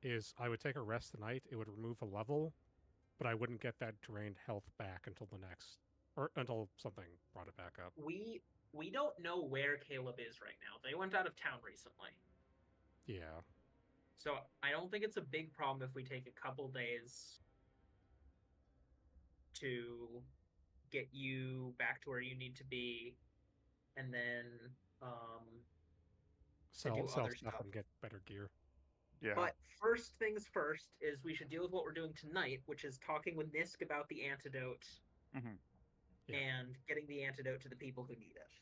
is I would take a rest tonight. It would remove a level, but I wouldn't get that drained health back until the next, or until something brought it back up. We don't know where Caleb is right now. They went out of town recently. Yeah. So I don't think it's a big problem if we take a couple days to get you back to where you need to be, and then sell stuff and get better gear. Yeah. But first things first is we should deal with what we're doing tonight, which is talking with Nisk about the antidote and getting the antidote to the people who need it.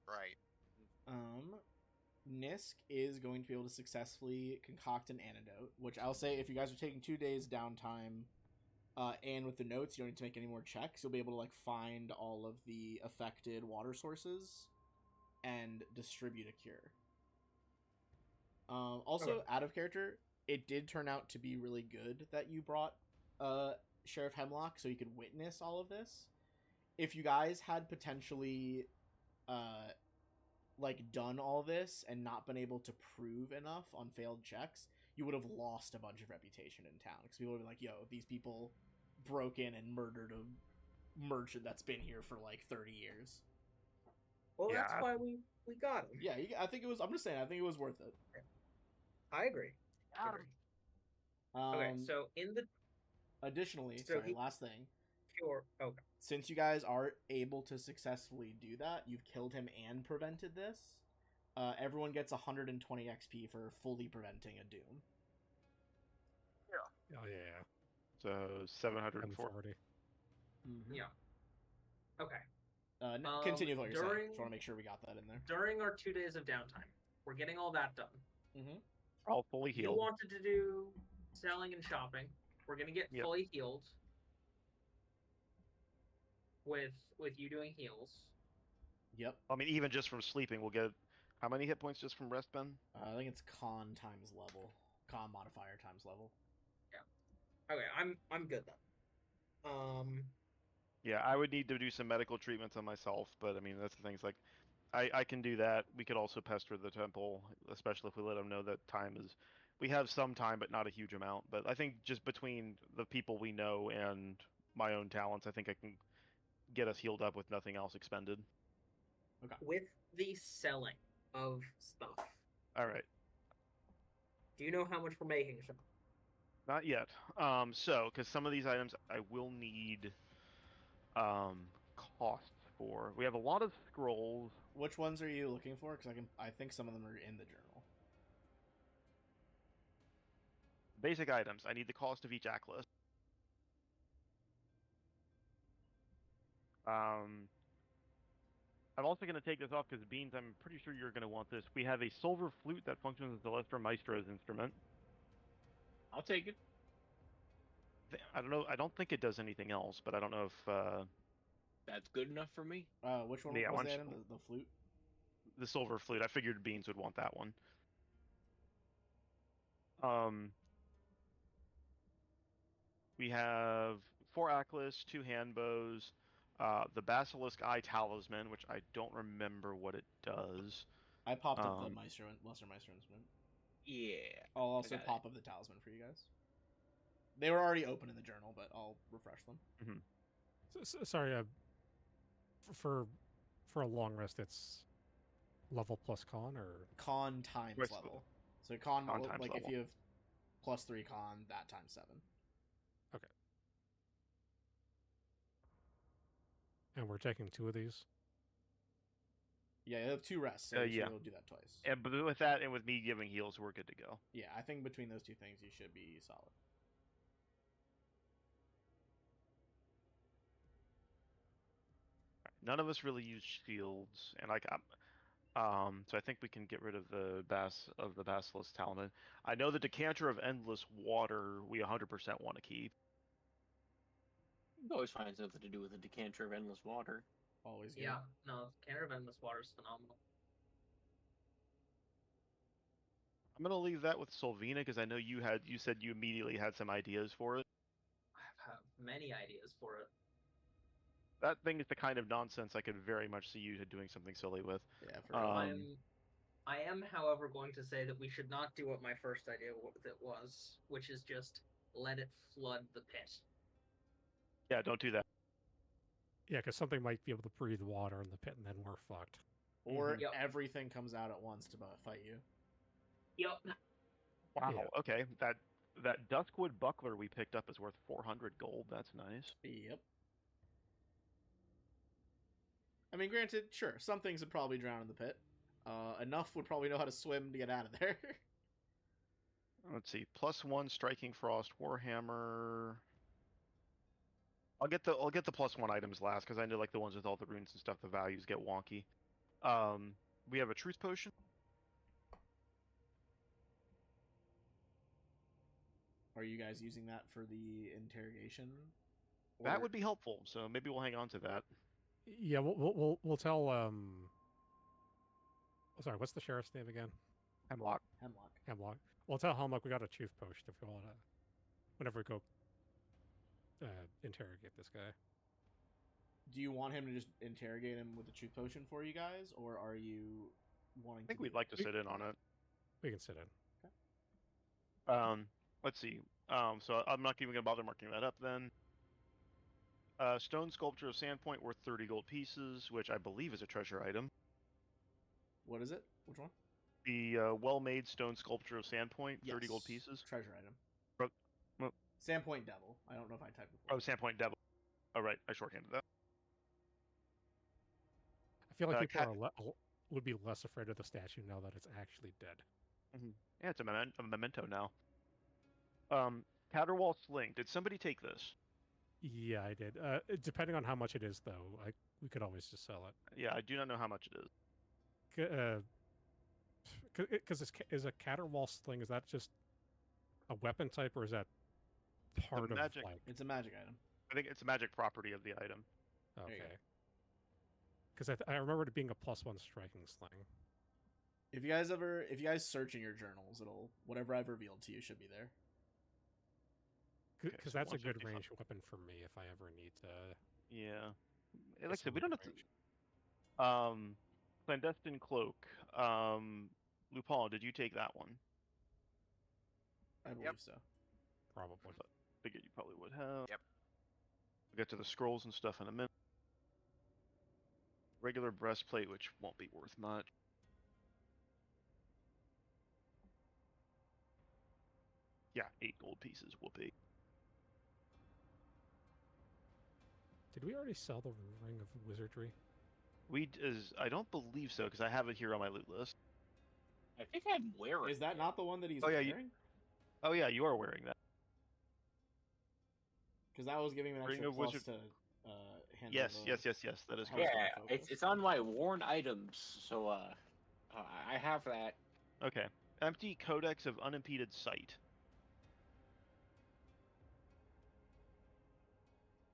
Right. Nisk is going to be able to successfully concoct an antidote, which I'll say if you guys are taking 2 days downtime, and with the notes, you don't need to make any more checks. You'll be able to like find all of the affected water sources and distribute a cure. Also, out of character, it did turn out to be really good that you brought Sheriff Hemlock so he could witness all of this. If you guys had potentially like done all this and not been able to prove enough on failed checks, you would have lost a bunch of reputation in town because people would be like, yo, these people broke in and murdered a merchant that's been here for like 30 years. Well, Yeah. that's why we got him. Yeah, I think it was. I'm just saying. I think it was worth it. I agree. I agree. Okay, so in the Additionally, so sorry, he last thing. pure. Okay. Since you guys are able to successfully do that, you've killed him and prevented this. Everyone gets 120 XP for fully preventing a doom. Oh yeah, So 704. 740. Mm-hmm. Yeah. Okay. Continue with what you're saying. during- Just want to make sure we got that in there. During our 2 days of downtime, we're getting all that done. Mm-hmm. All fully You healed. wanted to do selling and shopping. We're gonna get Yep. fully healed. With you doing heals. Yep. I mean, even just from sleeping, we'll get how many hit points just from rest, Ben? I think it's con times level. Con modifier times level. Okay, I'm good then. Yeah, I would need to do some medical treatments on myself, but I mean, that's the things like I can do that. We could also pester the temple, especially if we let them know that time is. We have some time, but not a huge amount. But I think just between the people we know and my own talents, I think I can get us healed up with nothing else expended. with the selling of stuff. All right. Do you know how much we're making, Sean? Not yet. So because some of these items I will need costs for. We have a lot of scrolls. Which ones are you looking for? Because I think some of them are in the journal. Basic items. I need the cost of each atlas. I'm also going to take this off because Beans, I'm pretty sure you're going to want this. We have a silver flute that functions as the Lester Maestro's instrument. I'll take it. I don't know. I don't think it does anything else, but I don't know if That's good enough for me. Which one Yeah, was why the don't item? The flute? the silver flute. I figured Beans would want that one. We have 4 Atlas, 2 hand bows, the Basilisk Eye Talisman, which I don't remember what it does. I popped up the Lesser Maestro instrument. Yeah. I'll also got pop up the talisman for you guys. They were already open in the journal, but I'll refresh them. Sorry, for a long rest, it's level plus con or Con times Right, level. So con times like level. if you have +3 con, that times 7. and we're taking 2 of these. Yeah, you have 2 rests, so Yeah. you'll do that twice. And but with that and with me giving heals, we're good to go. Yeah, I think between those 2 things, you should be solid. None of us really use shields, and so I think we can get rid of the Basilisk Talisman. I know the Decanter of Endless Water we 100% want to keep. You can always find something to do with a decanter of endless water. Always good. Yeah, no, Canter of Endless Water is phenomenal. I'm gonna leave that with Solvina because I know you said you immediately had some ideas for it. I have many ideas for it. That thing is the kind of nonsense I could very much see you doing something silly with. Yeah, for real. I am, however, going to say that we should not do what my first idea was, which is just let it flood the pit. Yeah, don't do that. Yeah, because something might be able to breathe water in the pit, and then we're fucked. Or Yep. everything comes out at once to fight you. Yep. Wow. Yeah. Okay. That Duskwood buckler we picked up is worth 400 gold. That's nice. Yep. I mean, granted, sure, some things would probably drown in the pit. Enough would probably know how to swim to get out of there. Let's see. +1 Striking Frost Warhammer. I'll get the +1 items last because I know like the ones with all the runes and stuff, the values get wonky. We have a Truth Potion. Are you guys using that for the interrogation? That would be helpful. So maybe we'll hang on to that. Yeah, we'll tell. Sorry, what's the sheriff's name again? Hemlock. Hemlock. We'll tell Hemlock we got a truth potion if we want to. Whenever we go interrogate this guy. Do you want him to just interrogate him with the truth potion for you guys, or are you wanting? I think we'd like to sit in on it. We can sit in. Okay. Let's see. So I'm not even gonna bother marking that up then. Stone sculpture of Sandpoint worth 30 gold pieces, which I believe is a treasure item. What is it? Which one? The well-made stone sculpture of Sandpoint, 30 gold Yes. pieces. Treasure item. Bro- well, Sandpoint Devil. I don't know if I typed it. Oh, Sandpoint Devil. Oh, right. I shorthanded that. I feel like people Cat- would be less afraid of the statue now that it's actually dead. Yeah, it's a memento now. Caterwall Sling. Did somebody take this? Yeah, I did. Depending on how much it is, though, we could always just sell it. Yeah, I do not know how much it is. Because is a caterwall sling, is that just a weapon type, or is that part of magic- like? It's a magic item. I think it's a magic property of the item. you Okay. go. Because I remember it being a +1 striking sling. If you guys search in your journals, it'll whatever I've revealed to you should be there. Because so that's a good 155. range weapon for me if I ever need to. Yeah. get Like I said, some we don't have range. to. Clandestine Cloak. Lupin, did you take that one? I believe so. Probably. Figured you probably would have. Yep. We'll get to the scrolls and stuff in a minute. Regular breastplate, which won't be worth much. Yeah, 8 gold pieces will be. Did we already sell the Ring of Wizardry? I don't believe so, because I have it here on my loot list. I think I'm wearing. Is that it. not the one that he's Oh, yeah, wearing? Oh yeah, you are wearing that. Because that was giving him an Ring extra of plus Wizard- to handle Yes, the yes. That is Household correct. Yeah, focus. it's on my worn items, so I have that. Okay. Empty Codex of Unimpeded Sight.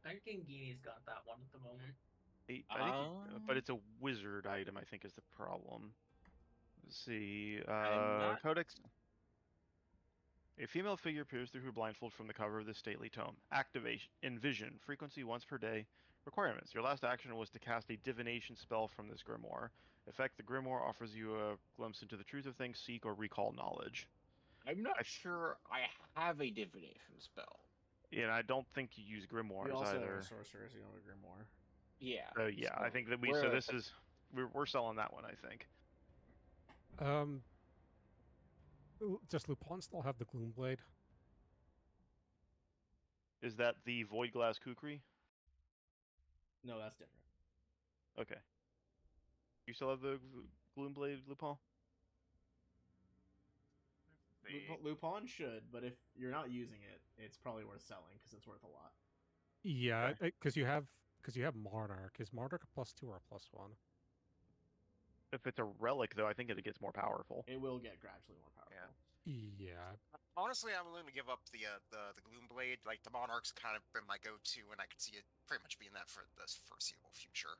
I think Gini's got that one at the moment. But it's a wizard item, I think, is the problem. Let's see. I'm not- Codex. A female figure peers through her blindfold from the cover of this stately tome. Activation. Envision. Frequency once per day. Requirements. Your last action was to cast a divination spell from this grimoire. Effect: the grimoire offers you a glimpse into the truth of things, seek or recall knowledge. I'm not sure I have a divination spell. Yeah, and I don't think you use You grimoires also have either. a sorcerer, so you don't have a grimoire. Yeah. Yeah, I think that we're selling that one, I think. Does Lupin still have the Gloomblade? Is that the Void Glass Kukri? No, that's different. Okay. You still have the Gloomblade, Lupin? Lupin should, but if you're not using it, it's probably worth selling because it's worth a lot. Yeah, because you have Monarch. Is Monarch a +2 or a +1? If it's a relic, though, I think it gets more powerful. It will get gradually more powerful. Yeah. Honestly, I'm willing to give up the Gloomblade. Like the Monarch's kind of been my go-to, and I could see it pretty much being that for the foreseeable future.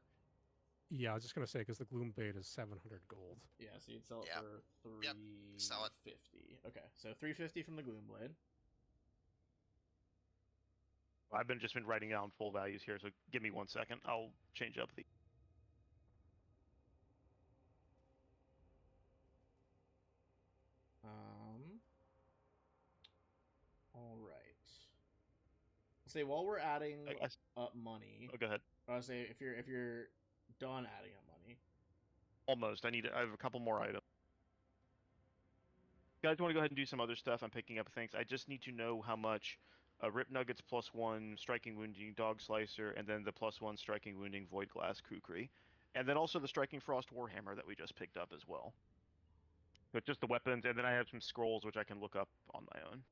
Yeah, I was just gonna say because the Gloomblade is 700 gold. Yeah, so you'd sell it Yeah. for Yep, sell it. 350. Okay, so 350 from the Gloomblade. I've just been writing down full values here, so give me 1 second. I'll change up the. All right. Say while we're adding I guess. up money, Oh, go ahead. I'll say if you're done adding up money, Almost. I have a couple more items. You guys want to go ahead and do some other stuff? I'm picking up things. I just need to know how much Rip Nuggets +1 striking wounding Dog Slicer, and then the +1 striking wounding Void Glass Kukri. And then also the Striking Frost Warhammer that we just picked up as well. But just the weapons, and then I have some scrolls which I can look up on my own.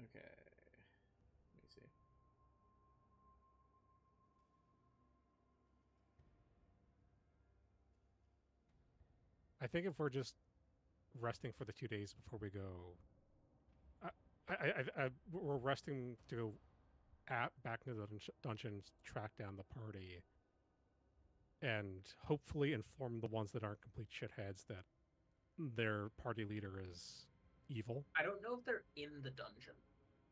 okay. Let me see. I think if we're just resting for the 2 days before we go, we're resting to go back into the dungeons, track down the party, and hopefully inform the ones that aren't complete shitheads that their party leader is evil. I don't know if they're in the dungeon.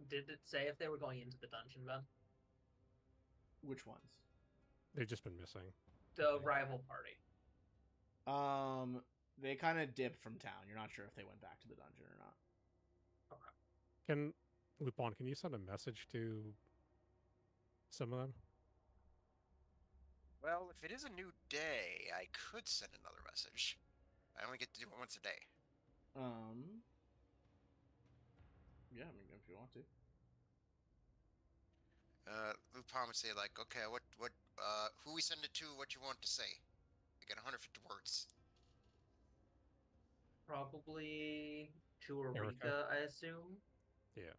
Did it say if they were going into the dungeon, Ben? Which ones? They've just been missing. The Okay. rival party. They kind of dipped from town. You're not sure if they went back to the dungeon or not. Can Lupin, can you send a message to some of them? Well, if it is a new day, I could send another message. I only get to do it once a day. Yeah, I mean, if you want to. Lupin would say like, okay, who we send it to? What you want to say? I get 150 words. Probably to Erica? Erika, I assume. Yeah.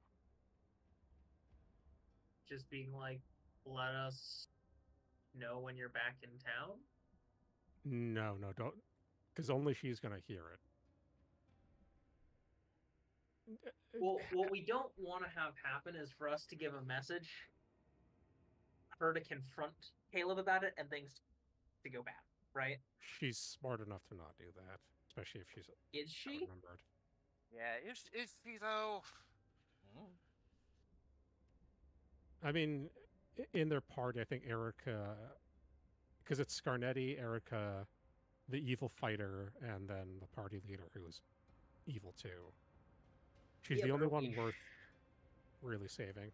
Just being like, let us know when you're back in town. No, don't, because only she's gonna hear it. Well, what we don't want to have happen is for us to give a message, her to confront Caleb about it, and things to go bad, right? She's smart enough to not do that, especially if she's Is she? remembered. Yeah, is she though? I mean, in their party, I think Erica, because it's Scarnetti, Erica, the evil fighter, and then the party leader who's evil too. She's Yeah, the but only are one we worth really saving.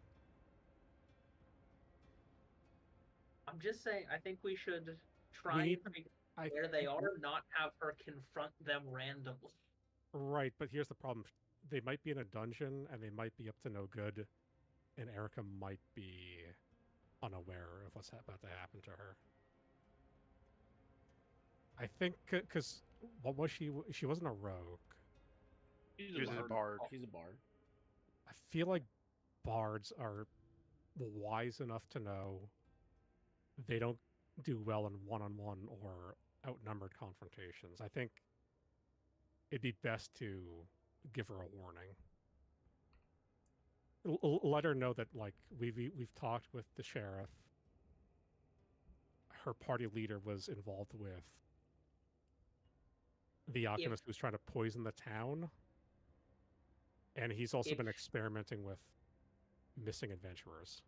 I'm just saying, I think we should try We and need to- figure I out where they think are, not have her confront them randomly. Right, but here's the problem. They might be in a dungeon, and they might be up to no good, and Erica might be unaware of what's about to happen to her. I think, because what was she? She wasn't a rogue. She was a bard. She's a bard. I feel like bards are wise enough to know they don't do well in one-on-one or outnumbered confrontations. I think it'd be best to give her a warning. Let her know that, like, we've talked with the sheriff. Her party leader was involved with the alchemist who was trying to poison the town, and he's also been experimenting with missing adventurers.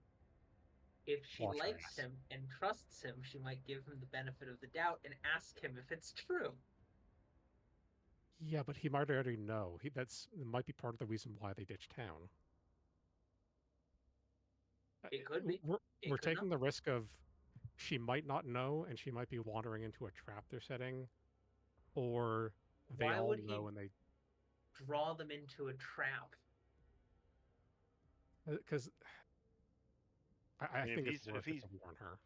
If she Watch her likes ass. him and trusts him, she might give him the benefit of the doubt and ask him if it's true. Yeah, but he might already know. That might be part of the reason why they ditched town. It could be. We're taking the risk of she might not know, and she might be wandering into a trap they're setting, or they Why all would he know and they draw them into a trap? because I mean, think if it's he's- worth if it he's- to warn her.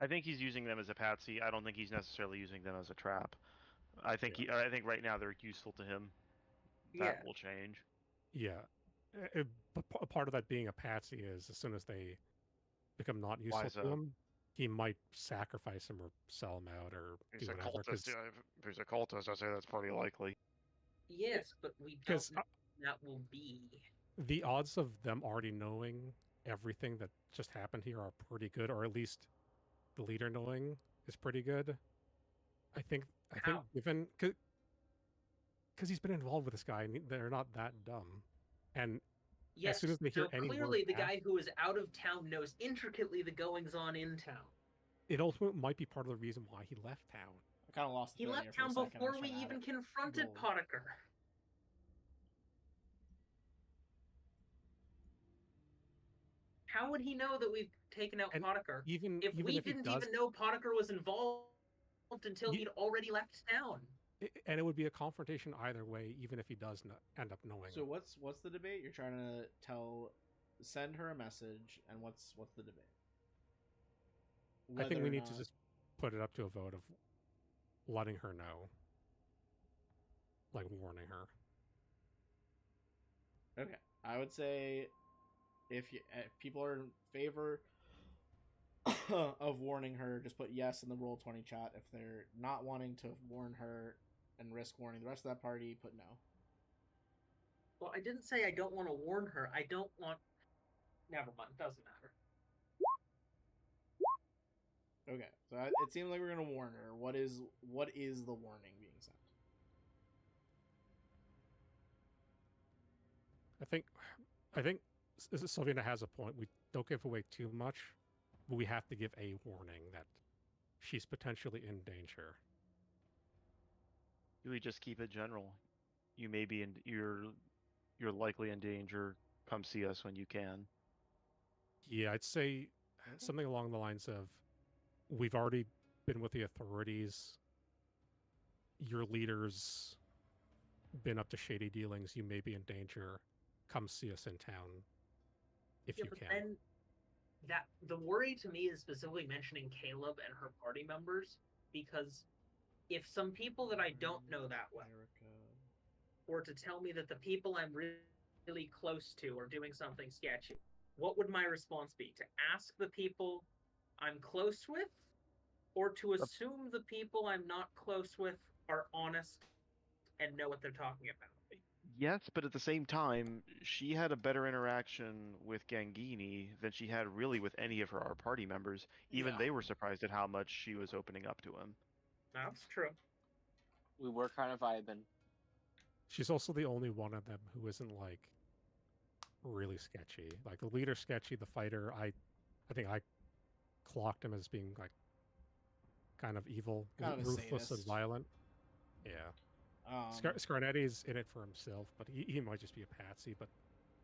I think he's using them as a patsy. I don't think he's necessarily using them as a trap. I think I think right now they're useful to him. That will change. Yeah, but a part of that being a patsy is as soon as they become not useful Wise to up. him, he might sacrifice him or sell him out or He's do a whatever. cultist. Yeah, if he's a cultist, I say that's pretty likely. Yes, but we don't know when that will be. The odds of them already knowing everything that just happened here are pretty good, or at least the leader knowing is pretty good. I think given because he's been involved with this guy, and they're not that dumb. And Yes, as soon as they hear so any clearly word the back, guy who is out of town knows intricately the goings on in town. it also might be part of the reason why he left town. I kind of lost. He left town before we even confronted Potiker. How would he know that we've taken out Potiker? If we didn't even know Potiker was involved until he'd already left town. And it would be a confrontation either way, even if he does end up knowing. So what's the debate? You're trying to send her a message, and what's the debate? I think we need to just put it up to a vote of letting her know, like warning her. Okay, I would say if people are in favor of warning her, just put yes in the Roll20 chat. If they're not wanting to warn her and risk warning the rest of that party, put no. Well, I didn't say I don't want to warn her. I don't want... Never mind. Doesn't matter. Okay, so it seems like we're gonna warn her. What is the warning being sent? I think Sylvina has a point. We don't give away too much, but we have to give a warning that she's potentially in danger. We just keep it general. You may be in. You're likely in danger. Come see us when you can. Yeah, I'd say something along the lines of, we've already been with the authorities. Your leader's been up to shady dealings. You may be in danger. Come see us in town if you but can. then that the worry to me is specifically mentioning Caleb and her party members, because if some people that I don't know that well were to tell me that the people I'm really close to are doing something sketchy, what would my response be? To ask the people I'm close with, or to assume the people I'm not close with are honest and know what they're talking about? Yes, but at the same time, she had a better interaction with Gangini than she had really with any of our party members. Even they were surprised at how much she was opening up to him. That's true. We were kind of vibing. She's also the only one of them who isn't like really sketchy. Like the leader sketchy, the fighter, I think I clocked him as being like kind of evil, Kind of a ruthless and sadist. violent. Yeah. Scarnetti's in it for himself, but he might just be a patsy. But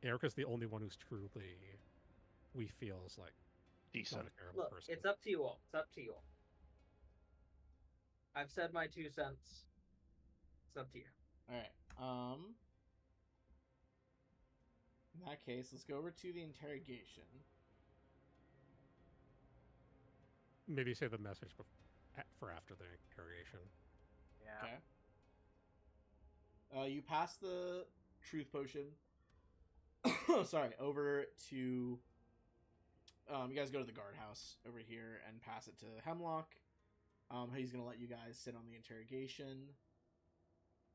Erica's the only one who's truly, we feel, is like Decent. not a terrible Look, person. it's up to you all. It's up to you all. I've said my 2 cents. It's up to you. All right. In that case, let's go over to the interrogation. Maybe say the message for after the interrogation. Yeah. Okay. You pass the truth potion. Sorry, over to. You guys go to the guardhouse over here and pass it to Hemlock. He's gonna let you guys sit on the interrogation.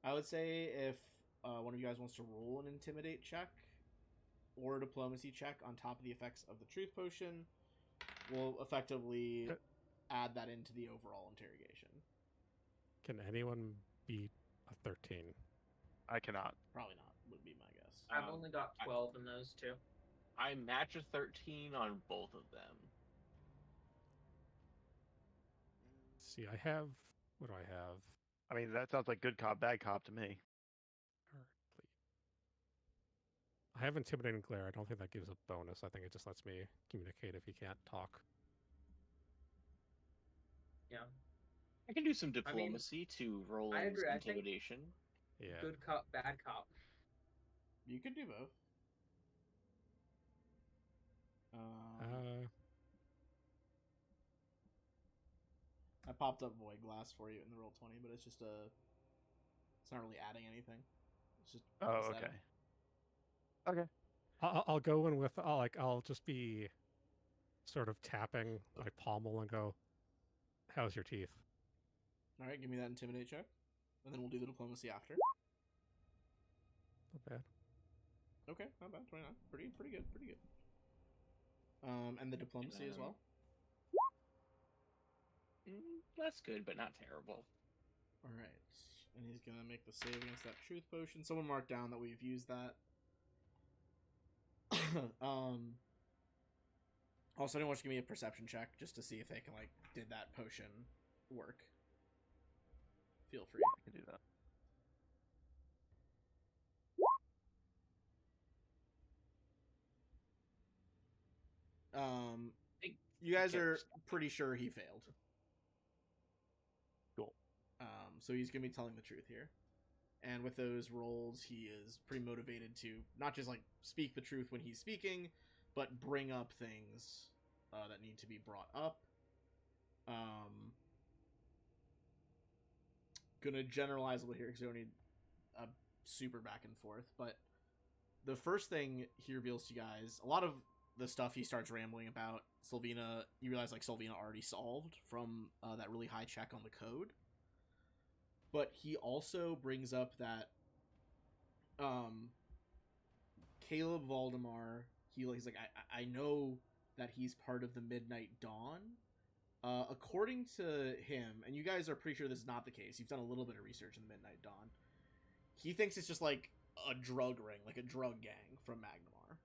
I would say if one of you guys wants to roll an intimidate check or a diplomacy check on top of the effects of the truth potion, we'll effectively add that into the overall interrogation. Can anyone beat a 13? I cannot. Probably not, would be my guess. I've only got 12 in those 2. I match a 13 on both of them. See, I have. What do I have? I mean, that sounds like good cop, bad cop to me. I have intimidating glare. I don't think that gives a bonus. I think it just lets me communicate if you can't talk. Yeah. I can do some diplomacy to roll I in agree. I think intimidation. Yeah. Good cop, bad cop. You could do both. I popped up Void Glass for you in the Roll20, but it's just it's not really adding anything. It's just okay. Okay. I'll go in with I'll just be sort of tapping my pommel and go, "How's your teeth?" All right, give me that intimidate check, and then we'll do the diplomacy after. Not bad. Okay, not bad. 29. Pretty good. Pretty good. And the diplomacy as well. That's good, but not terrible. All right, and he's gonna make the save against that truth potion. Someone mark down that we've used that. Also, anyone wants to give me a perception check just to see if they can did that potion work? Feel free. I can do that. You guys are pretty sure he failed. Cool. So he's gonna be telling the truth here, and with those rolls, he is pretty motivated to not just speak the truth when he's speaking, but bring up things that need to be brought up. Gonna generalize a little here because we don't need a super back and forth, but the first thing he reveals to you guys, a lot of the stuff he starts rambling about Sylvina, you realize Sylvina already solved from that really high check on the code. But he also brings up that Caleb Valdemar, he's like, I know that he's part of the Midnight Dawn. According to him, and you guys are pretty sure this is not the case, you've done a little bit of research in the Midnight Dawn, he thinks it's just a drug ring, a drug gang from Magnemar.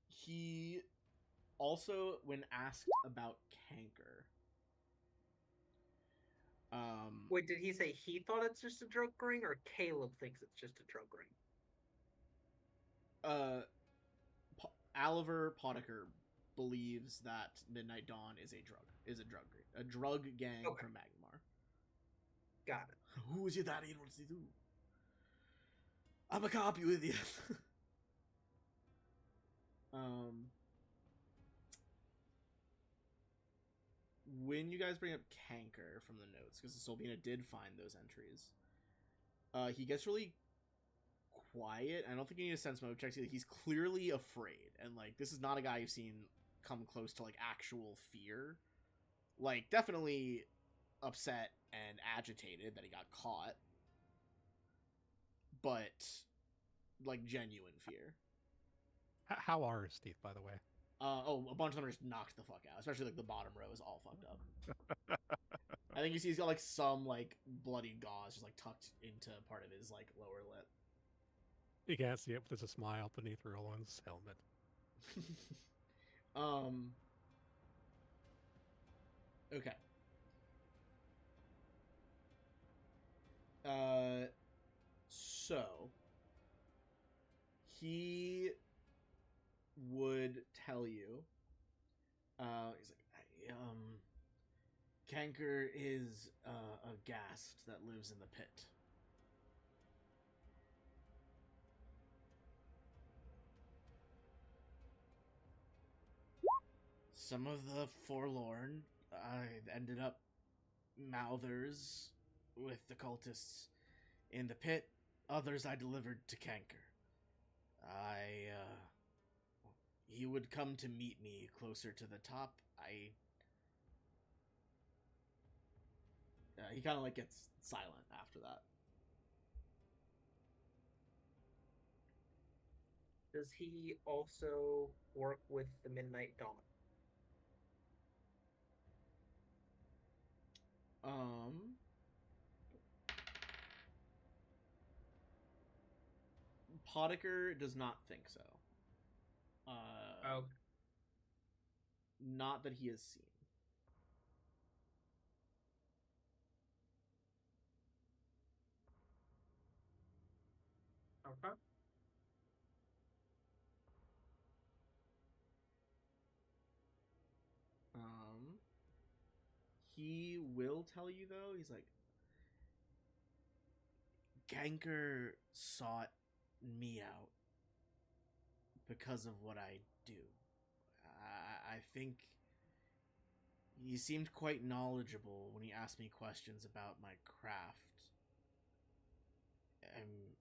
He also, when asked about canker, Wait, did he say he thought it's just a drug ring, or Caleb thinks it's just a drug ring? Oliver Potiker believes that Midnight Dawn is a drug gang Okay. from Magmar. Got it. Who is it that he wants to do? I'm a cop, you idiot. When you guys bring up canker from the notes, because Solvina did find those entries, he gets really quiet. I don't think you need a sense motive check. He's clearly afraid, and like this is not a guy you've seen come close to like actual fear. Like definitely upset and agitated that he got caught, but like genuine fear. How are his teeth, by the way? A bunch of them are just knocked the fuck out. Especially like the bottom row is all fucked up. I think you see he's got like some like bloody gauze just like tucked into part of his like lower lip. You can't see it, but there's a smile beneath Roland's helmet. Okay. So he would tell you. He's like, canker is a ghast that lives in the pit. Some of the forlorn ended up mouthers with the cultists in the pit. Others I delivered to canker. He would come to meet me closer to the top. He kind of like gets silent after that. Does he also work with the Midnight Dawn? Potiker does not think so. Oh, Not that he has seen. okay. He will tell you though. He's like, Ganker sought me out because of what I do. I think he seemed quite knowledgeable when he asked me questions about my craft.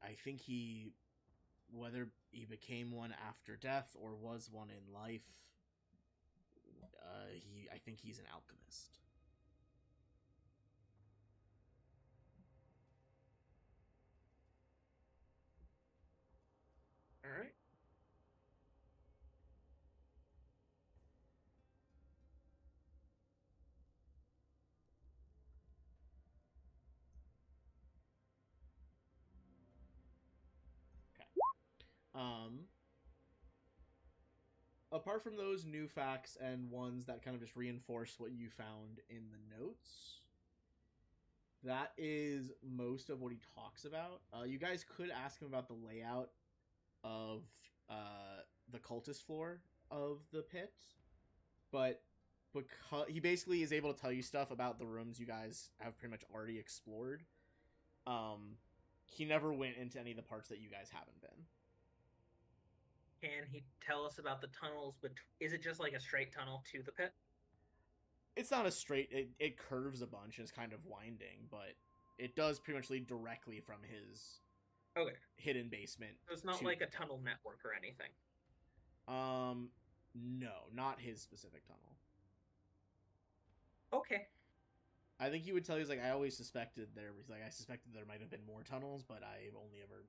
I think whether he became one after death or was one in life, I think he's an alchemist. All right. Apart from those new facts and ones that kind of just reinforce what you found in the notes, that is most of what he talks about. You guys could ask him about the layout of the cultist floor of the pit, but because he basically is able to tell you stuff about the rooms you guys have pretty much already explored, he never went into any of the parts that you guys haven't been. Can he tell us about the tunnels? But is it just like a straight tunnel to the pit? It's not a straight. It curves a bunch and is kind of winding, but it does pretty much lead directly from his hidden basement. So it's not like a tunnel network or anything. No, not his specific tunnel. Okay. I think he would tell you, he's like, I always suspected I suspected there might have been more tunnels, but I've only ever,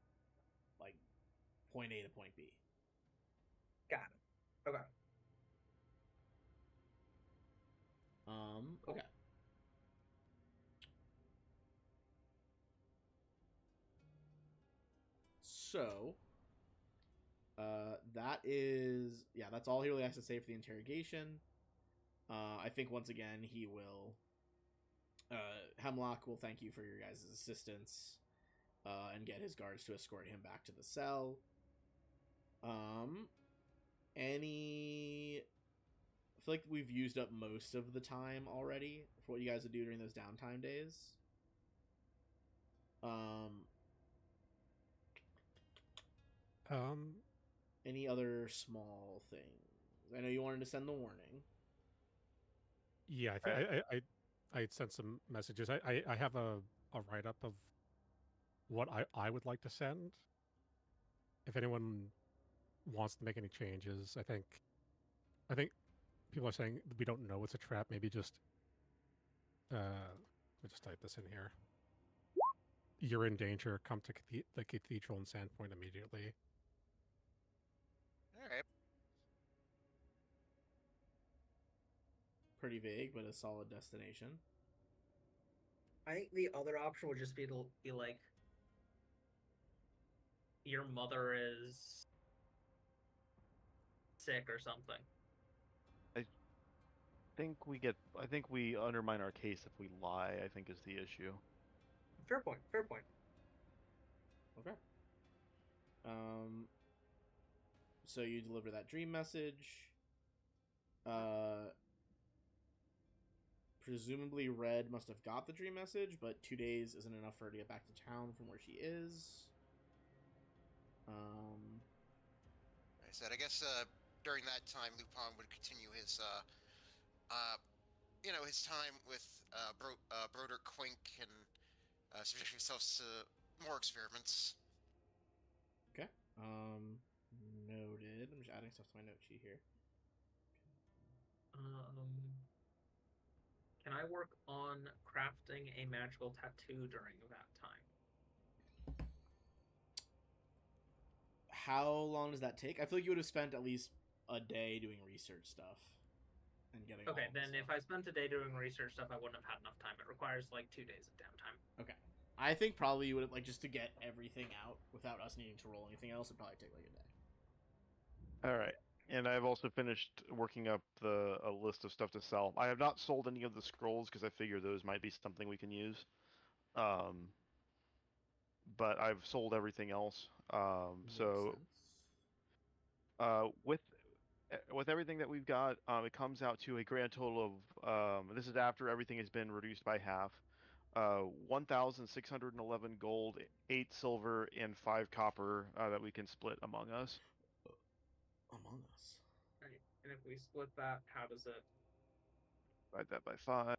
like, point A to point B. Got it. Okay. Okay. So, That's all he really has to say for the interrogation. I think once again he will. Hemlock will thank you for your guys' assistance, and get his guards to escort him back to the cell. I feel like we've used up most of the time already for what you guys would do during those downtime days. Um, Any other small things? I know you wanted to send the warning. yeah, I sent some messages. I have a write up of what I would like to send. If anyone wants to make any changes, I think people are saying we don't know it's a trap. Maybe just let me just type this in here. You're in danger. Come to the cathedral in Sandpoint immediately. All right. Pretty vague, but a solid destination. I think the other option would just be to be like, your mother is sick or something. I think we undermine our case if we lie, I think is the issue. Fair point. Fair point. Okay. So you deliver that dream message. Presumably Red must have got the dream message, but 2 days isn't enough for her to get back to town from where she is. I said, I guess during that time, Lupin would continue his, his time with Broderick Quink and subject himself to more experiments. Okay. Noted. I'm just adding stuff to my note sheet here. Can I work on crafting a magical tattoo during that time? How long does that take? I feel like you would have spent at least a day doing research stuff and getting. Okay, all the then stuff. if I spent a day doing research stuff, I wouldn't have had enough time. It requires like 2 days of downtime. Okay. I think probably you would have, like, just to get everything out without us needing to roll anything else, it'd probably take like a day. All right. And I've also finished working up a list of stuff to sell. I have not sold any of the scrolls because I figure those might be something we can use. But I've sold everything else. Makes sense. With everything that we've got, it comes out to a grand total of this is after everything has been reduced by half. 1,611 gold, 8 silver, and 5 copper that we can split among us. Among Us. Right. And if we split that, how does it? Divide that by 5.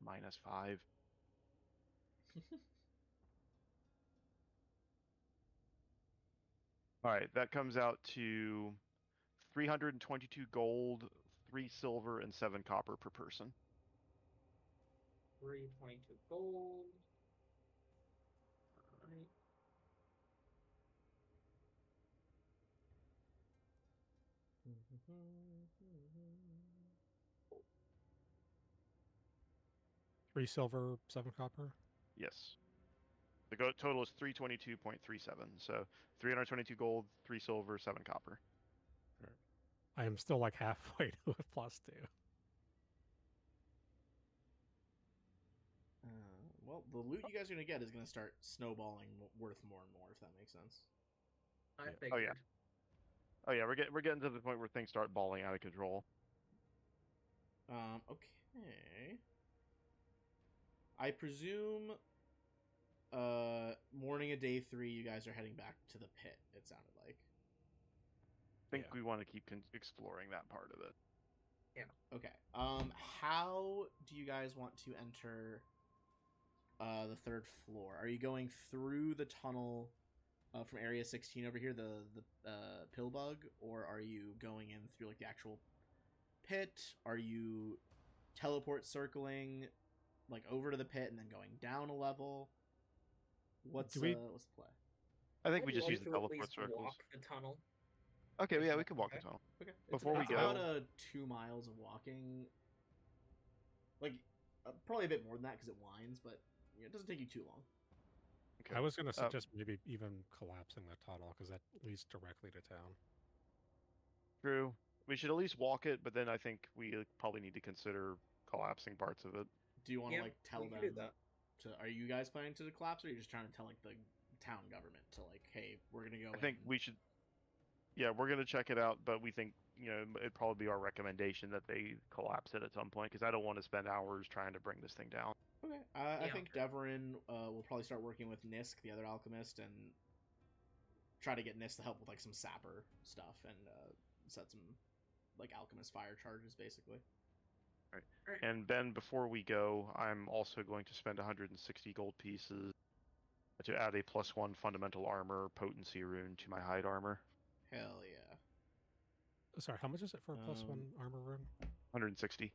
Minus 5. All right, that comes out to 322 gold, 3 silver, and 7 copper per person. 322 gold. All right. Three silver, 7 copper. Yes. The total is 322.37. So 322 gold, 3 silver, 7 copper. I am still like halfway to a +2. Well, the loot you guys are gonna get is gonna start snowballing, worth more and more, if that makes sense. I Yeah. figured. Oh yeah. Oh yeah, we're getting to the point where things start balling out of control. Okay. I presume, morning of day 3, you guys are heading back to the pit. It sounded like. I think we want to keep exploring that part of it. Yeah. Okay. How do you guys want to enter the 3rd floor? Are you going through the tunnel from Area 16 over here, the pill bug, or are you going in through like the actual pit? Are you teleport circling like over to the pit and then going down a level? What's the play? I think I'd we just like use the to at teleport least circles. walk the tunnel. Okay, If yeah, we not- can walk okay. the tunnel. Okay. Before we it's go- about 2 miles of walking. Like probably a bit more than that because it winds, but it doesn't take you too long. Okay. I was going to suggest maybe even collapsing the tunnel because that leads directly to town. True. We should at least walk it, but then I think we probably need to consider collapsing parts of it. Do you want to Yeah, like tell we can them do that. Are you guys planning to collapse, or are you just trying to tell like the town government to like, hey, we're gonna go I think in? we should. Yeah, we're gonna check it out, but we think it'd probably be our recommendation that they collapse it at some point because I don't want to spend hours trying to bring this thing down. Okay, I Yeah. think Deverin will probably start working with Nisk, the other alchemist, and try to get Nisk to help with like some sapper stuff and set some like alchemist fire charges, basically. Right. And Ben, before we go, I'm also going to spend 160 gold pieces to add a +1 fundamental armor potency rune to my hide armor. Hell yeah! Sorry, how much is it for a +1 armor rune? 160.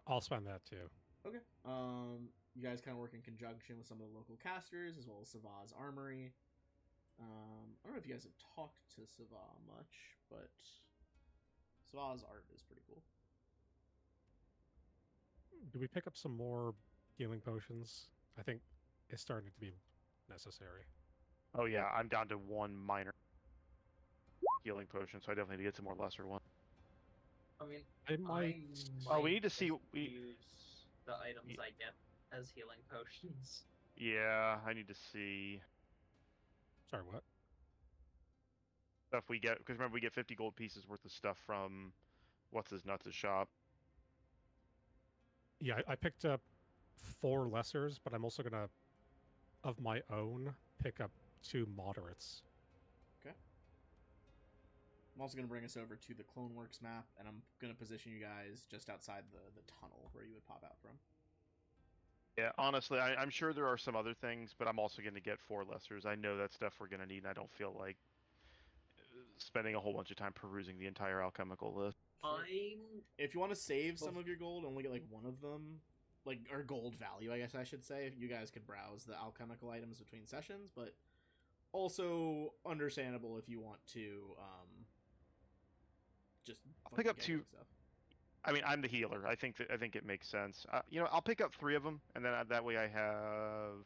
I'll spend that too. Okay. You guys kind of work in conjunction with some of the local casters as well as Savah's armory. I don't know if you guys have talked to Savah much, but Savah's art is pretty cool. Do we pick up some more healing potions? I think it's starting to be necessary. Oh yeah, I'm down to 1 minor healing potion, so I definitely need to get some more lesser ones. I mean, I might. Oh, we need to see. use the items I get as healing potions. Yeah, I need to see Sorry, what? stuff we get because remember we get 50 gold pieces worth of stuff from what's his nuts' shop. Yeah, I picked up 4 lessers, but I'm also gonna, of my own, pick up 2 moderates. Okay. I'm also going to bring us over to the Cloneworks map, and I'm going to position you guys just outside the tunnel where you would pop out from. Yeah, honestly, I'm sure there are some other things, but I'm also going to get 4 lessers. I know that stuff we're going to need, and I don't feel like spending a whole bunch of time perusing the entire alchemical list. If you want to save some of your gold and only get like one of them, like, or gold value, I guess I should say, you guys could browse the alchemical items between sessions, but also understandable if you want to just pick up get 2. stuff. I mean, I'm the healer. I think it makes sense. I'll pick up 3 of them, and then that way I have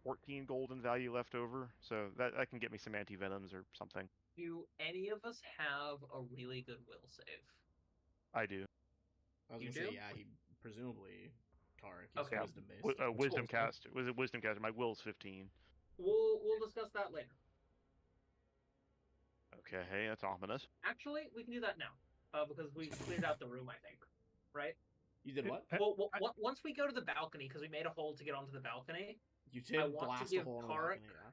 14 gold in value left over, so that can get me some anti-venoms or something. Do any of us have a really good will save? I do. I was You going to say, do? yeah, he presumably, Tarek, he's Okay. wisdom based. Wisdom Cool. cast. Was it wisdom cast? My will's 15. We'll discuss that later. Okay, hey, that's ominous. Actually, we can do that now because we cleared out the room, I think. Right? You did what? Well, once we go to the balcony, because we made a hole to get onto the balcony, You did I want blast to a give hole in the Tarek. balcony, yeah.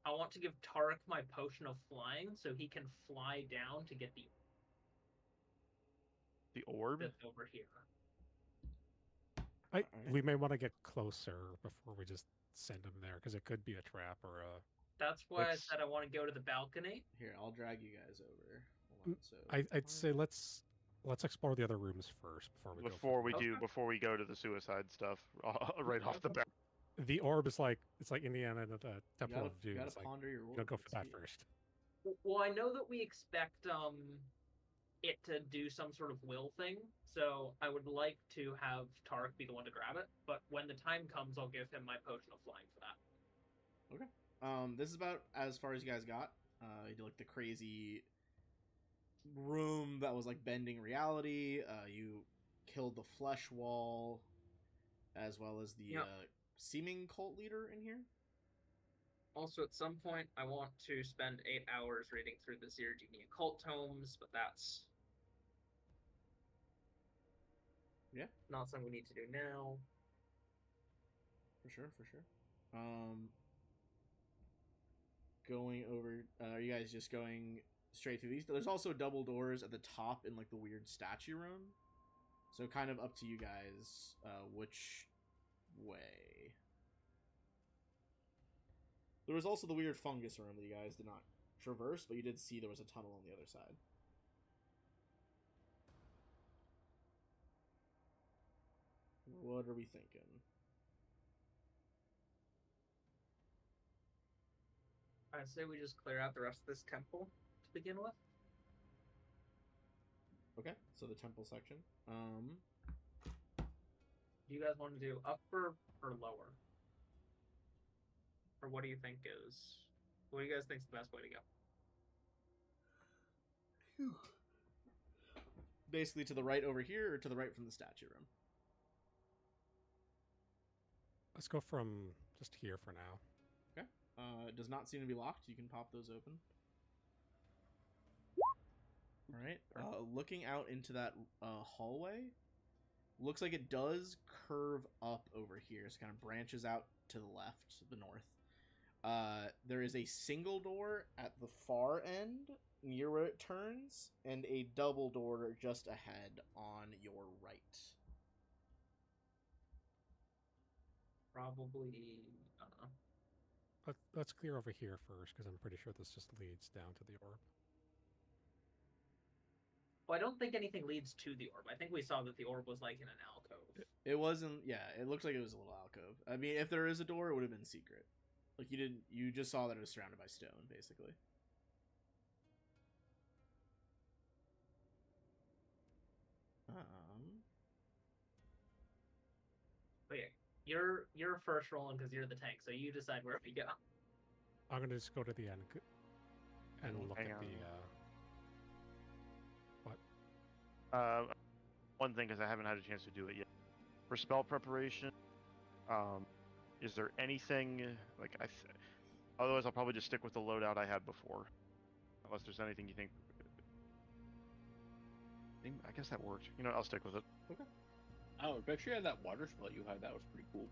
I want to give Tarek my potion of flying so he can fly down to get The orb? that's over here. We may want to get closer before we just send him there because it could be a trap or a. That's why I said I want to go to the balcony. Here, I'll drag you guys over. Hold on, so I'd say let's explore the other rooms first before we go. Before we go to the suicide stuff right off the bat. The orb is like Indiana and the Temple of Doom. You gotta It's like, ponder your you gotta go for that first. Well, I know that we expect it to do some sort of will thing, so I would like to have Tarek be the one to grab it. But when the time comes, I'll give him my potion of flying for that. Okay. This is about as far as you guys got. You did like the crazy room that was like bending reality. You killed the flesh wall, as well as the seeming cult leader in here. Also, at some point, I want to spend 8 hours reading through the Zirgini occult tomes, but that's not something we need to do now. For sure. Going over, are you guys just going straight through these? There's also double doors at the top in like the weird statue room, so kind of up to you guys which way. There was also the weird fungus room that you guys did not traverse, but you did see there was a tunnel on the other side. What are we thinking? I say we just clear out the rest of this temple to begin with. Okay, so the temple section. Do you guys want to do upper or lower? Or what do you think is? What do you guys think is the best way to go? Phew. Basically to the right over here, or to the right from the statue room? Let's go from just here for now. Okay. It does not seem to be locked. You can pop those open. All right. Looking out into that hallway, looks like it does curve up over here. So kind of branches out to the left, the north. There is a single door at the far end near where it turns, and a double door just ahead on your right. Probably. Let's clear over here first, because I'm pretty sure this just leads down to the orb. Well, I don't think anything leads to the orb. I think we saw that the orb was like in an alcove. It wasn't. Yeah, it looks like it was a little alcove. I mean, if there is a door, it would have been secret. Like you didn't. You just saw that it was surrounded by stone, basically. But yeah, you're first rolling because you're the tank, so you decide where we go. I'm gonna just go to the end and look Hang at on. the. One thing, because I haven't had a chance to do it yet. For spell preparation, is there anything like otherwise I'll probably just stick with the loadout I had before, unless there's anything you think. I guess that worked. You know, I'll stick with it. Okay. Oh, actually, had that water spell you had. That was pretty cool.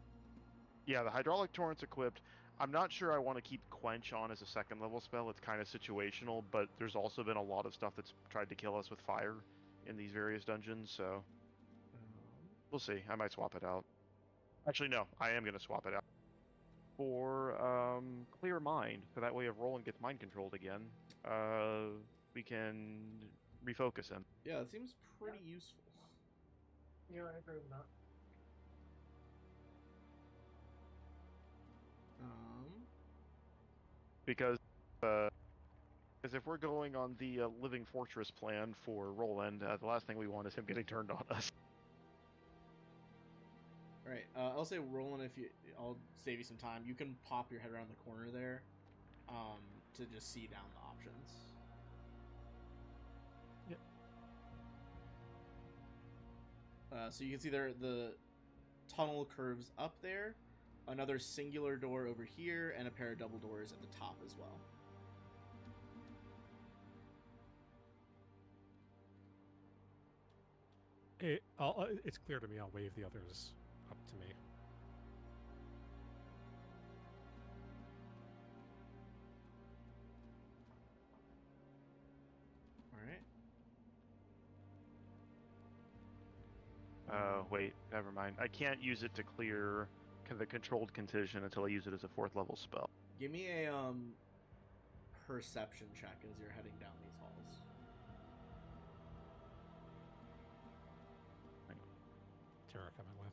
Yeah, the hydraulic torrent's equipped. I'm not sure I want to keep Quench on as a second level spell. It's kind of situational, but there's also been a lot of stuff that's tried to kill us with fire in these various dungeons, so we'll see. I might swap it out. Actually, no, I am going to swap it out for Clear Mind, so that way if Roland gets mind controlled again, we can refocus him. Yeah, it seems pretty useful. Yeah, I agree with that. Because if we're going on the Living Fortress plan for Roland, the last thing we want is him getting turned on us. All right. I'll say, Roland, I'll save you some time. You can pop your head around the corner there, to just see down the options. Yep. So you can see there the tunnel curves up there, another singular door over here, and a pair of double doors at the top as well. It's clear to me. I'll wave the others up to me. All right. Wait, never mind. I can't use it to clear the controlled contusion until I use it as a 4th level spell. Give me a perception check as you're heading down these halls. Tara coming with.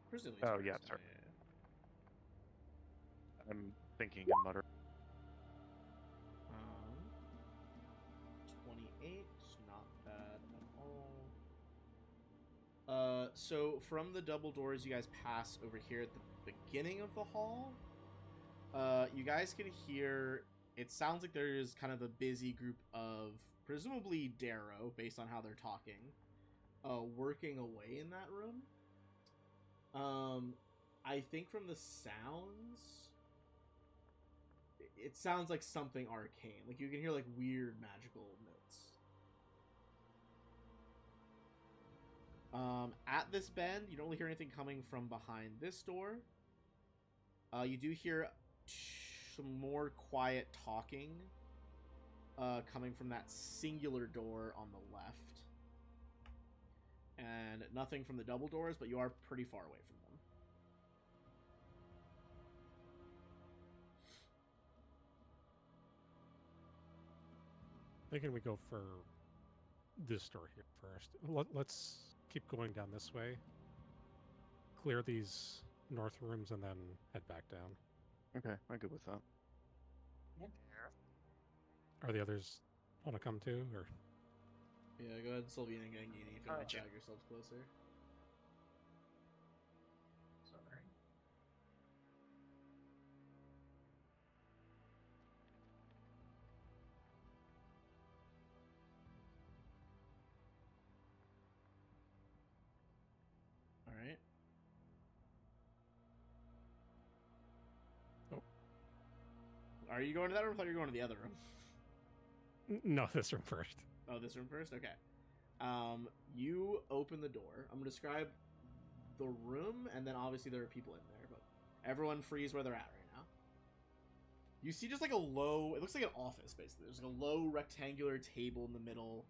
Presumably. Oh, Tara's yeah, not, sorry. yeah. I'm thinking and mutter. 28, not bad at all. So from the double doors you guys pass over here at the beginning of the hall, you guys can hear, it sounds like there is kind of a busy group of, presumably Darrow, based on how they're talking, working away in that room. I think from the sounds, it sounds like something arcane. Like you can hear like weird magical notes. At this bend, you don't really hear anything coming from behind this door. You do hear some more quiet talking coming from that singular door on the left. And nothing from the double doors, but you are pretty far away from them. Thinking we go for this door here first. Let's keep going down this way. Clear these north rooms and then head back down. Okay, I'm good with that. Are the others want to come too, or? Yeah, go ahead and Sylvian and Gangini if you want to Alright. drag yourselves closer. Sorry. Are you going to that room? I thought you were going to the other room. No, this room first. Oh, this room first? Okay. You open the door. I'm going to describe the room, and then obviously there are people in there, but everyone freeze where they're at right now. You see just like a low, it looks like an office, basically. There's like a low rectangular table in the middle,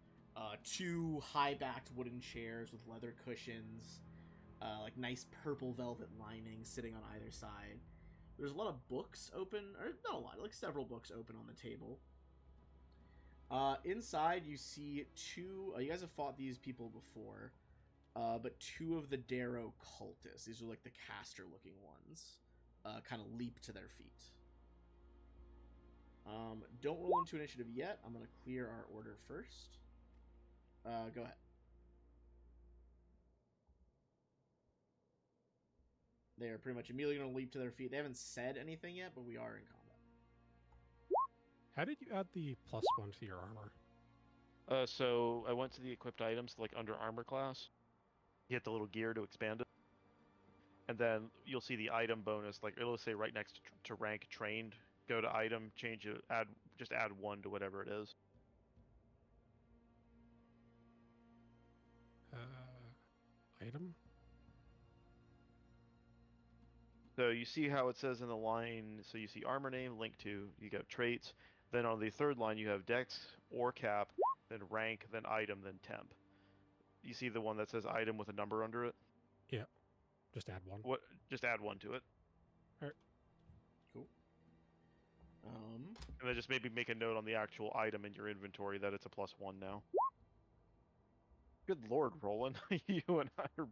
two high-backed wooden chairs with leather cushions, like nice purple velvet lining sitting on either side. There's a lot of books open, or not a lot, like several books open on the table. Inside, you see two. You guys have fought these people before, but two of the Darrow cultists. These are like the caster-looking ones. Kind of leap to their feet. Don't roll into initiative yet. I'm gonna clear our order first. Go ahead. They are pretty much immediately gonna leap to their feet. They haven't said anything yet, but we are in combat. How did you add the +1 to your armor? So I went to the equipped items, like under armor class. You hit the little gear to expand it, and then you'll see the item bonus, like it'll say right next to rank trained. Go to item, change it, just add 1 to whatever it is. Item? So you see how it says in the line, so you see armor name, link to, you got traits. Then on the third line you have dex or cap, then rank, then item, then temp. You see the one that says item with a number under it? Yeah. Just add 1. What? Just add 1 to it. Cool. And then just maybe make a note on the actual item in your inventory that it's a +1 now. Good lord, Roland. You and I are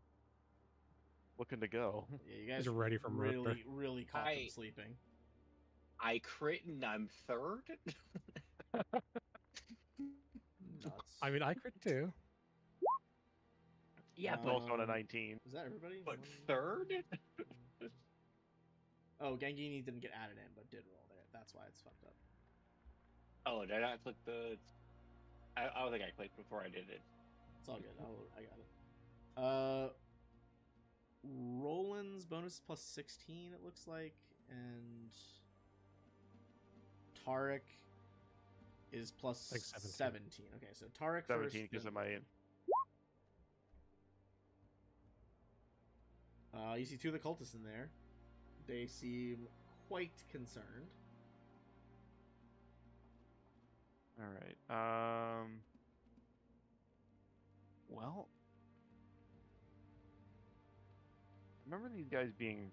looking to go. Yeah, you guys are ready for murder. really caught them sleeping. I crit and I'm third? Nuts. I mean, I crit too. Yeah, It's but, also on a 19. Is that everybody? but third? Oh, Gangini didn't get added in, but did roll there. That's why it's fucked up. Oh, did I not click the... I don't think I clicked before I did it. It's all good. I got it. Roland's bonus is +16, it looks like, and Tarek is plus Like 17. Okay, so Tarek 17 first. because of my... You see two of the cultists in there. They seem quite concerned. Alright, well... I remember these guys being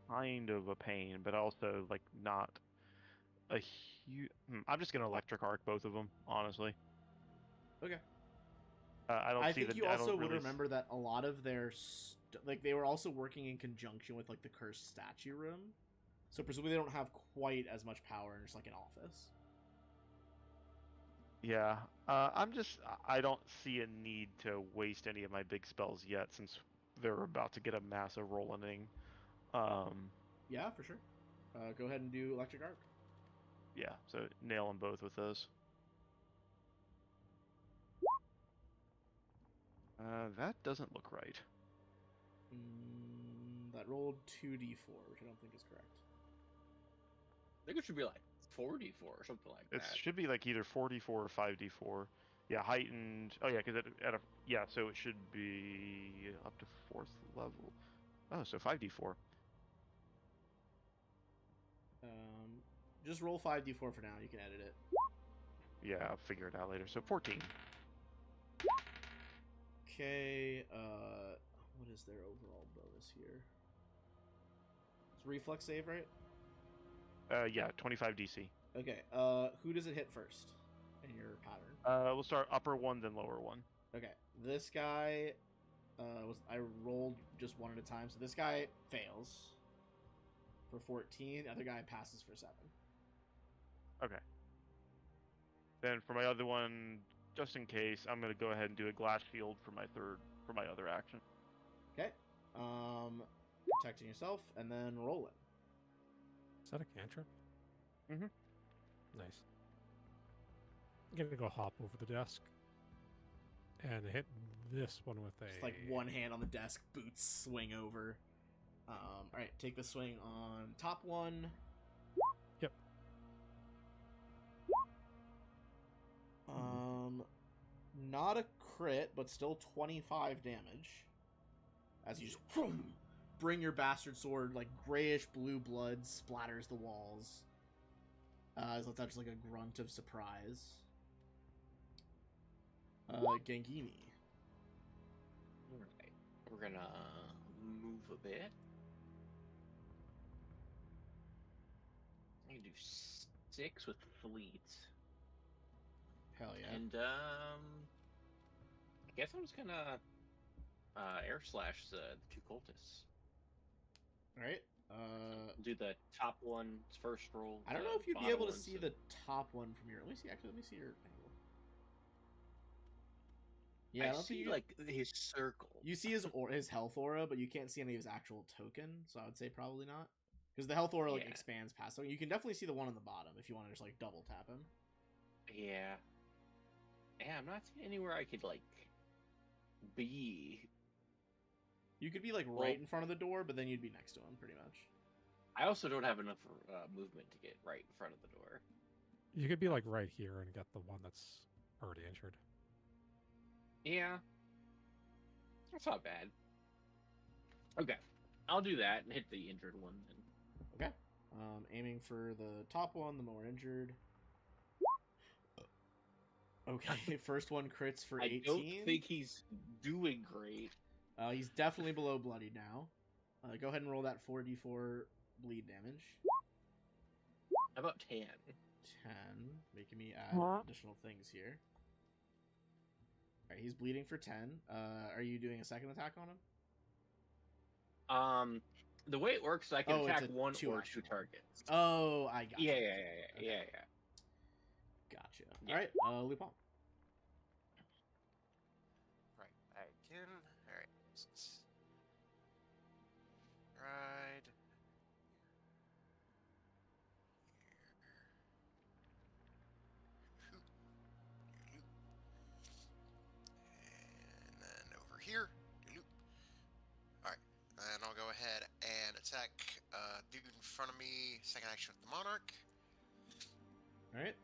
kind of a pain, but also, like, not a huge... I'm just gonna electric arc both of them, honestly. Okay. I think you also would remember that a lot of their... like, they were also working in conjunction with, like, the cursed statue room. So presumably they don't have quite as much power in just, like, an office. Yeah, I don't see a need to waste any of my big spells yet, since they're about to get a massive rolling. Yeah, for sure. Go ahead and do electric arc. Yeah, so nail them both with those. That doesn't look right. That rolled 2d4, which I don't think is correct. I think it should be like 4d4 or something like It that. should be like either 4d4 or 5d4. Yeah, heightened. Oh yeah, because yeah, so it should be up to 4th level. Oh, so 5d4. Just roll 5d4 for now. You can edit it. Yeah, I'll figure it out later. So 14. Okay. What is their overall bonus here? It's reflex save, right? Yeah, 25 DC. Okay. Who does it hit first in your pattern? We'll start upper one, then lower one. Okay. This guy I rolled just one at a time, so this guy fails for 14. The other guy passes for 7. Okay. Then for my other one, just in case, I'm gonna go ahead and do a glass shield for my other action. Okay. Protecting yourself, and then roll it. Is that a cantrip? Mm-hmm. Nice. I'm gonna go hop over the desk and hit this one with a... Just like one hand on the desk, boots swing over. Alright, take the swing on top one. Yep. Not a crit, but still 25 damage. As you just bring your bastard sword, like grayish blue blood splatters the walls. As let's touch like a grunt of surprise. Gengini. Alright. We're gonna move a bit. I can do 6 with fleet. Hell yeah. And I guess I'm just gonna air slash the 2 cultists. Alright. Do the top one's first roll. I don't the know if you'd be bottom able to ones, see and- the top one from here. Let me see. Actually, let me see your angle. Yeah, I don't think see you like his circle. You see his health aura, but you can't see any of his actual token. So I would say probably not, because the health aura like Yeah. expands past. So you can definitely see the one on the bottom if you want to just like double tap him. Yeah. Yeah, I'm not seeing anywhere I could like be. You could be like Well- right in front of the door, but then you'd be next to him pretty much. I also don't have enough movement to get right in front of the door. You could be like right here and get the one that's already injured. Yeah. That's not bad. Okay. I'll do that and hit the injured one then. Okay. Aiming for the top one, the more injured. Okay, first one crits for 18. I don't think he's doing great. He's definitely below bloodied now. Go ahead and roll that 4d4 bleed damage. How about 10? 10, making me add additional things here. Alright, he's bleeding for 10. Are you doing a second attack on him? The way it works is I can Oh, it's attack a one two or action 2 one. targets. Oh, I got Yeah, you. yeah. Okay. Gotcha. Yeah. Alright, Lupin. Right back in. Alright. Ride. And then over here. Alright. And I'll go ahead and attack dude in front of me. Second action with the Monarch. Alright.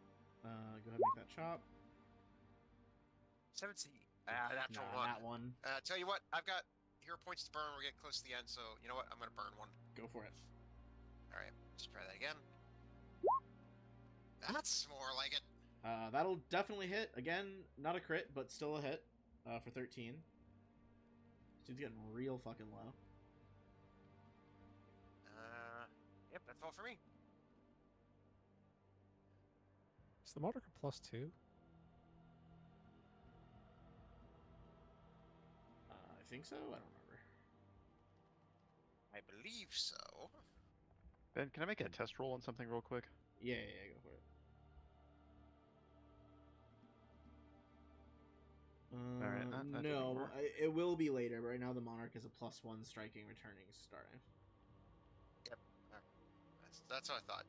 Go ahead and make that chop. 17. That's Nah, one. that one. Tell you what, I've got hero points to burn. We're getting close to the end, so you know what? I'm gonna burn one. Go for it. All right, let's try that again. That's more like it. That'll definitely hit. Again, not a crit, but still a hit. For 13. Dude's getting real fucking low. Yep, that's all for me. Is the Monarch a +2? I think so. I don't remember. I believe so. Ben, can I make a test roll on something real quick? Yeah, go for it. Alright, that didn't no, work. it will be later. But right now, the Monarch is a +1 striking, returning, starting. Yep. That's what I thought.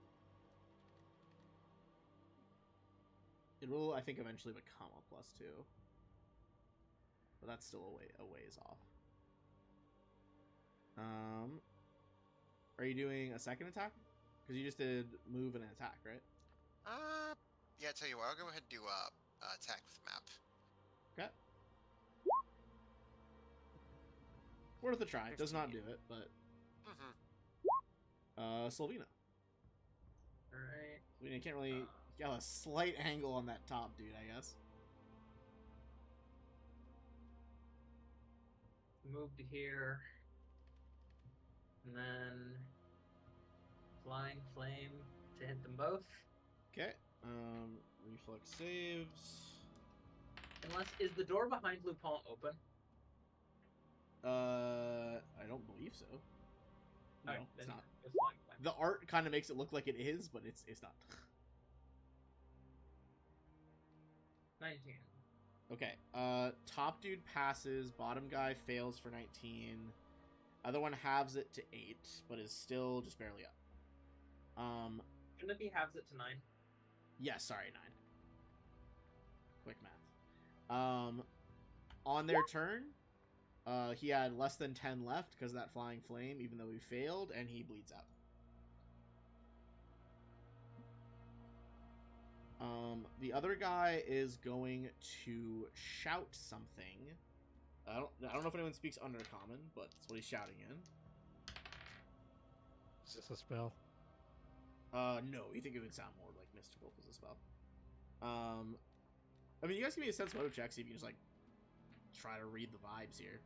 It will, I think, eventually become a +2, but that's still a ways off. Are you doing a second attack? Because you just did move and an attack, right? Yeah. Tell you what, I'll go ahead and do attack with map. Okay. Worth a try. Does not do it, but Sylvina. Alright. Sylvina can't really. You got a slight angle on that top dude, I guess. Move to here. And then flying flame to hit them both. Okay. Reflex saves. Unless is the door behind Lupin open? I don't believe so. No, Alright, it's then not. It's flying flame. The art kind of makes it look like it is, but it's not. 19. Okay. Top dude passes. Bottom guy fails for 19. Other one halves it to 8, but is still just barely up. Shouldn't it be halves it to 9? Yeah, sorry, 9. Quick math. On their turn, he had less than 10 left because of that flying flame, even though he failed, and he bleeds out. The other guy is going to shout something. I don't know if anyone speaks Undercommon, but that's what he's shouting in. Is this a spell? No, you think it would sound more like mystical if it's a spell. I mean, you guys give me a sense motive check, see if you can just, like, try to read the vibes here.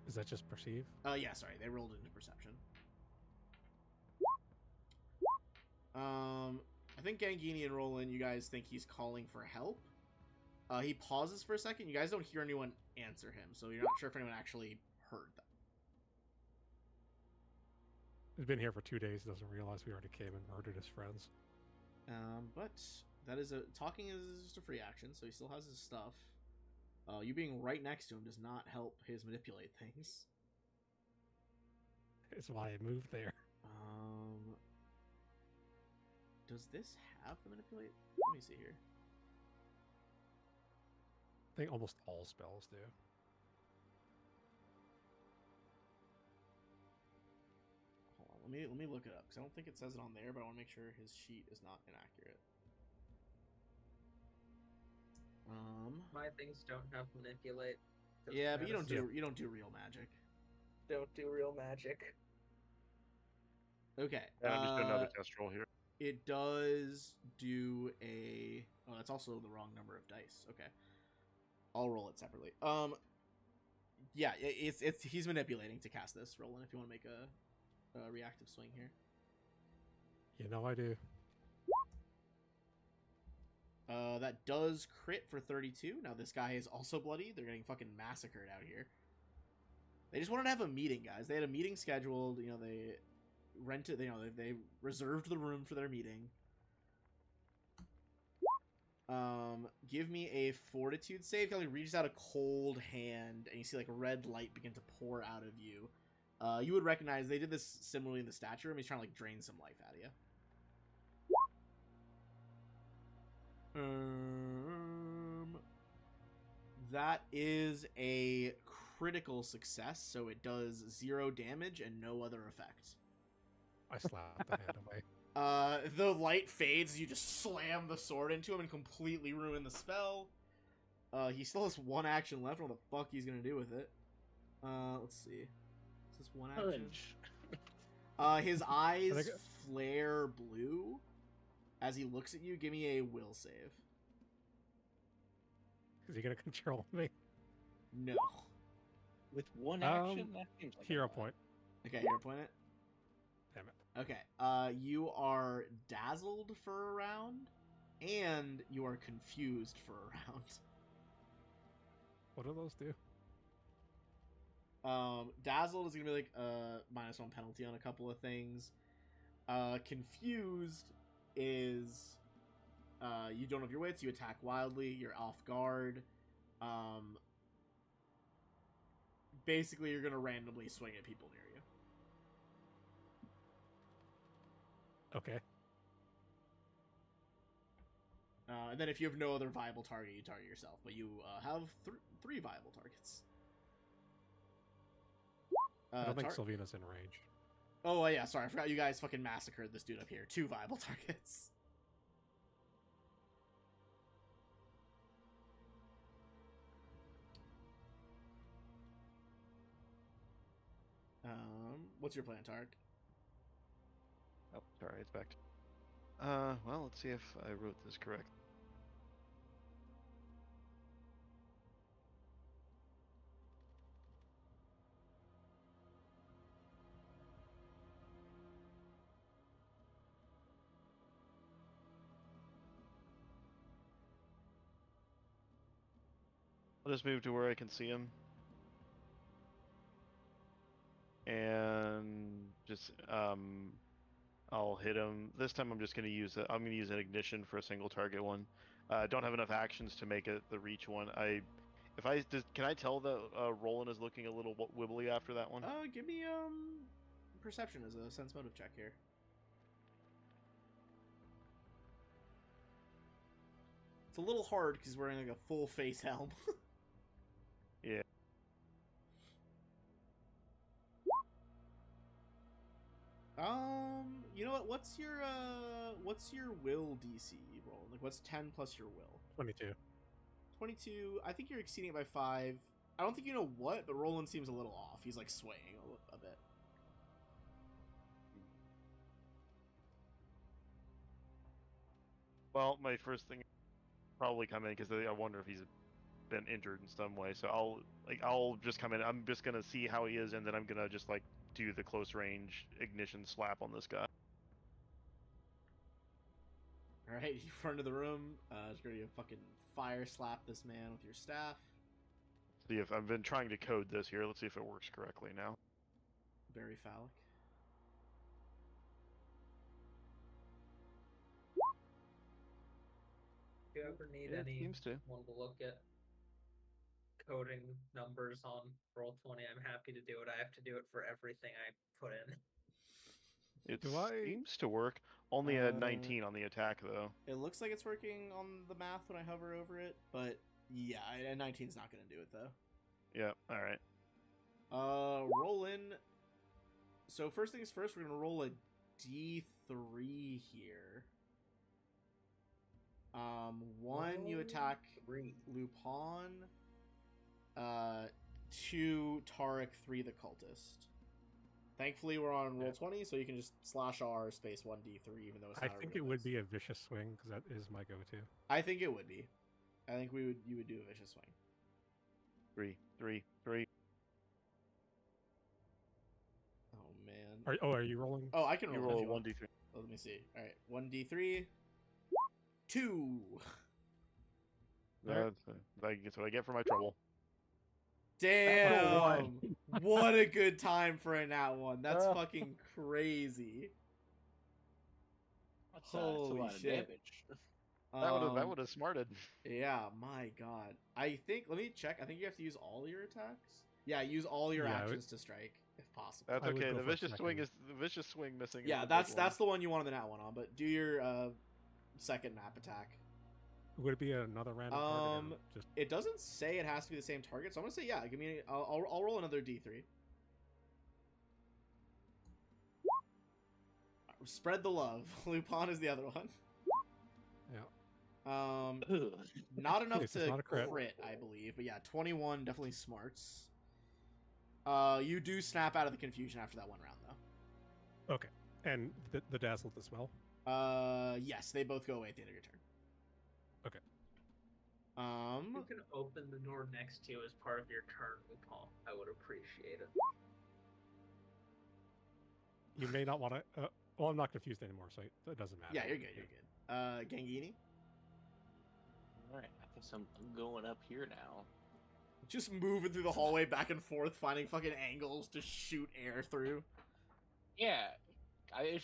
Is that just perceive? Yeah, sorry, they rolled into perception. I think Gangini and Roland, you guys think he's calling for help. He pauses for a second. You guys don't hear anyone answer him, so you're not sure if anyone actually heard them. He's been here for 2 days, doesn't realize we already came and murdered his friends. But that is talking is just a free action, so he still has his stuff. You being right next to him does not help his manipulate things. It's why I moved there. Does this have the manipulate? Let me see here. I think almost all spells do. Hold on, let me look it up because I don't think it says it on there, but I want to make sure his sheet is not inaccurate. My things don't have manipulate. Yeah, but you don't do real magic. Don't do real magic. Okay. And I'm just doing another test roll here. It does do a. Oh, that's also the wrong number of dice. Okay. I'll roll it separately. Yeah, it's he's manipulating to cast this. Roland, if you want to make a reactive swing here. You know I do. That does crit for 32. Now this guy is also bloody. They're getting fucking massacred out here. They just wanted to have a meeting, guys. They had a meeting scheduled. You know, they rented. You know, they reserved the room for their meeting. Give me a fortitude save. He reaches out a cold hand, and you see like a red light begin to pour out of you. You would recognize they did this similarly in the statue room. He's trying to like drain some life out of you. That is a critical success, so it does 0 damage and no other effect. I slapped the hand away. The light fades. You just slam the sword into him and completely ruin the spell. He still has 1 action left. What the fuck he's gonna do with it? Let's see. Is this 1 action? His eyes flare blue as he looks at you. Give me a will save. Is he gonna control me? No. With 1 action, that seems like Hero a lot. point. Okay, hero point it. Damn it. Okay. You are dazzled for a round, and you are confused for a round. What do those do? Dazzled is gonna be like -1 penalty on a couple of things. Confused is you don't have your wits, you attack wildly, you're off guard. Basically you're gonna randomly swing at people near you. Okay. And then if you have no other viable target, you target yourself. But you have 3 viable targets. I don't think Sylvina's in range. Oh, yeah, sorry. I forgot you guys fucking massacred this dude up here. 2 viable targets. What's your plan, Tark? Oh, sorry, it's back. Well, let's see if I wrote this correct. I'll just move to where I can see him. And just, I'll hit him. This time I'm just going to use it. I'm going to use an ignition for a single target one. I don't have enough actions to make it the reach one. Can I tell that Roland is looking a little wibbly after that one? Give me perception as a sense motive check here. It's a little hard because he's wearing like a full face helm. Yeah. You know what's your will DC roll? Like, what's 10 plus your will? 22. 22. I think you're exceeding it by 5. I don't think you know what, but Roland seems a little off. He's like swaying a bit. Well, my first thing probably come in because I wonder if he's been injured in some way. So I'll just come in. I'm just gonna see how he is, and then I'm gonna just like do the close range ignition slap on this guy. All right, you front of the room. Just gonna fucking fire slap this man with your staff. See if I've been trying to code this here. Let's see if it works correctly now. Very phallic. If you ever need Yeah, it any seems to. one to look at coding numbers on Roll20, I'm happy to do it. I have to do it for everything I put in. It Do I- seems to work. Only a 19 on the attack though. It looks like it's working on the math when I hover over it, but yeah, a 19's not gonna do it though. Yeah. All right. Roll in. So first things first, we're gonna roll a D3 here. One, you attack 3. Lupin. 2, Tarek. 3, the cultist. Thankfully, we're on roll 20, so you can just slash R space 1d3, even though it's I not. think it would be a vicious swing because that is my go-to. I think it would be. I think you would do a vicious swing. 3, 3, 3. Oh man. Are you rolling? Oh, I can You roll. roll if you want. 1d3. Oh, let me see. All right, 1d3. 2. That's what I get for my trouble. Damn! What a good time for a nat 1. That's fucking crazy. That's a Holy lot of shit. damage. That would have smarted. Yeah, my god. I think. Let me check. I think you have to use all your attacks. Yeah, use all your Yeah, actions to strike if possible. That's I would okay. go The for a vicious swing second. is the vicious swing missing. Yeah, is the that's big that's the one you wanted the nat 1 on. But do your second map attack. Would it be another random target? Or just It doesn't say it has to be the same target, so I'm gonna say yeah. Give me. I'll roll another d3. Spread the love. Lupin is the other one. yeah. Ugh. Not enough It's to not a crit. I believe, but yeah, 21 definitely smarts. You do snap out of the confusion after that one round, though. Okay. And the dazzled as well. Yes, they both go away at the end of your turn. Okay. You can open the door next to you as part of your turn, Paul. I would appreciate it. You may not want to. Well, I'm not confused anymore, so it doesn't matter. Yeah, you're good. You're good. Gangini, Alright, I guess I'm going up here now. just moving through the hallway back and forth, finding fucking angles to shoot air through. Yeah, it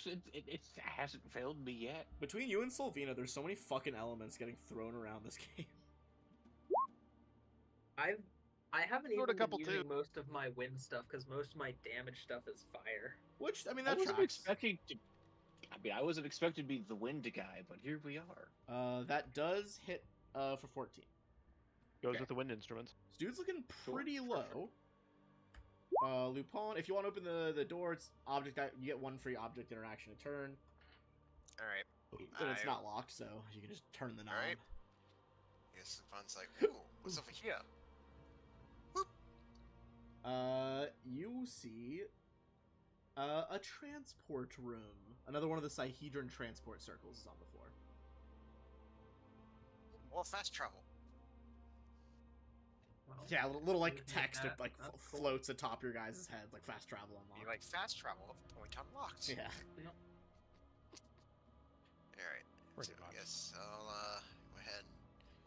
hasn't failed me yet. Between you and Solvina, there's so many fucking elements getting thrown around this game. I haven't Throw it even a couple been using most of my wind stuff because most of my damage stuff is fire. Which I mean I that wasn't tracks. expecting to. I mean, I wasn't expecting to be the wind guy, but here we are. That does hit for 14. Goes Okay. with the wind instruments. This dude's looking pretty Sure, low. Lupin, if you want to open the door, it's object. You get one free object interaction a turn. All right. And it's I- not locked, so you can just turn the knob. Alright. Yes, Fun's like, ooh, what's over here? You see a transport room. Another one of the Sihedron transport circles is on the floor. Well, fast travel. Well, Yeah, a little like you did text that. that like That's cool. floats atop your guys' heads, like fast travel unlocked. You like fast travel, point unlocked. Yeah. Alright. Pretty So much. I guess I'll go ahead.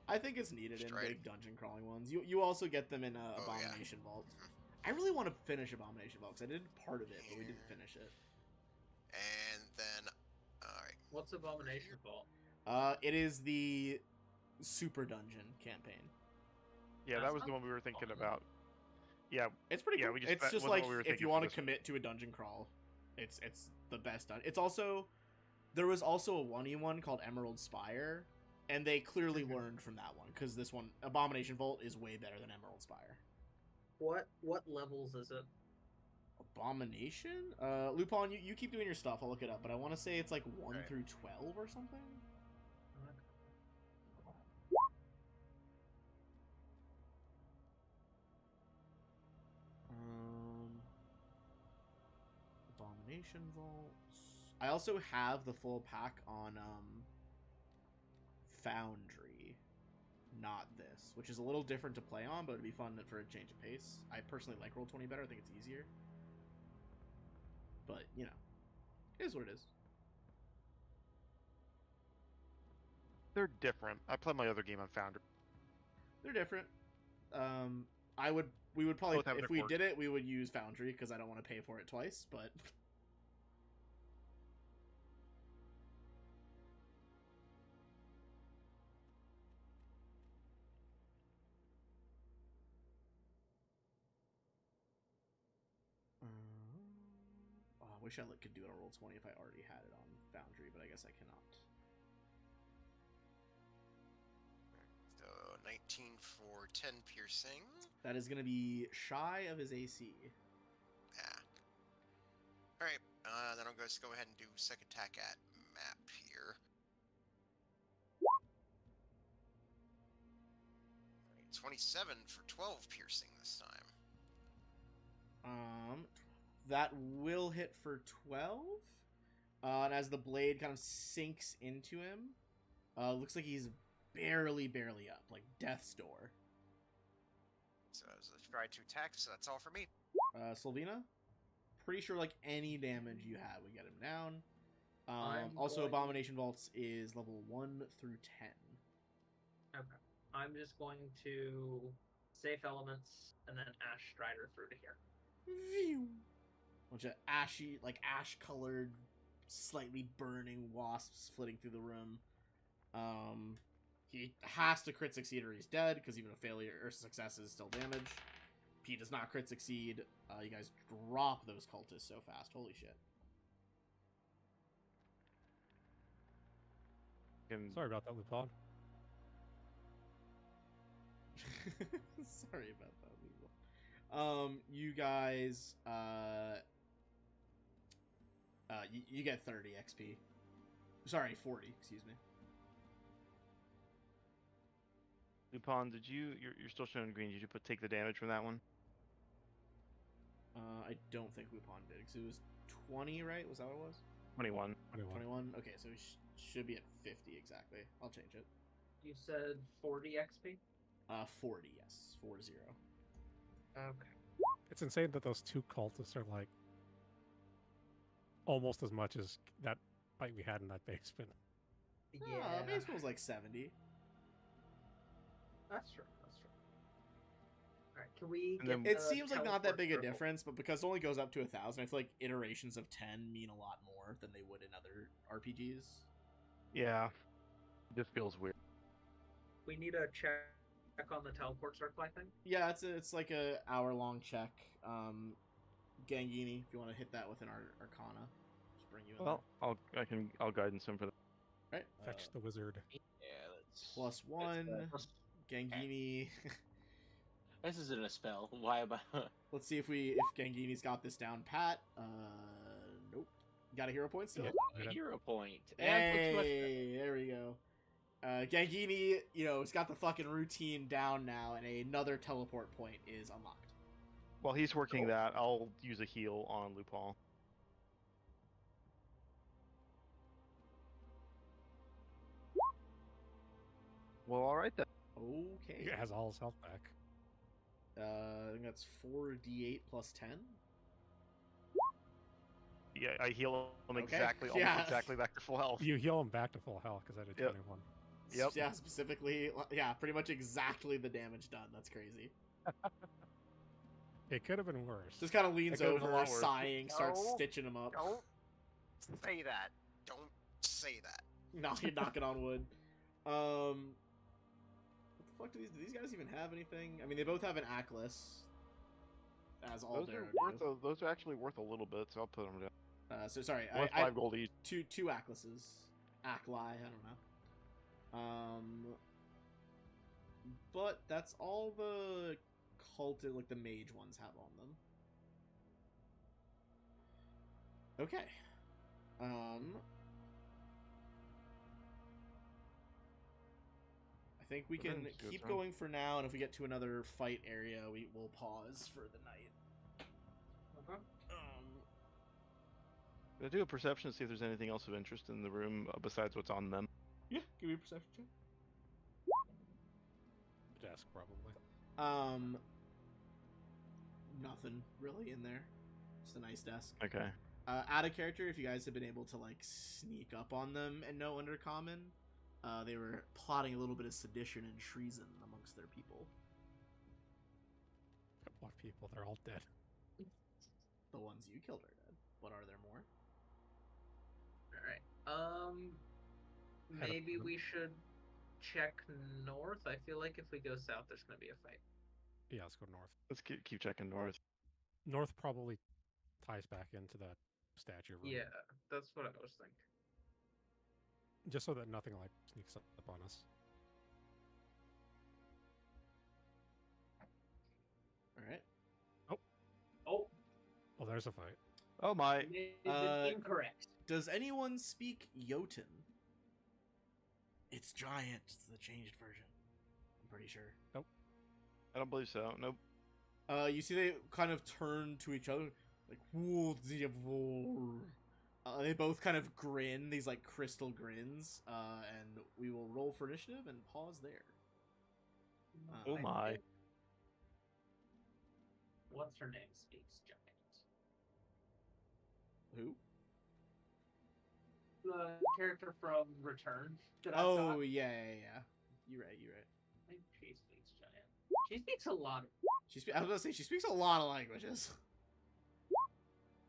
I think it's needed in Stride. big dungeon crawling ones. You also get them in Oh, yeah. Abomination Vault. I really want to finish Abomination Vault because I did part of it, but we didn't finish it. And then, alright. What's Abomination Vault? It is the super dungeon campaign. Yeah, that That's was the not one we were thinking fun. about. Yeah, It's pretty Yeah, cool. we just- It's that just wasn't like what we were if thinking you for want to this one. commit to a dungeon crawl, it's the best done. It's also there was also a 1e1 called Emerald Spire, and they clearly learned from that one because this one Abomination Vault is way better than Emerald Spire. What levels is it? Abomination? Lupin, you keep doing your stuff. I'll look it up, but I want to say it's like 1 Right. through 12 or something. Abomination vaults. I also have the full pack on Foundry, not this, which is a little different to play on, but it'd be fun for a change of pace. I personally like Roll20 better. I think it's easier. But, you know, it is what it is. They're different. I play my other game on Foundry. They're different. We would probably, Both have if their we quirks. did it, we would use Foundry because I don't want to pay for it twice, but oh, I wish I could do it on Roll20 if I already had it on Foundry, but I guess I cannot. So 19 for 10 piercing. That is going to be shy of his AC. Yeah. All right. Then I'll just go ahead and do second attack at map here. All right, 27 for 12 piercing this time. That will hit for 12. And as the blade kind of sinks into him, looks like he's barely up, like death's door. So I was tried to attack, so that's all for me. Sylvina, pretty sure like any damage you have would get him down. Also, going- Abomination Vaults is level 1 through 10. Okay. I'm just going to safe elements and then Ash Strider through to here. Phew. Bunch of ashy, like ash-colored, slightly burning wasps flitting through the room. He has to crit succeed or he's dead, because even a failure or success is still damage. If he does not crit succeed, you guys drop those cultists so fast. Holy shit. Sorry about that, Lupin. Sorry about that, Lupin. You guys, you get 30 XP. Sorry, 40, excuse me. Lupin, you're still showing green. Did you take the damage from that one? I don't think Lupin did, because it was 20, right? Was that what it was? 21. 21? Okay, so he should be at 50 exactly. I'll change it. You said 40 XP? 40, yes. 40. Okay. It's insane that those two cultists are like almost as much as that fight we had in that basement. Yeah. Baseball was like 70. That's true. Alright, can we And get then- It the seems like not that teleport big a circle? difference, but because it only goes up to 1,000, I feel like iterations of 10 mean a lot more than they would in other RPGs. Yeah. This feels weird. We need a check on the teleport circle, I think. Yeah, it's like a hour-long check. Gangini, if you want to hit that with an Arcana, just bring you in Well, I'll guidance him for that. there. Right. Fetch the wizard. Yeah, that's +1. That's, Gangini. this isn't a spell. Why about? Let's see if Gangini's got this down pat. Nope. Got a hero point still? Yeah. A hero point. And puts much- Hey, there we go. Gangini, it's got the fucking routine down now, and another teleport point is unlocked. While he's working that, I'll use a heal on Lupin. Well, all right then. Okay. He has all his health back. I think that's 4d8 plus 10. Yeah, I heal him Okay. exactly, Yeah. almost exactly back to full health. You heal him back to full health because I did Yep. 21. Yep. Yeah, specifically. Yeah, pretty much exactly the damage done. That's crazy. It could have been worse. Just kind of leans It could've been a over, lot worse. sighing, starts No. stitching him up. Don't say that. Don't say that. Knocking on wood. What the fuck do these guys even have anything? I mean, they both have an Atlas, as all Those are Darrow do. those are actually worth a little bit, so I'll put them down. So sorry, Worth I 5 gold each. two Atlases, Acli, I don't know. But that's all the culted, like the mage ones have on them. Okay. I think we can It's your keep turn. going for now, and if we get to another fight area, we will pause for the night. Uh-huh. Can I do a perception to see if there's anything else of interest in the room besides what's on them? Yeah, give me a perception check. Desk, probably. Nothing really in there. Just a nice desk. Okay. Out of character, if you guys have been able to like sneak up on them and know Undercommon, they were plotting a little bit of sedition and treason amongst their people. What people? They're all dead. The ones you killed are dead, but are there more? All right. Head of Maybe them. we should check north. I feel like if we go south, there's gonna be a fight. Yeah, let's go north. Let's keep checking north. North probably ties back into that statue room. Yeah, that's what I was thinking. Just so that nothing like sneaks up on us. All right. Oh, Oh, there's a fight. Oh my! incorrect. Does anyone speak Jotun? It's giant. It's the changed version. I'm pretty sure. I don't believe so. Nope. You see they kind of turn to each other, like, they both kind of grin, these, like, crystal grins, and we will roll for initiative and pause there. Oh I my! think- What's her name? Speaks giant. Who? The character from Return. That I Oh, saw. yeah. You're right. I think she speaks giant. She speaks a lot. I was gonna say, she speaks a lot of languages.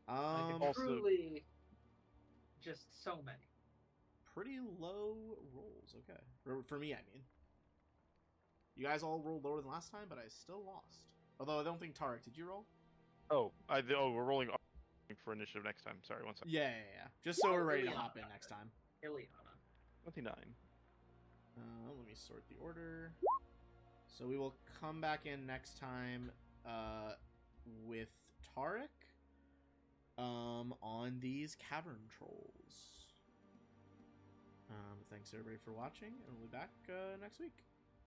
Also- Truly, just so many. Pretty low rolls, okay. For me, I mean. You guys all rolled lower than last time, but I still lost. Although I don't think Tarek, did you roll? Oh, we're rolling for initiative next time. Sorry, one second. Yeah. Just so we're ready to Ileana. hop in next time. Ileana. 29. Let me sort the order. So we will come back in next time with Tarek on these cavern trolls. Thanks everybody for watching, and we'll be back next week.